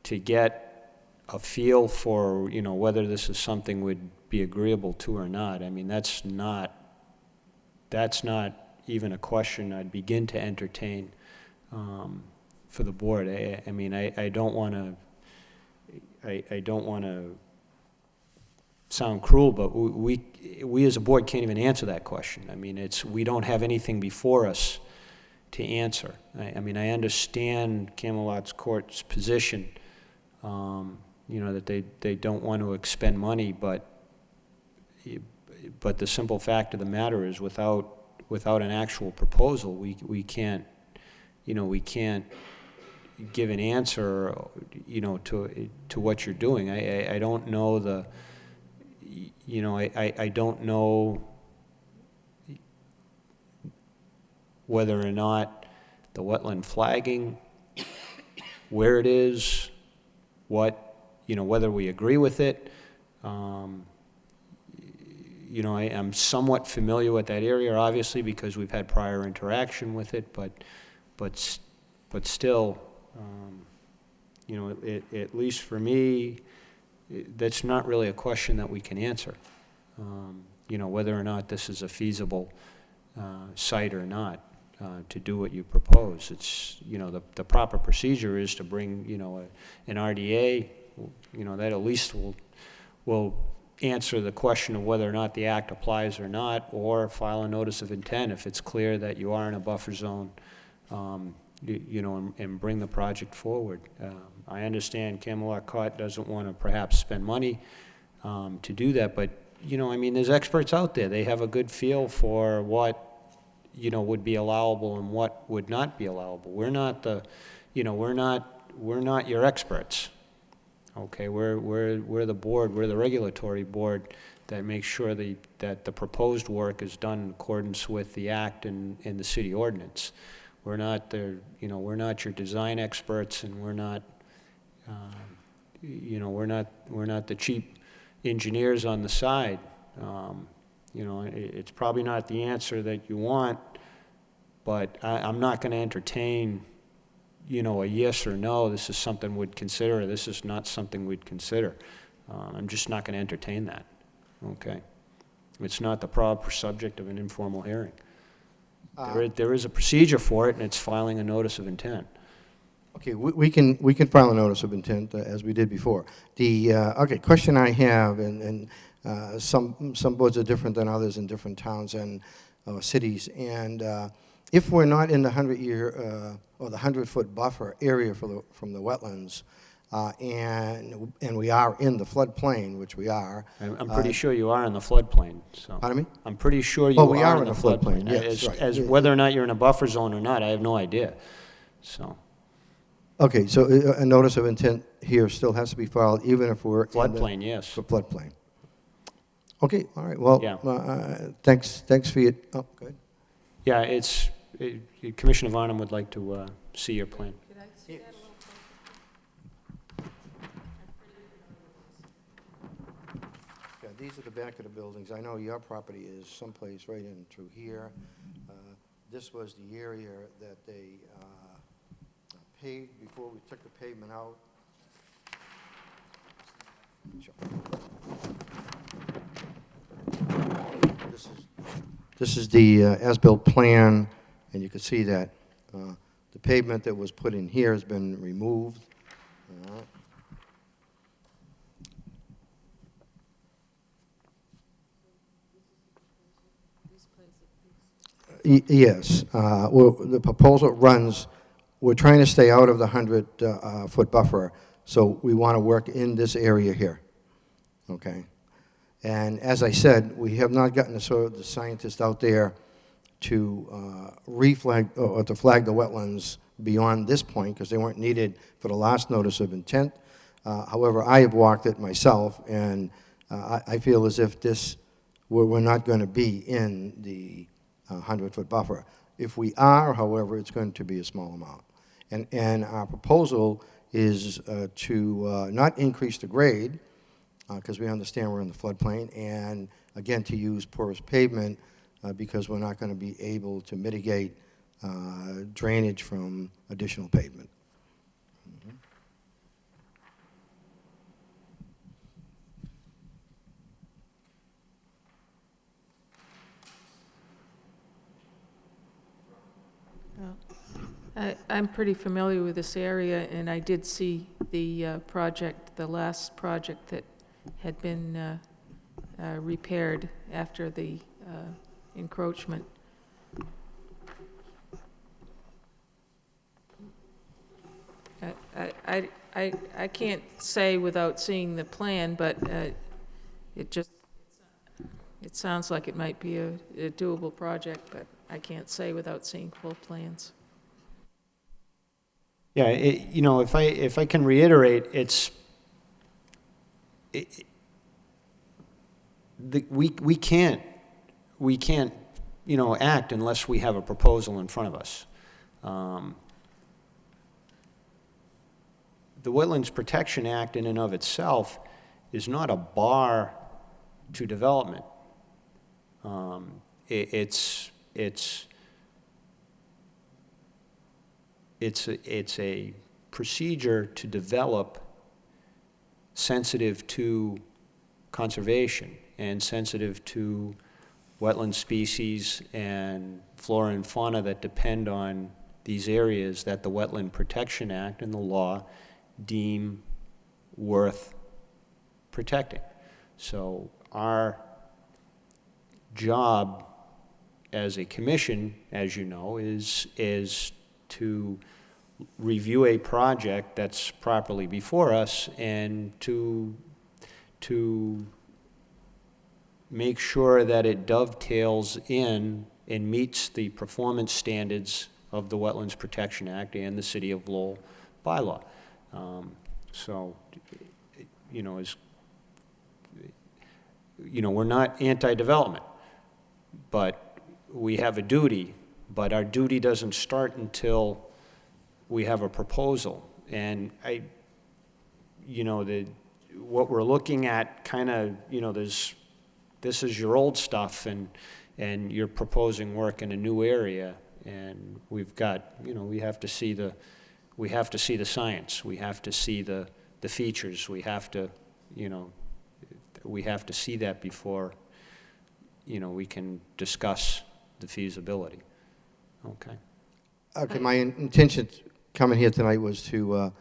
to get a feel for, whether this is something would be agreeable to or not, I mean, that's not even a question I'd begin to entertain for the board. I mean, I don't want to sound cruel, but we as a board can't even answer that question. I mean, we don't have anything before us to answer. I mean, I understand Camelot's Court's position, that they don't want to expend money, but the simple fact of the matter is without an actual proposal, we can't give an answer, to what you're doing. I don't know I don't know whether or not the wetland flagging, where it is, whether we agree with it. I'm somewhat familiar with that area, obviously, because we've had prior interaction with it, but still, at least for me, that's not really a question that we can answer. Whether or not this is a feasible site or not to do what you propose. It's, the proper procedure is to bring, an RDA, that at least will answer the question of whether or not the act applies or not, or file a notice of intent if it's clear that you are in a buffer zone, and bring the project forward. I understand Camelot Court doesn't want to perhaps spend money to do that, but, I mean, there's experts out there. They have a good feel for what, would be allowable and what would not be allowable. We're not we're not your experts. Okay, we're the board, we're the regulatory board that makes sure that the proposed work is done in accordance with the act and the city ordinance. We're not we're not your design experts, and we're not, we're not the cheap engineers on the side. It's probably not the answer that you want, but I'm not going to entertain a yes or no, this is something we'd consider, or this is not something we'd consider. I'm just not going to entertain that, okay? It's not the proper subject of an informal hearing. There is a procedure for it, and it's filing a notice of intent. Okay, we can file a notice of intent, as we did before. The question I have, and some boards are different than others in different towns and cities, and if we're not in the 100-year or the 100-foot buffer area from the wetlands, and we are in the floodplain, which we are. I'm pretty sure you are in the floodplain. So. Pardon me? I'm pretty sure you we are in the floodplain. Yes, right. As whether or not you're in a buffer zone or not, I have no idea. So. Okay, so a notice of intent here still has to be filed, even if we're floodplain, yes. For floodplain. Okay, all right. Well, yeah. Thanks for your. Oh, go ahead. Yeah, Commissioner Varnum would like to see your plan. Could I see that a little closer? Yeah, these are the back of the buildings. I know your property is someplace right in through here. This was the area that they paved before we took the pavement out. Sure. This is the as-built plan, and you can see that the pavement that was put in here has been removed. Yes. Well, the proposal runs, we're trying to stay out of the 100-foot buffer, so we want to work in this area here, okay? And as I said, we have not gotten the scientist out there to reflag, or to flag the wetlands beyond this point, because they weren't needed for the last notice of intent. However, I have walked it myself, and I feel as if we're not going to be in the 100-foot buffer. If we are, however, it's going to be a small amount. And our proposal is to not increase the grade, because we understand we're in the floodplain, and again, to use porous pavement, because we're not going to be able to mitigate drainage from additional pavement. I'm pretty familiar with this area, and I did see the project, the last project that had been repaired after the encroachment. I can't say without seeing the plan, but it sounds like it might be a doable project, but I can't say without seeing full plans. Yeah, if I can reiterate, we can't act unless we have a proposal in front of us. The Wetlands Protection Act in and of itself is not a bar to development. It's a procedure to develop sensitive to conservation and sensitive to wetland species and flora and fauna that depend on these areas that the Wetland Protection Act and the law deem worth protecting. So our job as a commission, as you know, is to review a project that's properly before us and to make sure that it dovetails in and meets the performance standards of the Wetlands Protection Act and the City of Lowell bylaw. We're not anti-development, but we have a duty, but our duty doesn't start until we have a proposal. And what we're looking at kind of, this is your old stuff, and you're proposing work in a new area, and we've got, we have to see the science, we have to see the features, we have to see that before, we can discuss the feasibility. Okay. Okay, my intention coming here tonight was to,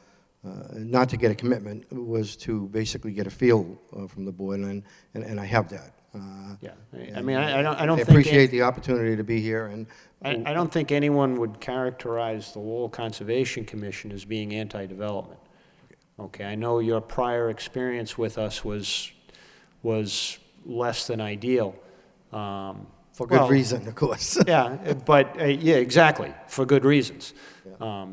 not to get a commitment, was to basically get a feel from the board, and I have that. Yeah, I mean, I don't think... I appreciate the opportunity to be here, and... I don't think anyone would characterize the Lowell Conservation Commission as being anti-development. Okay, I know your prior experience with us was less than ideal. For good reason, of course. Yeah, but, yeah, exactly, for good reasons. Yeah.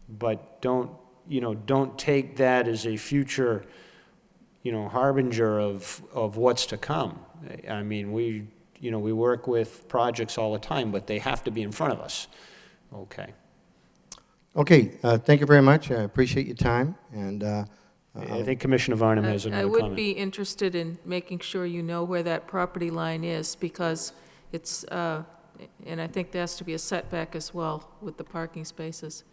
But don't take that as a future, harbinger of what's to come. I mean, we work with projects all the time, but they have to be in front of us. Okay. Okay, thank you very much. I appreciate your time, and... I think Commissioner Varnum has another comment. I would be interested in making sure you know where that property line is, because it's, and I think there has to be a setback as well with the parking spaces.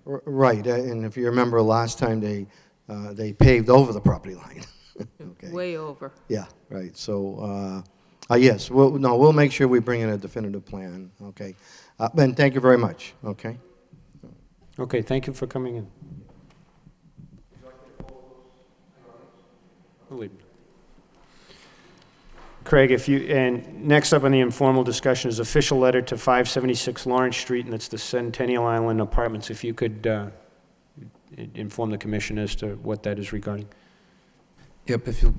Right, and if you remember last time, they paved over the property line. Okay. Way over. Yeah, right, so, yes, we'll make sure we bring in a definitive plan, okay? And thank you very much, okay? Okay, thank you for coming in. Craig, and next up on the informal discussion is official letter to 576 Lawrence Street, and that's the Centennial Island Apartments. If you could inform the commission as to what that is regarding. Yep, if you'll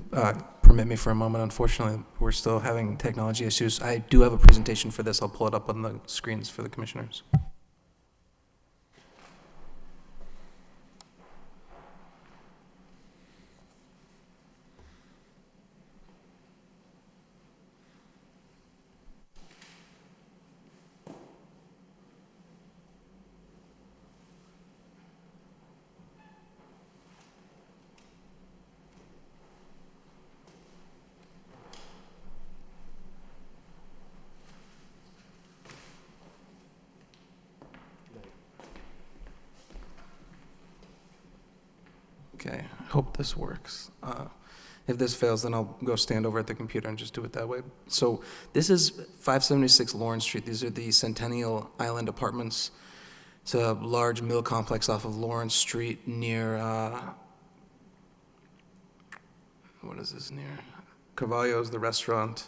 permit me for a moment. Unfortunately, we're still having technology issues. I do have a presentation for this. I'll pull it up on the screens for the commissioners. Okay, I hope this works. If this fails, then I'll go stand over at the computer and just do it that way. So this is 576 Lawrence Street. These are the Centennial Island Apartments. It's a large mill complex off of Lawrence Street near, what is this near? Carvalho's, the restaurant.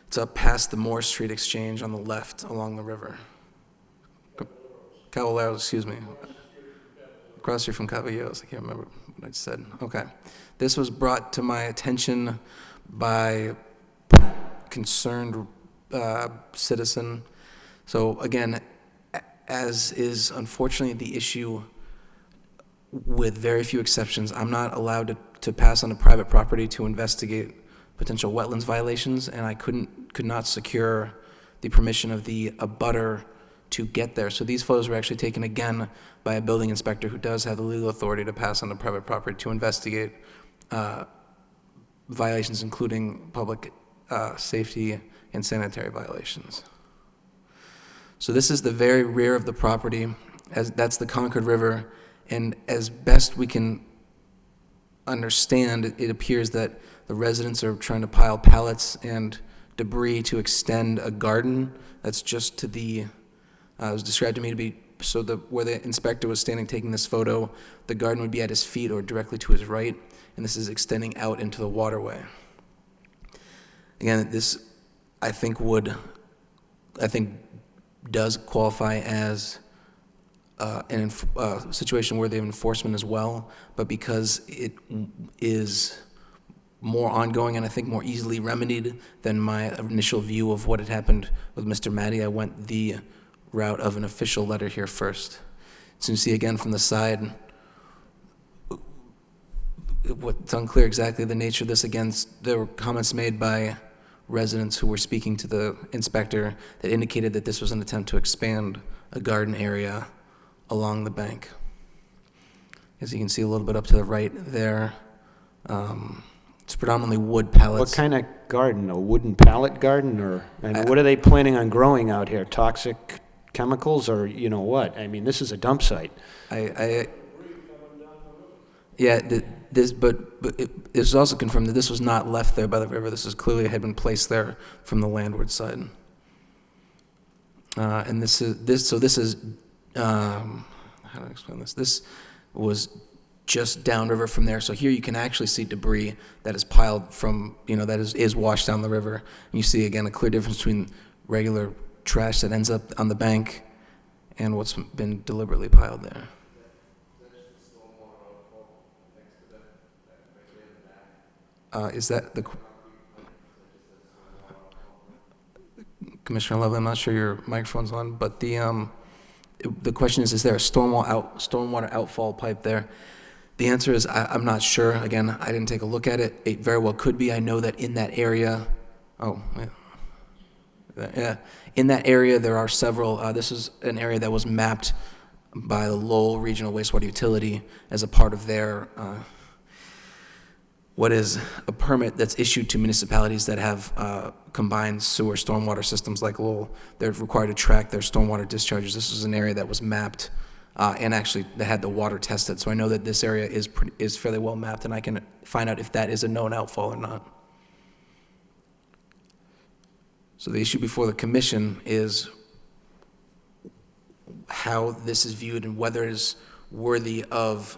It's up past the Moore Street Exchange on the left along the river. Caballeros, excuse me. Across here from Caballeros, I can't remember what I said. Okay. This was brought to my attention by concerned citizen. So again, as is unfortunately the issue with very few exceptions, I'm not allowed to pass on a private property to investigate potential wetlands violations, and I could not secure the permission of the abutter to get there. So these photos were actually taken again by a building inspector who does have the legal authority to pass on the private property to investigate violations, including public safety and sanitary violations. So this is the very rear of the property, that's the Concord River, and as best we can understand, it appears that the residents are trying to pile pallets and debris to extend a garden that's just to the it was described to me to be, so where the inspector was standing taking this photo, the garden would be at his feet or directly to his right, and this is extending out into the waterway. Again, this, I think does qualify as a situation worthy of enforcement as well, but because it is more ongoing and I think more easily remedied than my initial view of what had happened with Mr. Matty, I went the route of an official letter here first. So you see again from the side, it's unclear exactly the nature of this. Again, there were comments made by residents who were speaking to the inspector that indicated that this was an attempt to expand a garden area along the bank. As you can see a little bit up to the right there, it's predominantly wood pallets. What kind of garden? A wooden pallet garden, and what are they planning on growing out here? Toxic chemicals, or you know what? I mean, this is a dump site. Yeah, but it was also confirmed that this was not left there by the river. This is clearly had been placed there from the landward side. And this is how do I explain this? This was just downriver from there. So here you can actually see debris that is piled from, that is washed down the river. And you see again a clear difference between regular trash that ends up on the bank and what's been deliberately piled there. Is that the Commissioner Lowell? I'm not sure your microphone's on, but the question is there a stormwater outfall pipe there? The answer is I'm not sure. Again, I didn't take a look at it. It very well could be. I know that in that area, in that area there are several. This is an area that was mapped by the Lowell Regional Wastewater Utility as a part of their what is a permit that's issued to municipalities that have combined sewer stormwater systems like Lowell. They're required to track their stormwater discharges. This was an area that was mapped and actually they had the water tested. So I know that this area is fairly well mapped, and I can find out if that is a known outfall or not. So the issue before the commission is how this is viewed and whether it is worthy of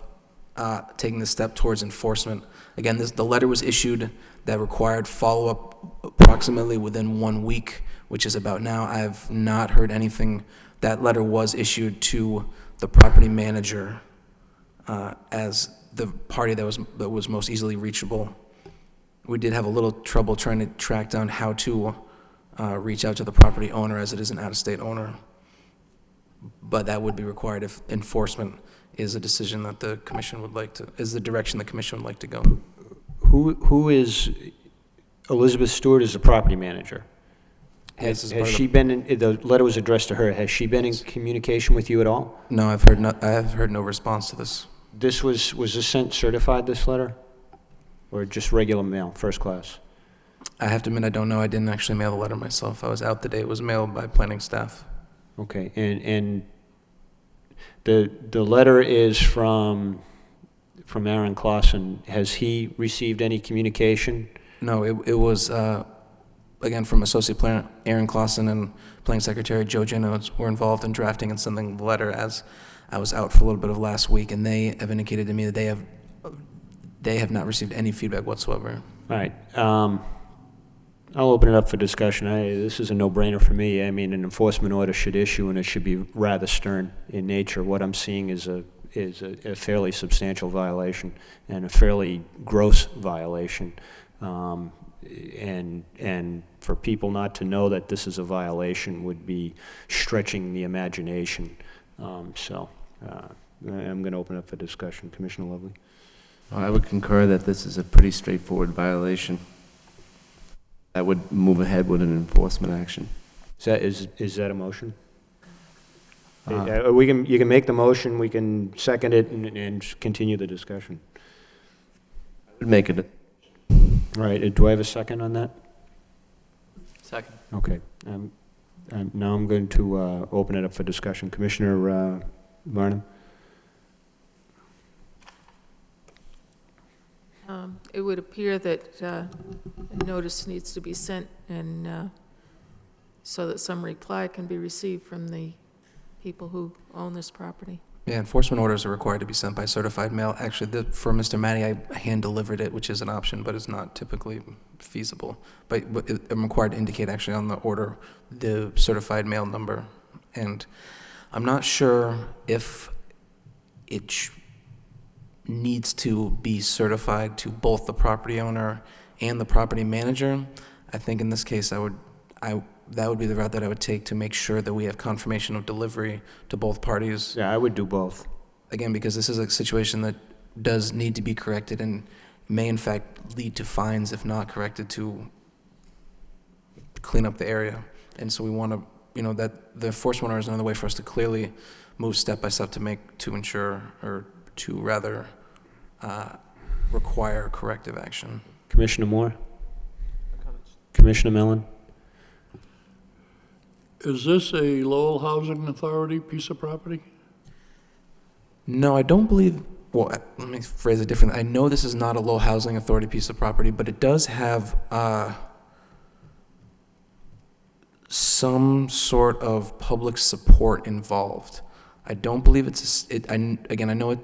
taking the step towards enforcement. Again, the letter was issued that required follow-up approximately within 1 week, which is about now. I have not heard anything. That letter was issued to the property manager as the party that was most easily reachable. We did have a little trouble trying to track down how to reach out to the property owner, as it is an out-of-state owner. But that would be required if enforcement is a decision that the commission would like to, is the direction the commission would like to go. Who is, Elizabeth Stewart is the property manager? Yes, as Has part of she been, the letter was addressed to her, has she been in communication with you at all? No, I have heard no response to this. Was this sent certified, this letter? Or just regular mail, first class? I have to admit, I don't know. I didn't actually mail the letter myself. I was out the day it was mailed by planning staff. Okay, and the letter is from Aaron Clausen. Has he received any communication? No, it was, again, from Associate Planner Aaron Clausen and Planning Secretary Joe Jennings were involved in drafting and sending the letter as I was out for a little bit of last week, and they have indicated to me that they have not received any feedback whatsoever. All right. I'll open it up for discussion. This is a no-brainer for me. I mean, an enforcement order should issue, and it should be rather stern in nature. What I'm seeing is a fairly substantial violation and a fairly gross violation. And for people not to know that this is a violation would be stretching the imagination. I'm going to open up for discussion. Commissioner Lovely. I would concur that this is a pretty straightforward violation. I would move ahead with an enforcement action. Is that a motion? You can make the motion, we can second it and continue the discussion. I would make it. All right, do I have a second on that? Second. Okay. Now I'm going to open it up for discussion. Commissioner Varnum? It would appear that a notice needs to be sent and so that some reply can be received from the people who own this property. Yeah, enforcement orders are required to be sent by certified mail. Actually, for Mr. Matty, I hand-delivered it, which is an option, but it's not typically feasible. But I'm required to indicate actually on the order the certified mail number. And I'm not sure if it needs to be certified to both the property owner and the property manager. I think in this case, that would be the route that I would take to make sure that we have confirmation of delivery to both parties. Yeah, I would do both. Again, because this is a situation that does need to be corrected and may in fact lead to fines if not corrected to clean up the area. And so we want to, that the enforcement order is another way for us to clearly move step by step to ensure, or to rather require corrective action. Commissioner Moore? Commissioner Mellon? Is this a Lowell Housing Authority piece of property? No, I don't believe, well, let me phrase it differently. I know this is not a Lowell Housing Authority piece of property, but it does have some sort of public support involved. I don't believe again, I know it,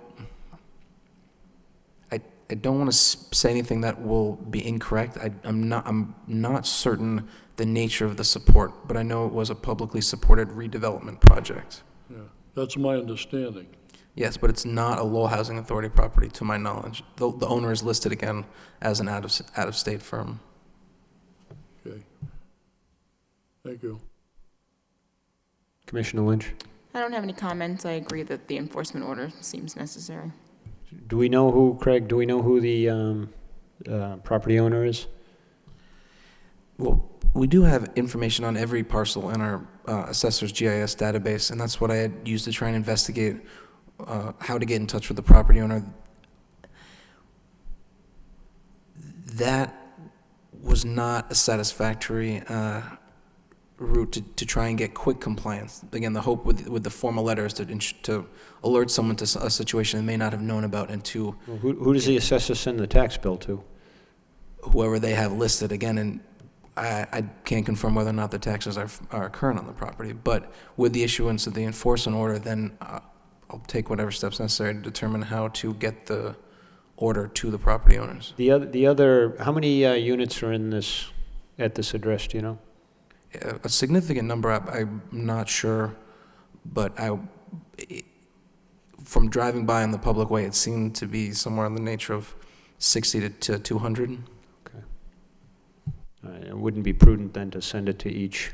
I don't want to say anything that will be incorrect. I'm not certain the nature of the support, but I know it was a publicly supported redevelopment project. Yeah, that's my understanding. Yes, but it's not a Lowell Housing Authority property, to my knowledge. The owner is listed again as an out-of-state firm. Okay. Thank you. Commissioner Lynch? I don't have any comments. I agree that the enforcement order seems necessary. Do we know who the property owner is? Well, we do have information on every parcel in our assessor's GIS database, and that's what I had used to try and investigate how to get in touch with the property owner. That was not a satisfactory route to try and get quick compliance. Again, the hope with the formal letter is to alert someone to a situation they may not have known about, and to... Well, who does the assessor send the tax bill to? Whoever they have listed, again, and I can't confirm whether or not the taxes are current on the property, but with the issuance of the enforcement order, then I'll take whatever steps necessary to determine how to get the order to the property owners. The other, how many units are in this at this address, do you know? A significant number, I'm not sure, but from driving by on the public way, it seemed to be somewhere in the nature of 60 to 200. Okay. All right, it wouldn't be prudent then to send it to each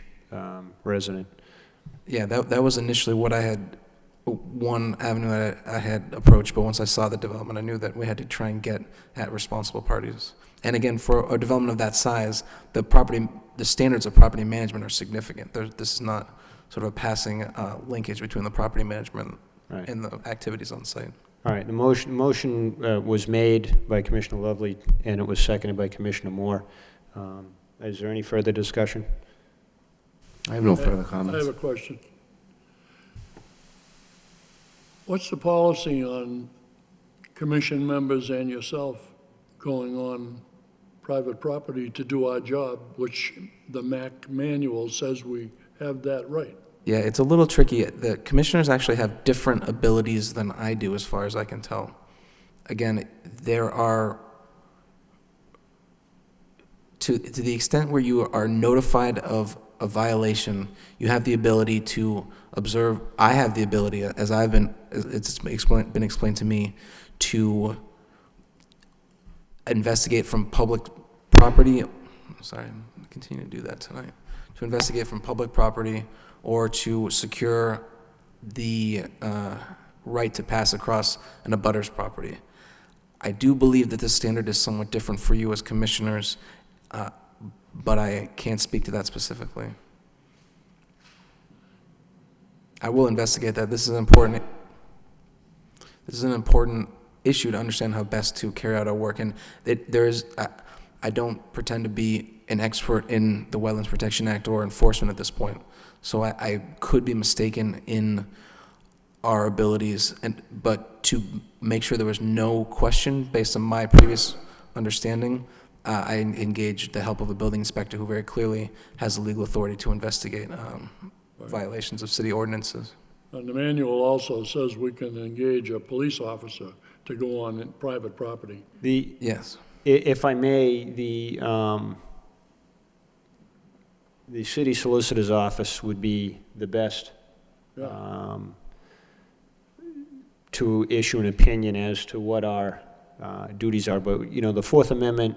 resident. Yeah, that was initially what I had, one avenue that I had approached, but once I saw the development, I knew that we had to try and get at responsible parties. And again, for a development of that size, the standards of property management are significant. This is not sort of a passing linkage between the property management Right. and the activities on site. All right, the motion was made by Commissioner Lovely, and it was seconded by Commissioner Moore. Is there any further discussion? I have no further I have comments. a question. What's the policy on commission members and yourself going on private property to do our job, which the MAC manual says we have that right? Yeah, it's a little tricky. The commissioners actually have different abilities than I do, as far as I can tell. Again, there are, to the extent where you are notified of a violation, you have the ability to observe. I have the ability, as it's been explained to me, to investigate from public property. Sorry, I'm going to continue to do that tonight. To investigate from public property, or to secure the right to pass across an abutter's property. I do believe that this standard is somewhat different for you as commissioners, but I can't speak to that specifically. I will investigate that. This is important. This is an important issue to understand how best to carry out our work. And I don't pretend to be an expert in the Wetlands Protection Act or enforcement at this point. So I could be mistaken in our abilities, but to make sure there was no question based on my previous understanding, I engaged the help of a building inspector who very clearly has the legal authority to investigate violations of city ordinances. And the manual also says we can engage a police officer to go on private property. Yes. If I may, the city solicitor's office would be the best to issue an opinion as to what our duties are. But, the Fourth Amendment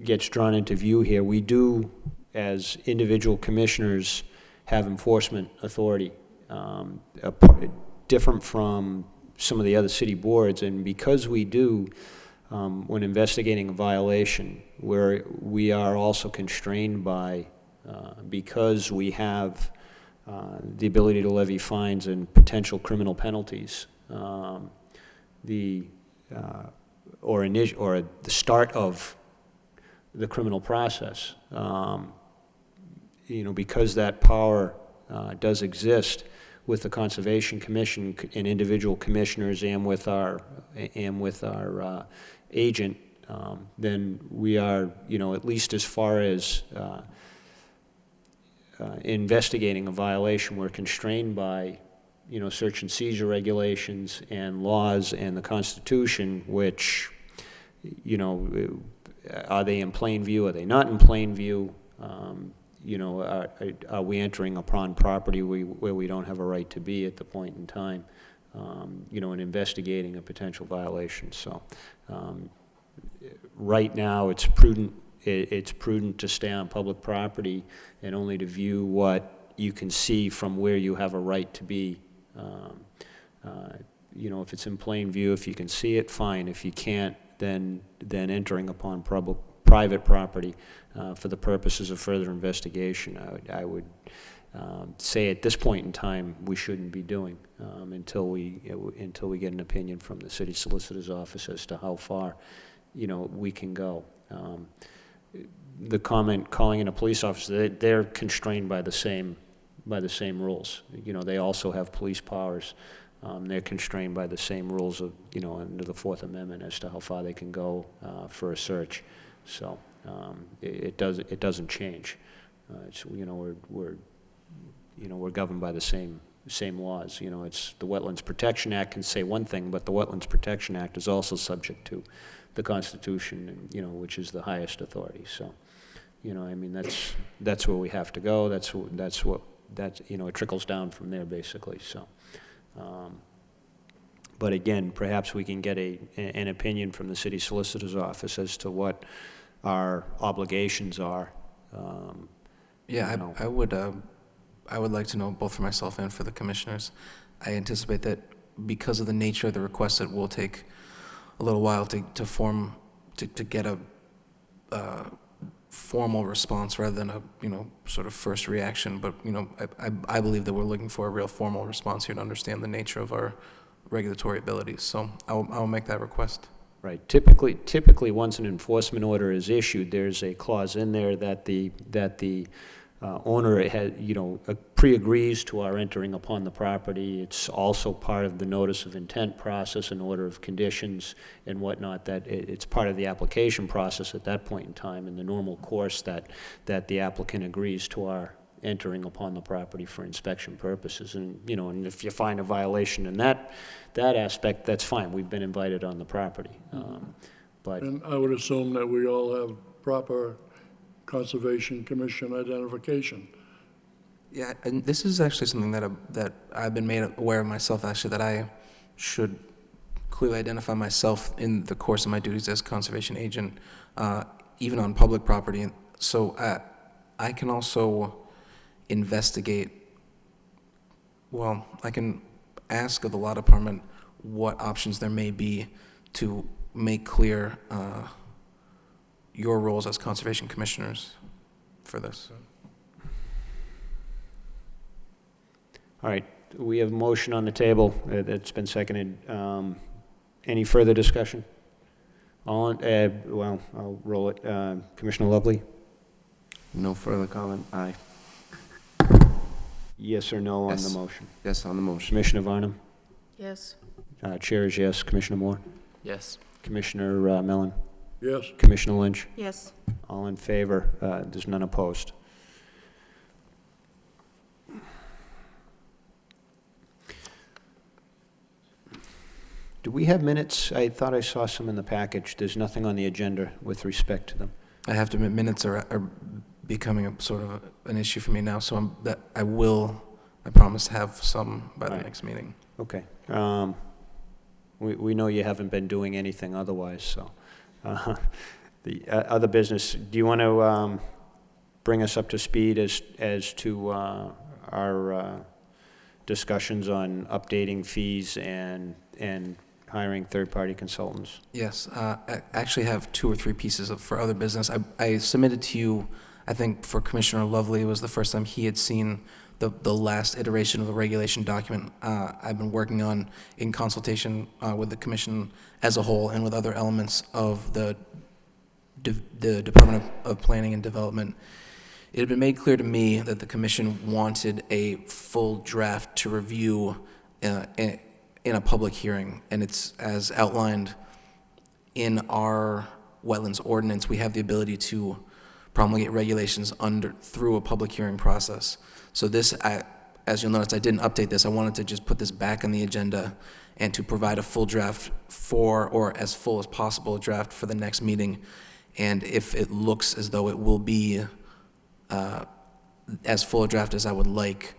gets drawn into view here. We do, as individual commissioners, have enforcement authority, different from some of the other city boards. And because we do, when investigating a violation, we are also constrained by, because we have the ability to levy fines and potential criminal penalties, or the start of the criminal process. Because that power does exist with the Conservation Commission and individual commissioners and with our agent, then we are, at least as far as investigating a violation, we're constrained by, search and seizure regulations and laws and the Constitution, which, are they in plain view? Are they not in plain view? Are we entering upon property where we don't have a right to be at the point in time, and investigating a potential violation? So right now, it's prudent to stay on public property and only to view what you can see from where you have a right to be. If it's in plain view, if you can see it, fine. If you can't, then entering upon private property for the purposes of further investigation, I would say at this point in time we shouldn't be doing until we get an opinion from the city solicitor's office as to how far we can go. The comment calling in a police officer, they're constrained by the same rules. They also have police powers. They're constrained by the same rules of, under the Fourth Amendment as to how far they can go for a search. So it doesn't change. We're governed by the same laws. It's the Wetlands Protection Act can say one thing, but the Wetlands Protection Act is also subject to the Constitution, which is the highest authority. So, You know, I mean, that's where we have to go, it trickles down from there, basically, so. But again, perhaps we can get an opinion from the city solicitor's office as to what our obligations are. Yeah, I would like to know both for myself and for the commissioners. I anticipate that because of the nature of the request, it will take a little while to get a formal response rather than a, sort of first reaction. But, I believe that we're looking for a real formal response here to understand the nature of our regulatory abilities. So I'll make that request. Right. Typically, once an enforcement order is issued, there's a clause in there that the owner has, pre-agrees to our entering upon the property. It's also part of the notice of intent process and order of conditions and whatnot, that it's part of the application process at that point in time, in the normal course that the applicant agrees to our entering upon the property for inspection purposes. And, and if you find a violation in that aspect, that's fine. We've been invited on the property. But And I would assume that we all have proper Conservation Commission identification. Yeah, and this is actually something that I've been made aware of myself, actually, that I should clearly identify myself in the course of my duties as conservation agent, even on public property. And so I can also investigate, I can ask of the law department what options there may be to make clear your roles as conservation commissioners for this. all right, we have a motion on the table. It's been seconded. Any further discussion? I'll roll it. Commissioner Lovely? No further comment. Aye. Yes or no on Yes. the motion? Yes on the motion. Commissioner Varnum? Yes. Chair is yes. Commissioner Moore? Yes. Commissioner Mellon? Yes, Commissioner Lynch? Yes. All in favor? There's none opposed. Do we have minutes? I thought I saw some in the package. There's nothing on the agenda with respect to them. I have to admit, minutes are becoming a sort of an issue for me now, so I promise to have some by the All right. next meeting. Okay. We know you haven't been doing anything otherwise, so. The other business, do you want to bring us up to speed as to our discussions on updating fees and hiring third-party consultants? Yes, I actually have 2 or 3 pieces for other business. I submitted to you, I think for Commissioner Lovely, it was the first time he had seen the last iteration of the regulation document I've been working on in consultation with the commission as a whole and with other elements of the Department of Planning and Development. It had been made clear to me that the commission wanted a full draft to review in a public hearing, and it's as outlined in our wetlands ordinance. We have the ability to promulgate regulations through a public hearing process. So this, as you'll notice, I didn't update this. I wanted to just put this back on the agenda and to provide a full draft or as full as possible draft for the next meeting. And if it looks as though it will be as full a draft as I would like,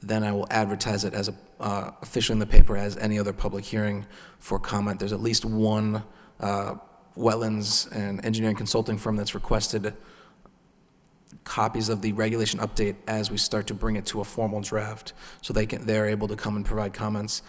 then I will advertise it as officially in the paper as any other public hearing for comment. There's at least one wetlands and engineering consulting firm that's requested copies of the regulation update as we start to bring it to a formal draft, so they're able to come and provide comments.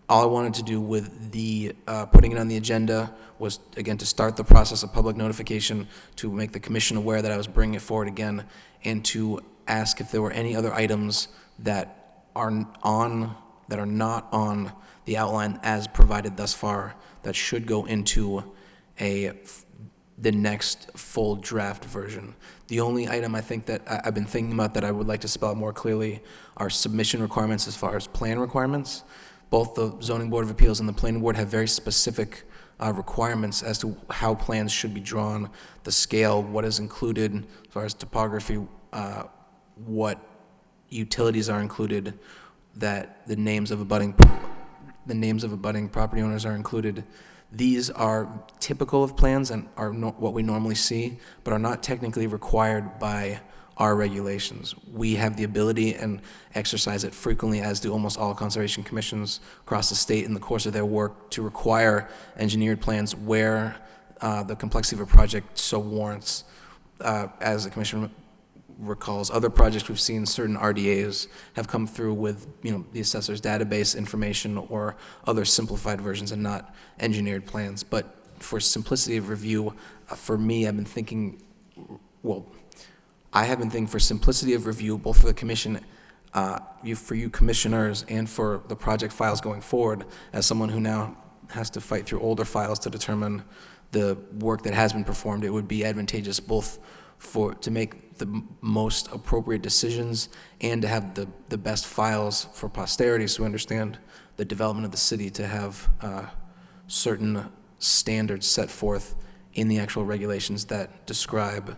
All I wanted to do with the putting it on the agenda was, again, to start the process of public notification, to make the commission aware that I was bringing it forward again, and to ask if there were any other items that are not on the outline as provided thus far that should go into the next full draft version. The only item I think that I've been thinking about that I would like to spell out more clearly are submission requirements as far as plan requirements. Both the Zoning Board of Appeals and the Planning Board have very specific requirements as to how plans should be drawn, the scale, what is included as far as topography, what utilities are included, that the names of abutting property owners are included, These are typical of plans and are what we normally see, but are not technically required by our regulations. We have the ability and exercise it frequently, as do almost all conservation commissions across the state in the course of their work, to require engineered plans where the complexity of a project so warrants. As the commission recalls, other projects we've seen, certain RDAs have come through with, the assessor's database information or other simplified versions and not engineered plans. But for simplicity of review, for me, I've been thinking, for simplicity of review, both for the commission, for you commissioners, and for the project files going forward, as someone who now has to fight through older files to determine the work that has been performed, it would be advantageous both to make the most appropriate decisions and to have the best files for posterity, so we understand the development of the city, to have certain standards set forth in the actual regulations that describe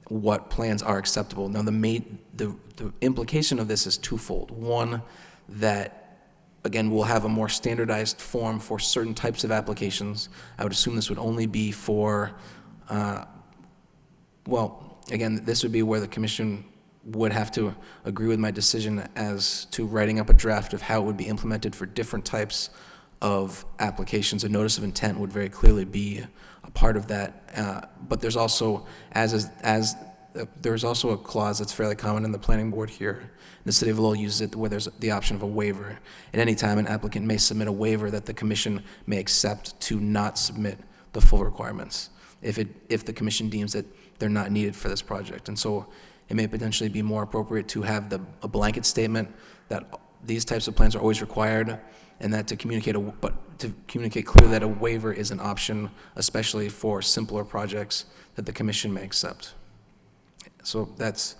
what plans are acceptable. Now, the implication of this is twofold. One, that, again, we'll have a more standardized form for certain types of applications. I would assume this would only be for, again, this would be where the commission would have to agree with my decision as to writing up a draft of how it would be implemented for different types of applications. A notice of intent would very clearly be a part of that, but there's also, there's also a clause that's fairly common in the planning board here. The city of Lowell uses it where there's the option of a waiver. At any time, an applicant may submit a waiver that the commission may accept to not submit the full requirements if the commission deems that they're not needed for this project. And so it may potentially be more appropriate to have a blanket statement that these types of plans are always required, and that to communicate clearly that a waiver is an option, especially for simpler projects that the commission may accept. So that's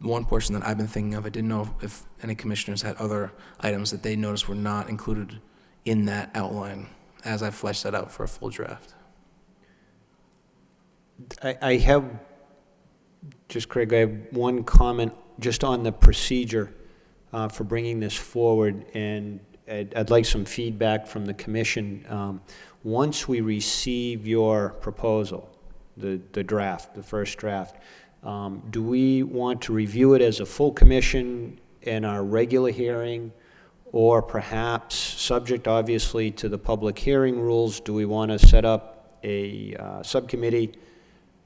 one portion that I've been thinking of. I didn't know if any commissioners had other items that they noticed were not included in that outline as I fleshed that out for a full draft. I have, Craig, I have one comment just on the procedure for bringing this forward, and I'd like some feedback from the commission. Once we receive your proposal, the draft, the first draft, do we want to review it as a full commission in our regular hearing, or perhaps, subject obviously to the public hearing rules, do we want to set up a subcommittee?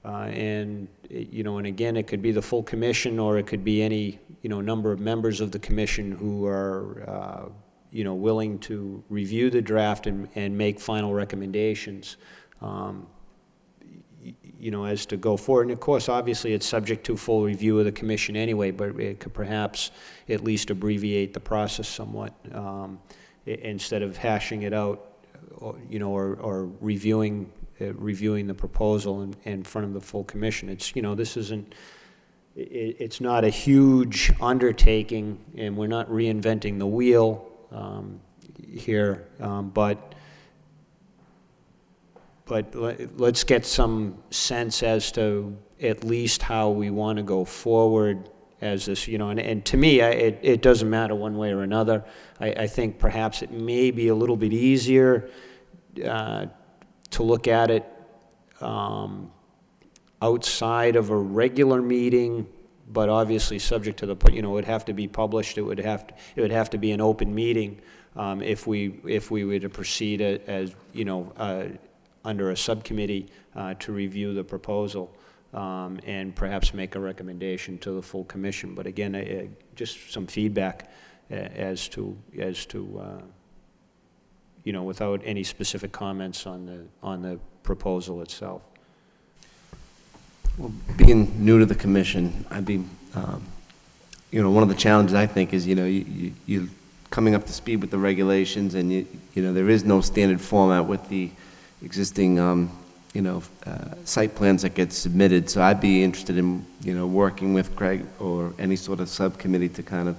And again, it could be the full commission, or it could be any, number of members of the commission who are, willing to review the draft and make final recommendations, as to go forward. And of course, obviously, it's subject to full review of the commission anyway, but it could perhaps at least abbreviate the process somewhat, instead of hashing it out, or reviewing the proposal in front of the full commission. It's, this isn't, it's not a huge undertaking, and we're not reinventing the wheel here, but let's get some sense as to at least how we want to go forward as this, and to me, it doesn't matter one way or another. I think perhaps it may be a little bit easier to look at it outside of a regular meeting, but obviously subject to the, it would have to be published. It would have to be an open meeting if we were to proceed as under a subcommittee to review the proposal and perhaps make a recommendation to the full commission. But again, just some feedback as to without any specific comments on the proposal itself. Well, being new to the commission, I'd be, one of the challenges I think is, you're coming up to speed with the regulations, and there is no standard format with the existing, site plans that get submitted. So I'd be interested in, working with Craig or any sort of subcommittee to kind of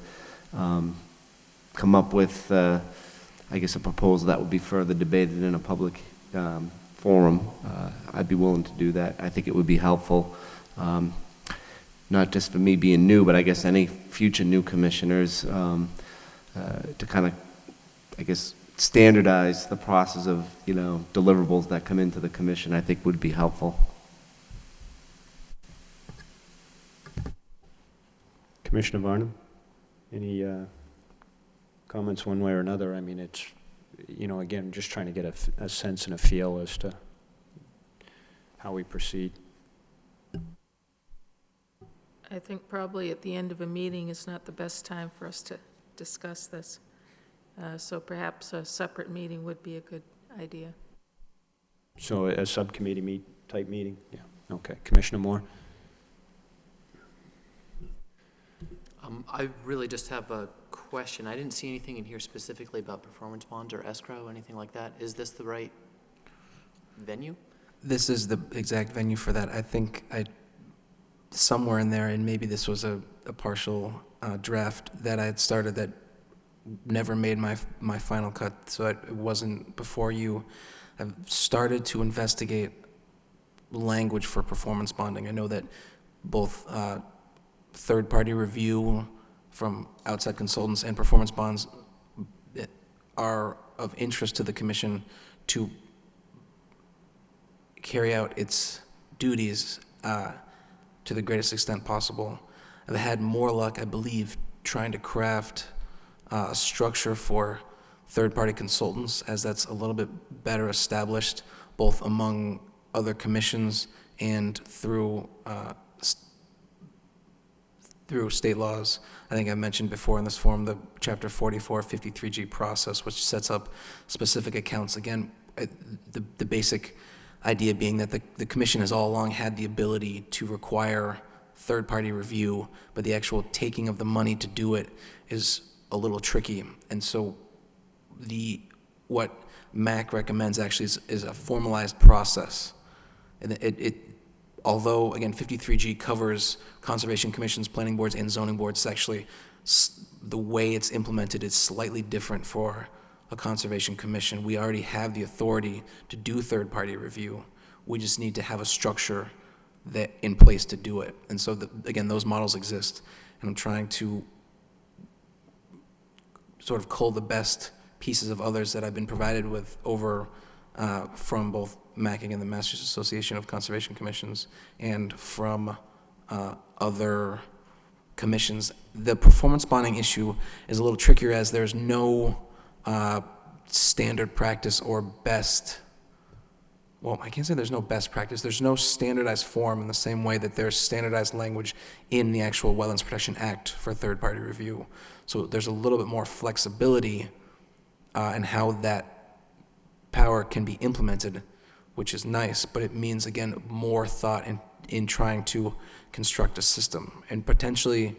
come up with, I guess, a proposal that would be further debated in a public forum. I'd be willing to do that. I think it would be helpful, not just for me being new, but I guess any future new commissioners to kind of, I guess, standardize the process of, deliverables that come into the commission, I think would be helpful. Commissioner Varnum, any comments one way or another? I mean, it's, again, just trying to get a sense and a feel as to how we proceed. I think probably at the end of a meeting is not the best time for us to discuss this. So perhaps a separate meeting would be a good idea. So a subcommittee type meeting? Yeah, okay. Commissioner Moore? I really just have a question. I didn't see anything in here specifically about performance bonds or escrow, anything like that. Is this the right venue? This is the exact venue for that. I think somewhere in there, and maybe this was a partial draft that I had started that never made my final cut, so it wasn't before you. I've started to investigate language for performance bonding. I know that both third-party review from outside consultants and performance bonds are of interest to the commission to carry out its duties to the greatest extent possible. I've had more luck, I believe, trying to craft a structure for third-party consultants, as that's a little bit better established both among other commissions and through state laws. I think I mentioned before in this forum the Chapter 44 53G process, which sets up specific accounts. Again, the basic idea being that the commission has all along had the ability to require third-party review, but the actual taking of the money to do it is a little tricky. And so what MAC recommends actually is a formalized process. And although, again, 53G covers conservation commissions, planning boards, and zoning boards, it's actually the way it's implemented is slightly different for a conservation commission. We already have the authority to do third-party review. We just need to have a structure that in place to do it. And so, again, those models exist. And I'm trying to sort of cull the best pieces of others that I've been provided with over from both MACing and the Massachusetts Association of Conservation Commissions and from other commissions. The performance bonding issue is a little trickier as there's no standard practice or best, well, I can't say there's no best practice. There's no standardized form in the same way that there's standardized language in the actual Wetlands Protection Act for third-party review. So there's a little bit more flexibility in how that power can be implemented, which is nice, but it means, again, more thought in trying to construct a system. And potentially,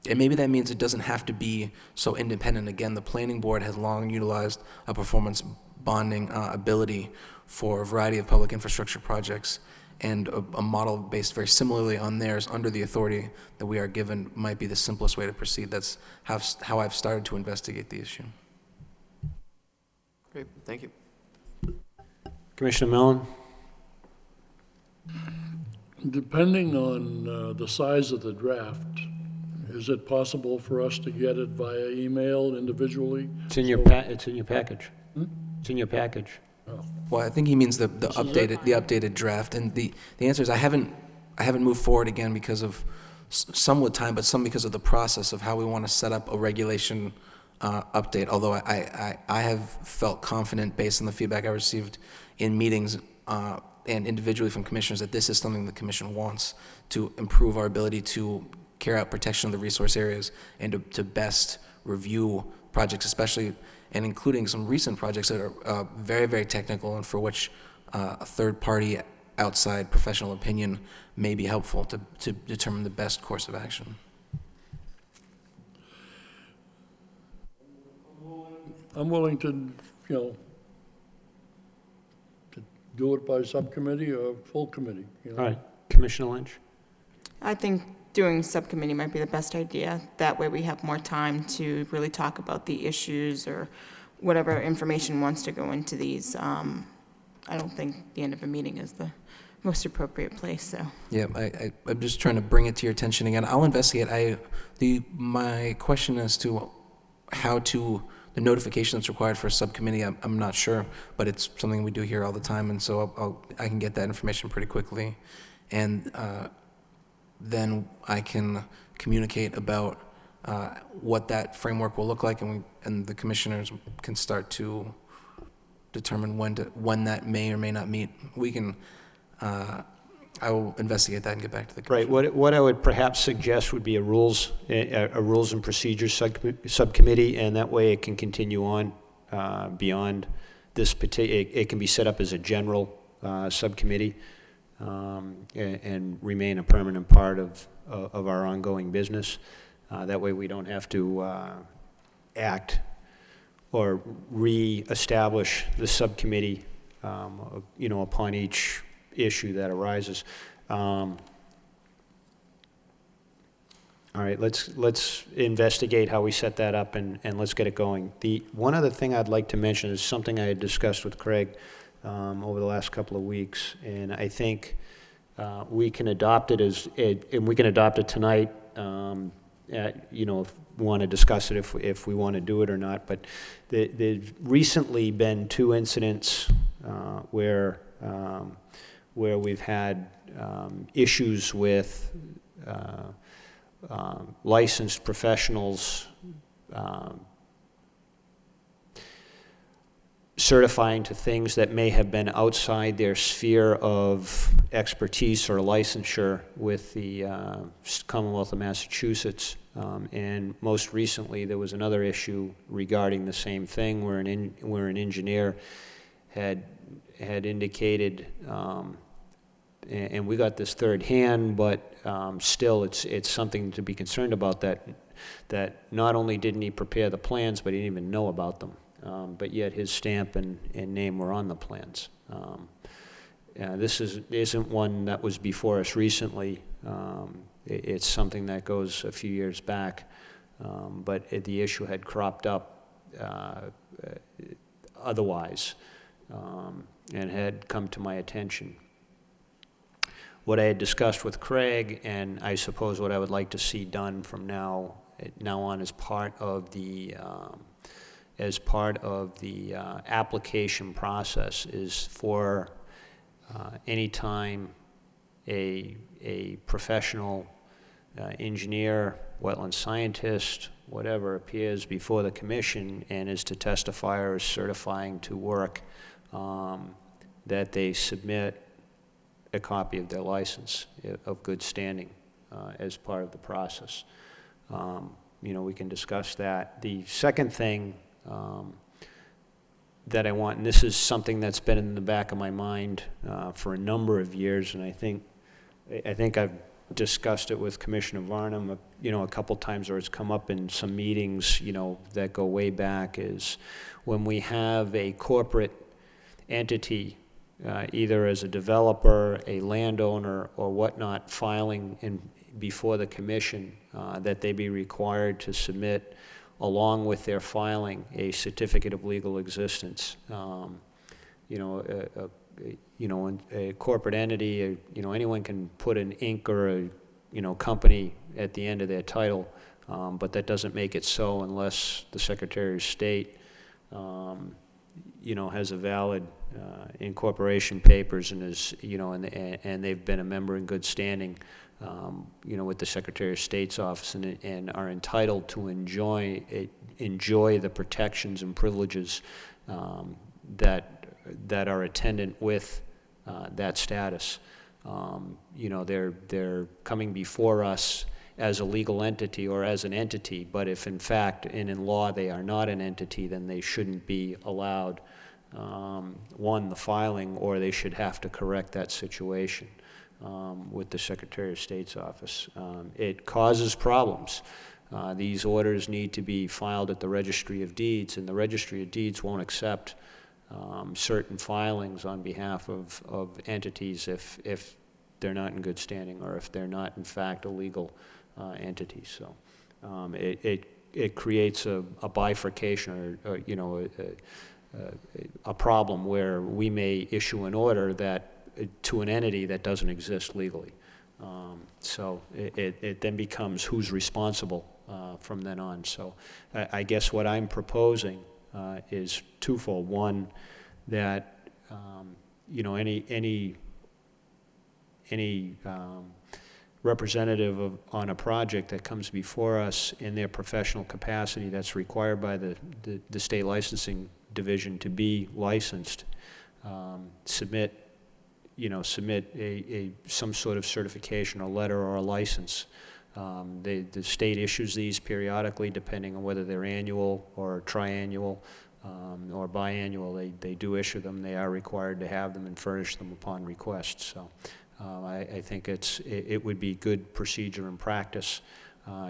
and maybe that means it doesn't have to be so independent. Again, the planning board has long utilized a performance bonding ability for a variety of public infrastructure projects, and a model based very similarly on theirs under the authority that we are given might be the simplest way to proceed. That's how I've started to investigate the issue. Great, thank you. Commissioner Mellon? Depending on the size of the draft, is it possible for us to get it via email individually? It's in your it's in your package. It's in your package. Oh. Well, I think he means the updated draft, and the answer is I haven't moved forward again because of some with time, but some because of the process of how we want to set up a regulation update. Although I have felt confident based on the feedback I received in meetings and individually from commissioners that this is something the commission wants to improve our ability to carry out protection of the resource areas and to best review projects, especially and including some recent projects that are very, very technical and for which a third-party outside professional opinion may be helpful to determine the best course of action. I'm willing to, to do it by subcommittee or full committee. All right, Commissioner Lynch? I think doing subcommittee might be the best idea. That way we have more time to really talk about the issues or whatever information wants to go into these. I don't think the end of a meeting is the most appropriate place, so. Yeah, I'm just trying to bring it to your attention again. I'll investigate. My question as to how to the notification that's required for a subcommittee, I'm not sure, but it's something we do here all the time, and so I can get that information pretty quickly. And then I can communicate about what that framework will look like, and the commissioners can start to determine when that may or may not meet. We can, I will investigate that and get back to the commission. Right, what I would perhaps suggest would be a rules and procedures subcommittee, and that way it can continue on beyond this it can be set up as a general subcommittee and remain a permanent part of our ongoing business. That way we don't have to act or re-establish the subcommittee, upon each issue that arises. All right, let's investigate how we set that up and let's get it going. The one other thing I'd like to mention is something I had discussed with Craig over the last couple of weeks, and I think we can adopt it and we can adopt it tonight. If we want to discuss it, if we want to do it or not. But there's recently been 2 incidents where we've had issues with licensed professionals certifying to things that may have been outside their sphere of expertise or licensure with the Commonwealth of Massachusetts. And most recently, there was another issue regarding the same thing where an engineer had indicated, and we got this third hand, but still it's something to be concerned about, that not only didn't he prepare the plans, but he didn't even know about them. But yet his stamp and name were on the plans. This isn't one that was before us recently. It's something that goes a few years back, but the issue had cropped up otherwise and had come to my attention. What I had discussed with Craig, and I suppose what I would like to see done from now on as part of the application process, is for any time a professional engineer, wetland scientist, whatever, appears before the commission and is to testify or is certifying to work, that they submit a copy of their license of good standing as part of the process. We can discuss that. The second thing that I want, and this is something that's been in the back of my mind for a number of years, and I think I've discussed it with Commissioner Varnum, a couple times, or it's come up in some meetings, that go way back, is when we have a corporate entity, either as a developer, a landowner, or whatnot, filing before the commission, that they be required to submit, along with their filing, a certificate of legal existence. A corporate entity, anyone can put an Inc. or a company at the end of their title, but that doesn't make it so unless the Secretary of State, has a valid incorporation papers and is, and they've been a member in good standing, with the Secretary of State's office, and are entitled to enjoy the protections and privileges that are attendant with that status. They're coming before us as a legal entity or as an entity, but if in fact and in law they are not an entity, then they shouldn't be allowed, the filing, or they should have to correct that situation with the Secretary of State's office. It causes problems. These orders need to be filed at the Registry of Deeds, and the Registry of Deeds won't accept certain filings on behalf of entities if they're not in good standing, or if they're not in fact a legal entity. So it creates a bifurcation, or a problem where we may issue an order to an entity that doesn't exist legally. So it then becomes who's responsible from then on. So I guess what I'm proposing is twofold. One, that, any representative on a project that comes before us in their professional capacity that's required by the state licensing division to be licensed, submit some sort of certification or letter or a license. The state issues these periodically, depending on whether they're annual or triannual or biannual. They do issue them. They are required to have them and furnish them upon request. So I think it would be good procedure and practice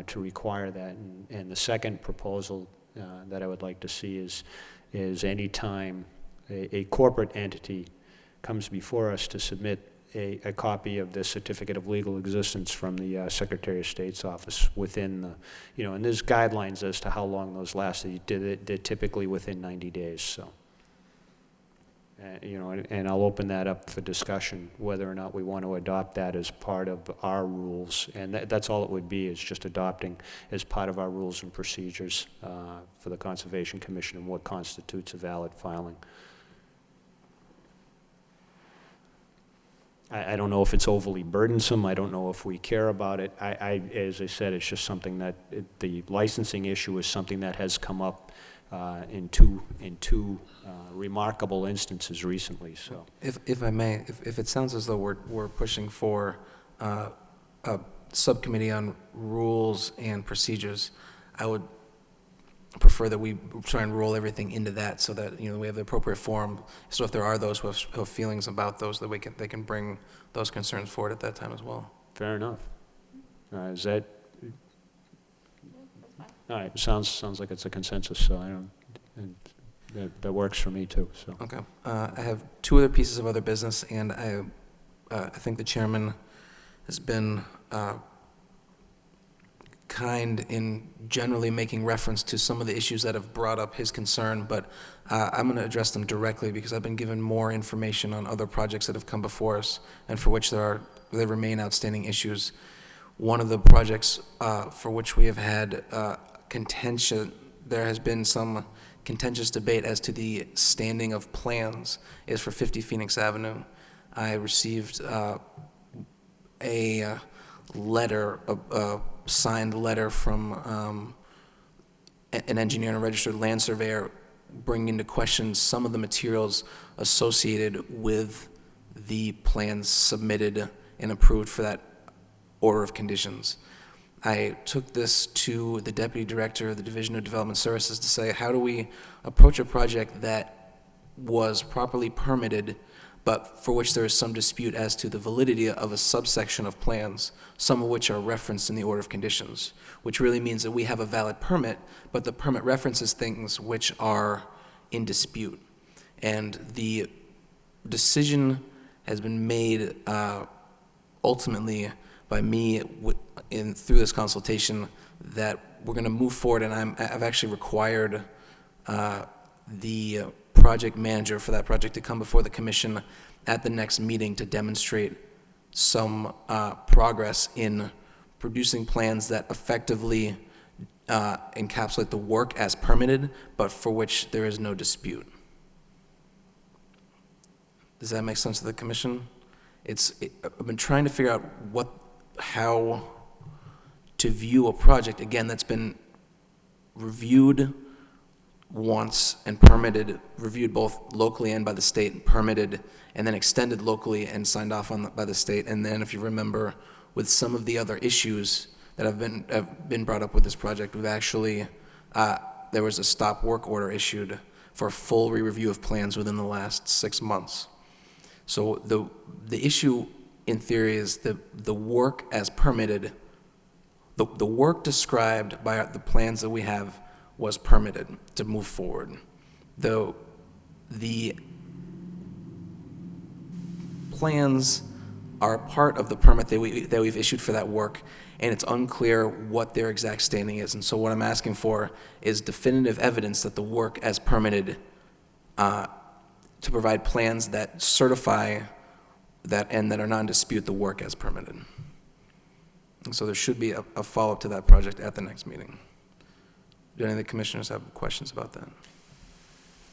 to require that. And the second proposal that I would like to see is any time a corporate entity comes before us to submit a copy of the certificate of legal existence from the Secretary of State's office within the, and there's guidelines as to how long those last. They're typically within 90 days, so. And I'll open that up for discussion, whether or not we want to adopt that as part of our rules. And that's all it would be, is just adopting as part of our rules and procedures for the Conservation Commission and what constitutes a valid filing. I don't know if it's overly burdensome. I don't know if we care about it. As I said, it's just something that the licensing issue is something that has come up in two remarkable instances recently. So, if I may, if it sounds as though we're pushing for a subcommittee on rules and procedures, I would prefer that we try and roll everything into that, so that we have the appropriate forum. So if there are those who have feelings about those, that they can bring those concerns forward at that time as well. fair enough. Is that? All right. Sounds like it's a consensus. So I don't. And that works for me too. So. Okay. I have two other pieces of other business, and I think the chairman has been kind in generally making reference to some of the issues that have brought up his concern, but I'm going to address them directly because I've been given more information on other projects that have come before us and for which there remain outstanding issues. One of the projects for which we have had contention, there has been some contentious debate as to the standing of plans, is for 50 Phoenix Avenue. I received a letter, a signed letter from an engineer and a registered land surveyor, bringing into question some of the materials associated with the plans submitted and approved for that order of conditions. I took this to the Deputy Director of the Division of Development Services to say, how do we approach a project that was properly permitted, but for which there is some dispute as to the validity of a subsection of plans, some of which are referenced in the order of conditions, which really means that we have a valid permit, but the permit references things which are in dispute. And the decision has been made ultimately by me through this consultation that we're going to move forward, and I've actually required the project manager for that project to come before the commission at the next meeting to demonstrate some progress in producing plans that effectively encapsulate the work as permitted, but for which there is no dispute. Does that make sense to the commission? I've been trying to figure out how to view a project, again, that's been reviewed once and permitted, reviewed both locally and by the state, and permitted, and then extended locally and signed off on by the state. And then, if you remember, with some of the other issues that have been brought up with this project, we've actually, there was a stop work order issued for a full re-review of plans within the last 6 months. So the issue in theory is the work as permitted, the work described by the plans that we have was permitted to move forward. Though the plans are part of the permit that we've issued for that work, and it's unclear what their exact standing is. And so what I'm asking for is definitive evidence that the work as permitted, to provide plans that certify that and that are not in dispute the work as permitted. And so there should be a follow-up to that project at the next meeting. Do any of the commissioners have questions about that?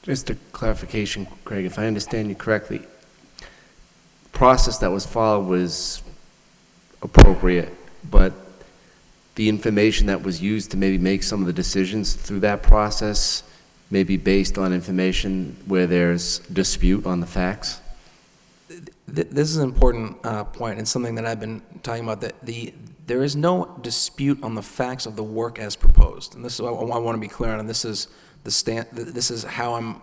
Just a clarification, Craig, if I understand you correctly, process that was followed was appropriate, but the information that was used to maybe make some of the decisions through that process may be based on information where there's dispute on the facts? This is an important point, and something that I've been talking about, that there is no dispute on the facts of the work as proposed. And this is, I want to be clear on, and this is this is how I'm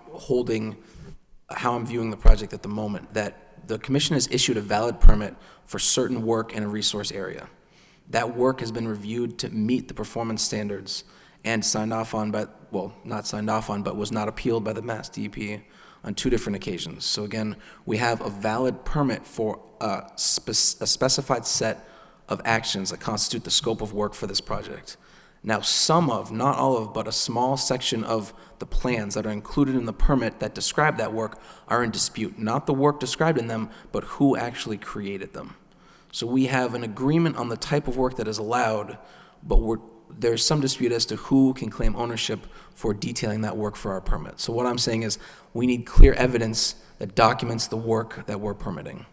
viewing the project at the moment, that the commission has issued a valid permit for certain work in a resource area. That work has been reviewed to meet the performance standards and signed off on by, well, not signed off on, but was not appealed by the Mass DEP on 2 different occasions. So again, we have a valid permit for a specified set of actions that constitute the scope of work for this project. Now, some of, not all of, but a small section of the plans that are included in the permit that describe that work are in dispute. Not the work described in them, but who actually created them. So we have an agreement on the type of work that is allowed, but there's some dispute as to who can claim ownership for detailing that work for our permit. So what I'm saying is we need clear evidence that documents the work that we're permitting.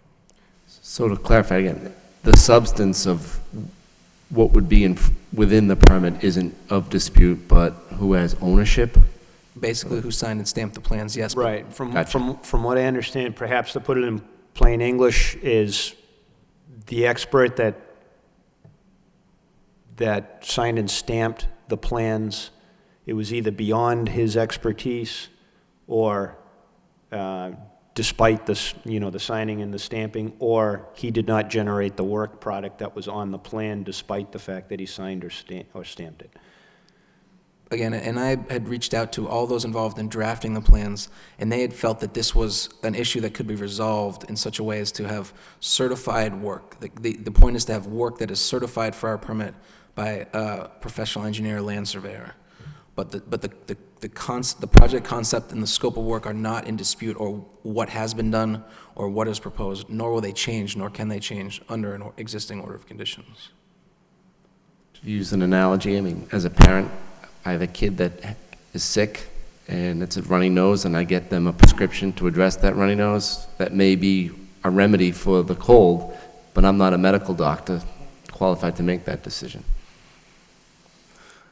So to clarify again, the substance of what would be within the permit isn't of dispute, but who has ownership? Basically, who signed and stamped the plans, yes. but- Right. Gotcha. From what I understand, perhaps to put it in plain English, is the expert that signed and stamped the plans, it was either beyond his expertise or despite this, the signing and the stamping, or he did not generate the work product that was on the plan despite the fact that he signed or stamped it. Again, and I had reached out to all those involved in drafting the plans, and they had felt that this was an issue that could be resolved in such a way as to have certified work. The point is to have work that is certified for our permit by a professional engineer or land surveyor. But the project concept and the scope of work are not in dispute, or what has been done or what is proposed, nor will they change, nor can they change under an existing order of conditions. To use an analogy, I mean, as a parent, I have a kid that is sick and it's a runny nose, and I get them a prescription to address that runny nose. That may be a remedy for the cold, but I'm not a medical doctor qualified to make that decision.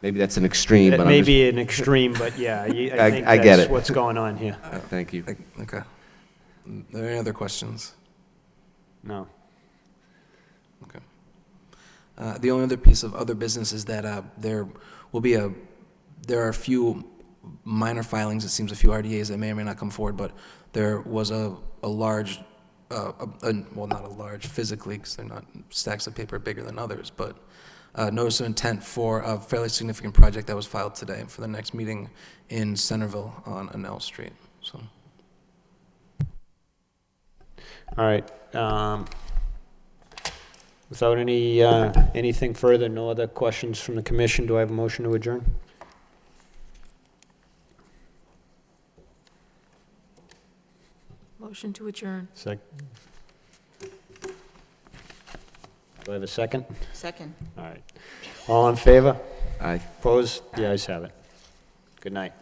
Maybe that's an extreme, but It may be an extreme, but yeah, I think I get that's it. what's going on here. Thank you. Okay. Are there any other questions? No. Okay. The only other piece of other business is that there are a few minor filings, it seems, a few RDAs that may or may not come forward, but there was a large, well, not a large physically, because they're not stacks of paper bigger than others, but notice of intent for a fairly significant project that was filed today for the next meeting in Centerville on Annell Street. So. All right. Without anything further, no other questions from the commission, do I have a motion to adjourn? Motion to adjourn. Do I have a second? Second. All right. All in favor? Aye. Opposed? The ayes have it. Good night.